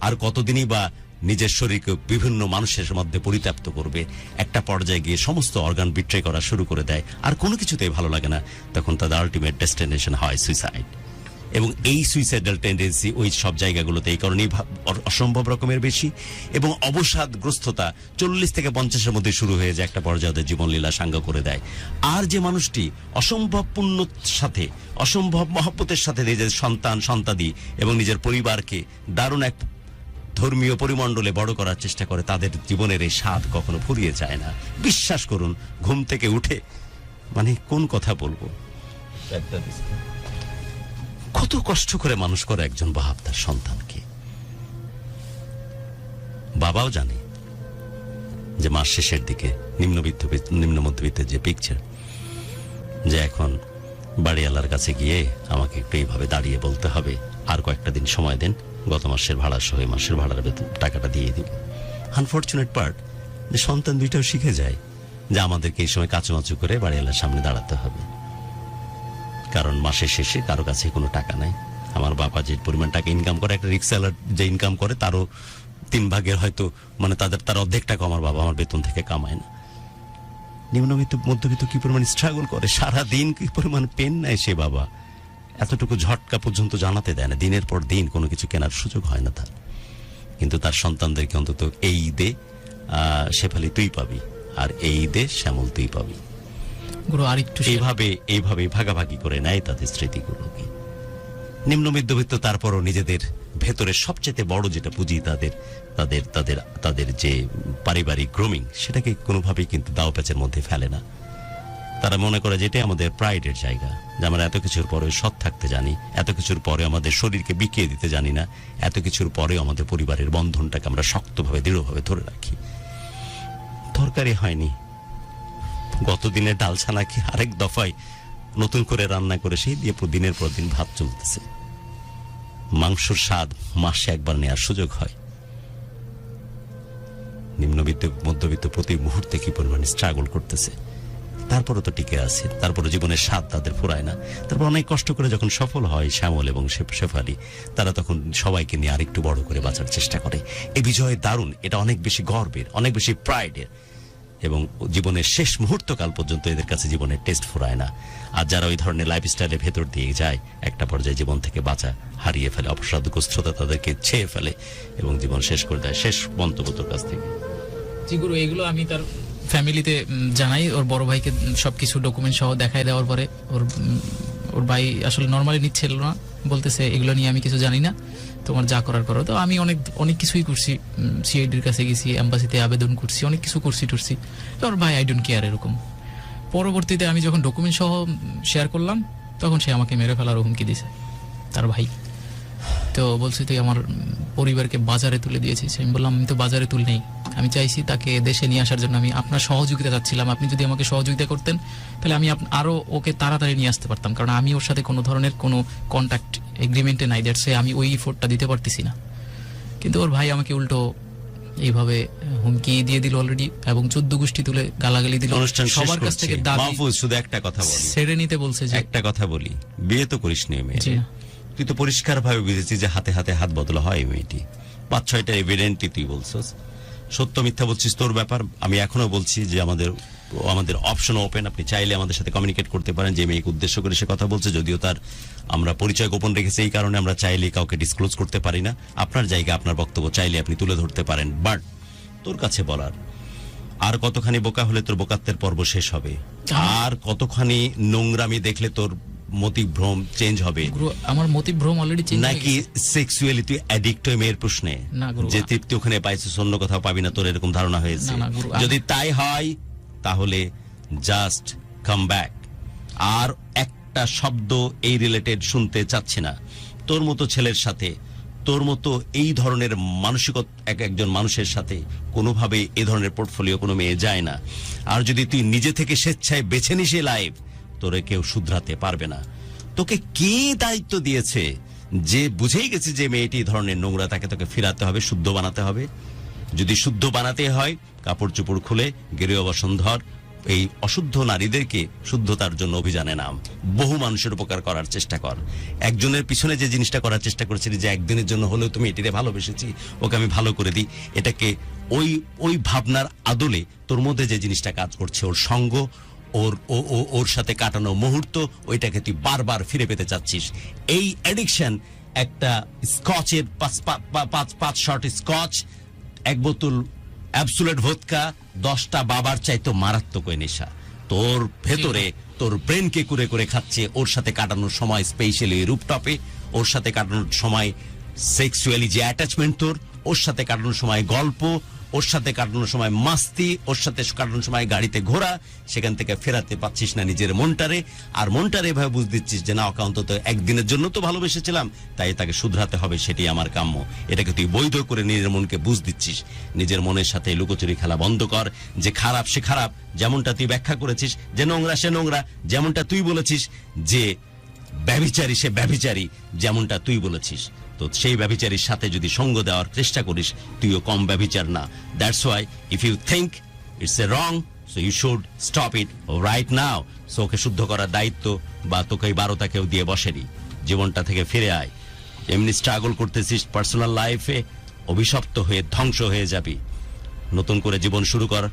আর কতদিনই বা নিজের শরীরকে বিভিন্ন মানুষের মধ্যে পরিত্যক্ত করবে। একটা পর্যায়ে গিয়ে সমস্ত অর্গান বিট্রে করা শুরু করে দেয়, আর কোনো কিছুতেই ভালো লাগে না। তখন তাদের আলটিমেট ডেস্টিনেশন হয় সুইসাইড। এবং এই সুইসাইডাল টেন্ডেন্সি ওই সব জায়গাগুলোতে এই কারণেই অসম্ভব রকমের বেশি, এবং অবসাদগ্রস্ততা 40 থেকে 50-এর মধ্যে শুরু হয়ে যায়, একটা পর্যায়ে ওদের জীবনলীলা সাঙ্গ করে দেয়। আর যে মানুষটি অসম্ভব পুণ্যর সাথে, অসম্ভব মহব্বতের সাথে নিজের সন্তানাদি এবং নিজের পরিবারকে দারুণ এক ধর্মীয় পরিমণ্ডলে বড় করার চেষ্টা করে, তাদের জীবনের এই স্বাদ কখনো ফুরিয়ে যায় না। বিশ্বাস করুন, ঘুম থেকে উঠে মানে কোন কথা বলবো, কত কষ্ট করে মানুষ করে একজন বাপ তার সন্তানকে। বাবাও জানে যে মাস শেষের দিকে নিম্ন মধ্যবিত্তের যে পিকচার, যে এখন বাড়িওয়ালার কাছে গিয়ে আমাকে একটু এইভাবে দাঁড়িয়ে বলতে হবে, আর কয়েকটা দিন সময় দেন, গত মাসের ভাড়া সহ মাসের ভাড়ার টাকাটা দিয়ে দিব। আনফরচুনেট পার্ট যে সন্তান দুইটাও শিখে যায় যে আমাদেরকে এই সময় কাচুমাচু করে বাড়িওয়ালার সামনে দাঁড়াতে হবে, কারণ মাসের শেষে কারো কাছে কোনো টাকা নাই। আমার বাবা যে পরিমাণ টাকা ইনকাম করে, একটা রিক্সাওয়ালার যে ইনকাম করে তারও 3 ভাগের হয়তো মানে তার অর্ধেক টাকা আমার বাবা আমার বেতন থেকে কামায় না। নিম্নবিত্ত মধ্যবিত্ত কি পরিমাণ স্ট্রাগল করে, সারাদিন কি পরিমাণ পেন নেয় সে বাবা, এতটুকু ঝটকা পর্যন্ত জানাতে দেয় না। দিনের পর দিন কোনো কিছু কেনার সুযোগ হয় না তার, কিন্তু তার সন্তানদেরকে অন্তত এই ঈদে শেফালি তুই পাবি, আর এই ঈদে শ্যামল তুই পাবি, এইভাবে ভাগাভাগি করে নেয় তাদের স্মৃতিগুলোকে। নিম্ন মধ্যবিত্ত তারপরও নিজেদের ভেতরে সবচেয়ে বড় যেটা পুঁজি তাদের তাদের তাদের তাদের যে পারিবারিক গ্রোমিং, সেটাকে কোনোভাবেই কিন্তু দাও প্যাচের মধ্যে ফেলে না। তারা মনে করে যেটাই আমাদের প্রাইডের জায়গা, যে আমরা এত কিছুর পরে সৎ থাকতে জানি, এত কিছুর পরে আমাদের শরীরকে বিকিয়ে দিতে জানি না, এত কিছুর পরে আমাদের পরিবারের বন্ধনটাকে আমরা শক্তভাবে দৃঢ়ভাবে ধরে রাখি। তরকারি হয়নি, গতদিনের ডাল ছানাকে আরেক দফায় নতুন করে রান্না করে সেই দিয়ে দিনের পর দিন ভাত চলতেছে। মাংসর স্বাদ মাসে একবার নেওয়ার সুযোগ হয়। নিম্নবিত্ত মধ্যবিত্ত প্রতি মুহূর্তে কি পরিমাণ স্ট্রাগল করতেছে, তারপরে তো টিকে আছে, তারপরে জীবনের স্বাদ তাদের ফুরায় না। তারপর অনেক কষ্ট করে যখন সফল হয় শ্যামল এবং শেফালি, তারা তখন সবাইকে নিয়ে আরেকটু বড় করে বাঁচার চেষ্টা করে। এই বিজয় দারুণ, এটা অনেক বেশি গর্বের, অনেক বেশি প্রাইডের, এবং জীবনের শেষ মুহূর্তকাল পর্যন্ত এদের কাছে জীবনের টেস্ট ফুরায় না। আর যারা ওই ধরনের লাইফস্টাইলের ভেতর দিয়ে যায়, একটা পর্যায়ে জীবন থেকে বাঁচা হারিয়ে ফেলে, অপসাদগ্রস্ততা তাদেরকে ছেয়ে ফেলে এবং জীবন শেষ করে দেয়। শেষ মন্তব্য তোর কাছ থেকে। জি গুরু, এগুলো আমি তার ফ্যামিলিতে জানাই, ওর বড় ভাইকে সবকিছু ডকুমেন্ট সহ দেখাই দেওয়ার পরে ওর ভাই আসলে নর্মালি নিচ্ছিল না, বলতেছে এগুলো নিয়ে আমি কিছু জানি না, তোমার যা করার করো। তো আমি অনেক কিছুই করছি, সিআইডির কাছে গেছি, এম্বাসিতে আবেদন করছি, অনেক কিছু করছি। তো ওর ভাই আই ডোন্ট কেয়ার এরকম। পরবর্তীতে আমি যখন ডকুমেন্ট সহ শেয়ার করলাম, তখন সে আমাকে মেরে ফেলার হুমকি দিছে, তার ভাই। তো বলছি তুই আমার পরিবারকে বাজারে তুলে দিয়েছিস। আমি বললাম আমি তো বাজারে তুল নেই, আমি চাইছি তাকে দেশে নিয়ে আসার জন্য আমি আপনার সহযোগিতা চাচ্ছিলাম। আপনি যদি আমাকে সহযোগিতা করতেন তাহলে আমি আরো ওকে তাড়াতাড়ি নিয়ে আসতে পারতাম, কারণ আমি ওর সাথে কোনো ধরনের কোনো কন্ট্যাক্ট এগ্রিমেন্টে নাই, দ্যাটসে আমি ওই এফোর্টটা দিতে পারতেছি না। কিন্তু ওর ভাই আমাকে উল্টো এইভাবে হুমকি দিয়ে দিল অলরেডি, এবং 14 গোষ্ঠী তুলে গালাগালি দিল। অনুষ্ঠান শেষ সবার কাছ করছি। থেকে দাবি মাহফুজ, শুধু একটা কথা বলি, ছেড়ে নিতে বলছে যে একটা কথা বলি, বিয়ে তো করিস নি মেয়ে, জি না। তুই তো পরিষ্কার ভাবে বুঝেছিস যে হাতে হাতে হাত বদলা হয় মেয়েটি। 5-6টা এভিডেন্টই তুই বলছিস, সত্য মিথ্যা বলছিস তোর ব্যাপার। আমি এখনো বলছি যে আমাদের অপশন ওপেন, আপনি চাইলে আমাদের সাথে কমিউনিকেট করতে পারেন যে মেয়েকে উদ্দেশ্য করে সে কথা বলছে। যদিও তার আমরা পরিচয় গোপন রেখেছি, এই কারণে আমরা চাইলে কাউকে ডিসক্লোজ করতে পারি না। আপনার জায়গা, আপনার বক্তব্য চাইলে আপনি তুলে ধরতে পারেন, বাট তোর কাছে বলার আর কতখানি বোকা হলে তোর বোকাত্বের পর্ব শেষ হবে, আর কতখানি নোংরামি দেখলে তোর মতিভ্রম চেঞ্জ হবে, আমার মতিভ্রম অলরেডি চেঞ্জ হয়ে নাকি গেছে। সেক্সুয়ালি তুই অ্যাডিক্ট হয়ে মেয়ের প্রশ্নে না গুরু, যে তৃপ্তি ওখানে পাইছিস অন্য কোথাও পাবি না, তোর এরকম ধারণা হয়েছে? না গুরু, যদি তাই হয় তাহলে জাস্ট কাম ব্যাক। আর একটা শব্দ এই রিলেটেড শুনতে চাচ্ছি না। তোর মতো ছেলের সাথে, তোর মতো এই ধরনের মানসিকতা একজন মানুষের সাথে কোনোভাবে এ ধরনের পোর্টফোলিও কোনো মেয়ে যায় না। আর যদি তুই নিজে থেকে স্বেচ্ছায় বেছে নিস এই লাইফ, তোরে কেউ শুধরাতে পারবে না। তোকে কে দায়িত্ব দিয়েছে যে বুঝেই গেছে যে মেয়েটি এই ধরনের নোংরা, তাকে তোকে ফিরাতে হবে, শুদ্ধ বানাতে হবে। যদি শুদ্ধ বানাতে হয়, কাপড় চোপড় খুলে গেরুয়া বসন্ধর এই অশুদ্ধ নারীদেরকে শুদ্ধতার জন্য অভিযানে নাম, বহু মানুষের উপকার করার চেষ্টা কর। একজনের পিছনে যে জিনিসটা করার চেষ্টা করেছিলি যে একদিনের জন্য হলেও তুমি এটিরে ভালোবেসেছি, ওকে আমি ভালো করে দিই, এটাকে ওই ভাবনার আদলে তোর মধ্যে যে জিনিসটা কাজ করছে, ওর সঙ্গ, ওর সাথে কাটানো মুহূর্ত, ওইটাকে তুই বারবার ফিরে পেতে চাচ্ছিস। এই অ্যাডিকশন একটা স্কচের 5 শট স্কচ, 1 বোতল অ্যাবসুলেট ভোদকা, 10টা বাবার চাইতো মারাত্মক ওই নেশা তোর ভেতরে, তোর ব্রেনকে কুরে করে খাচ্ছে। ওর সাথে কাটানোর সময়, স্পেশালি রুপটপে, ওর সাথে কাটানোর সময় সেক্সুয়ালি যে অ্যাটাচমেন্ট তোর, ওর সাথে কাটানোর সময় গল্প, ওর সাথে কাটানোর সময় মাস্তি, ওর সাথে কাটানোর সময় গাড়িতে ঘোরা, সেখান থেকে ফেরাতে পাচ্ছিস না নিজের মনটারে। আর মনটারে এভাবে বুঝ দিচ্ছিস যে না, ওকে অন্তত একদিনের জন্য তো ভালোবেসেছিলাম, তাই তাকে শুধরাতে হবে, সেটি আমার কাম্য। এটাকে তুই বৈধ করে নিজের মনকে বুঝ দিচ্ছিস। নিজের মনের সাথে লুকোচুরি খেলা বন্ধ কর। যে খারাপ সে খারাপ, যেমনটা তুই ব্যাখ্যা করেছিস, যে নোংরা সে নোংরা, যেমনটা তুই বলেছিস, যে ব্যভিচারী সে ব্যভিচারী, যেমনটা তুই বলেছিস। তো সেই ব্যভিচারীর সাথে যদি সঙ্গ দেওয়ার চেষ্টা করিস, তুইও কম ব্যভিচার না। That's why if you think it's a wrong, so you should stop it right now. So okay শুদ্ধ করার দায়িত্ব বা তোকে এই 12টা কেউ দিয়ে বসেনি। জীবনটা থেকে ফিরে আয়। এমনি স্ট্রাগল করতেছিস পার্সোনাল লাইফে, অভিশপ্ত হয়ে ধ্বংস হয়ে যাবি। নতুন করে জীবন শুরু কর।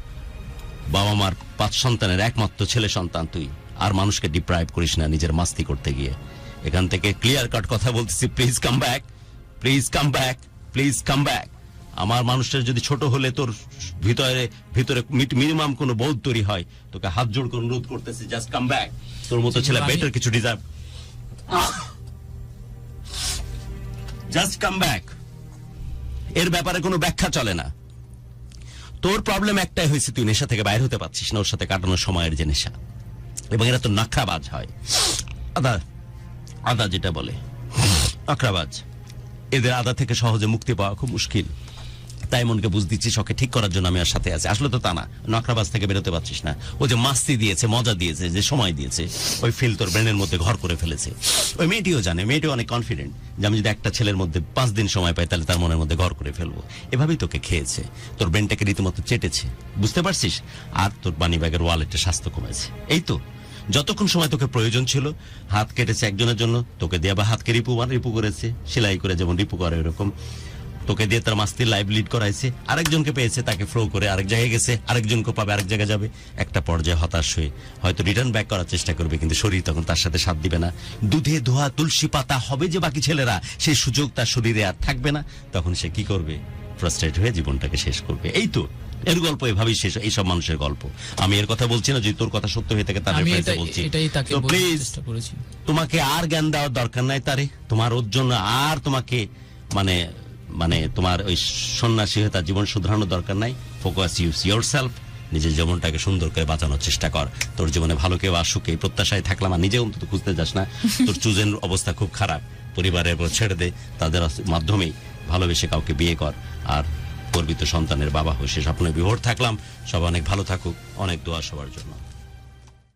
বাবা মার 5 সন্তানের একমাত্র ছেলে সন্তান তুই, আর মানুষকে ডিপ্রাইভ করিস না নিজের মাস্তি করতে গিয়ে। এখান থেকে ক্লিয়ার কাট কথা বলতেছি, please come back, please come back, please come back. আমার মানুষটা যদি ছোট হলে তোর ভিতরে মিনিমাম কোনো বোধ তৈরি হয়, তোকে হাত জোড় করে অনুরোধ করতেছি, জাস্ট কাম ব্যাক। তোর মতো ছেলে বেটার কিছু ডিজার্ভ, জাস্ট কাম ব্যাক। এর ব্যাপারে কোনো ব্যাখ্যা চলে না। তোর প্রবলেম একটাই হয়েছে, তুই নেশা থেকে বাইরে হতে পারছিস না, ওর সাথে কাটানোর সময়ের যে নেশা। এবং এরা তো নাখরাবাজ হয়, আদা যেটা বলে আখরাবাজ, এদের আদা থেকে সহজে মুক্তি পাওয়া খুব মুশকিল। তাই মনকে বুঝ দিচ্ছিস ওকে ঠিক করার জন্য আমি আর সাথে আছি। আসলে তো তা না, নকরাবাজ থেকে বেরোতে পারছিস না। ও যে মাস্তি দিয়েছে, মজা দিয়েছে, যে সময় দিয়েছে, ওই ফিল তোর ব্রেনের মধ্যে ঘর করে ফেলেছে। ওই মেয়েটিও জানে, মেয়েটিও অনেক কনফিডেন্ট যে আমি যদি একটা ছেলের মধ্যে 5 দিন সময় পাই তাহলে তার মনের মধ্যে ঘর করে ফেলবো। এভাবেই তোকে খেয়েছে, তোর ব্রেনটাকে রীতিমতো চেটেছে, বুঝতে পারছিস? আর তোর মানি ব্যাগের ওয়ালেটের স্বাস্থ্য কমেছে। এই তো যতক্ষণ সময় তোকে প্রয়োজন ছিল, হাত কেটেছে একজনের জন্য, তোকে দিয়ে আবার হাতকে রিপু করেছে, সেলাই করে যেমন রিপু করে এরকম। তোকে দিয়ে তার মাস্তির লাইভ লিড করাইছে, আরেকজনকে পেয়েছে, তাকে ফ্লো করে আরেক জায়গায় গেছে, আরেকজনকে পাবে, আরেক জায়গায় যাবে। একটা পর্যায়ে হতাশ হয়ে হয়তো রিটার্ন ব্যাক করার চেষ্টা করবে, কিন্তু শরীর তখন তার সাথে সাথ দিবে না। দুধে ধোয়া তুলসী পাতা হবে যে বাকি ছেলেরা, সেই সুযোগ তার শরীরে আর থাকবে না। তখন সে কি করবে? ফ্রাস্ট্রেট হয়ে জীবনটাকে শেষ করবে। এই তো এর গল্প এভাবেই শেষ, এইসব মানুষের গল্প। আমি এর কথা বলছি না, যদি তোর কথা সত্য হয়ে থাকে তার আমি রেফারেন্সে বলছি। এটাই তাকে তো বলার প্লিজ চেষ্টা করেছি। তোমাকে আর জ্ঞান দেওয়ার দরকার নাই তারে, তোমার ওর জন্য আর তোমাকে মানে মানে তোমার ওই সন্ন্যাসী হয়ে তার জীবন শুধরানোর দরকার নাই। ফোকাস ইউরসেলফ, নিজের জীবনটাকে সুন্দর করে বাঁচানোর চেষ্টা কর। তোর জীবনে ভালো কেউ আসুক এই প্রত্যাশায় থাকলাম, আর নিজে অন্তত খুঁজতে যাস না। তোর চুজের অবস্থা খুব খারাপ, পরিবারের উপর ছেড়ে দে, তাদের মাধ্যমেই ভালোবেসে কাউকে বিয়ে কর, আর গর্বিত সন্তানের বাবা হয়ে সে স্বপ্নে বিভোর থাকলাম। সবাই অনেক ভালো থাকুক, অনেক দোয়া সবার জন্য।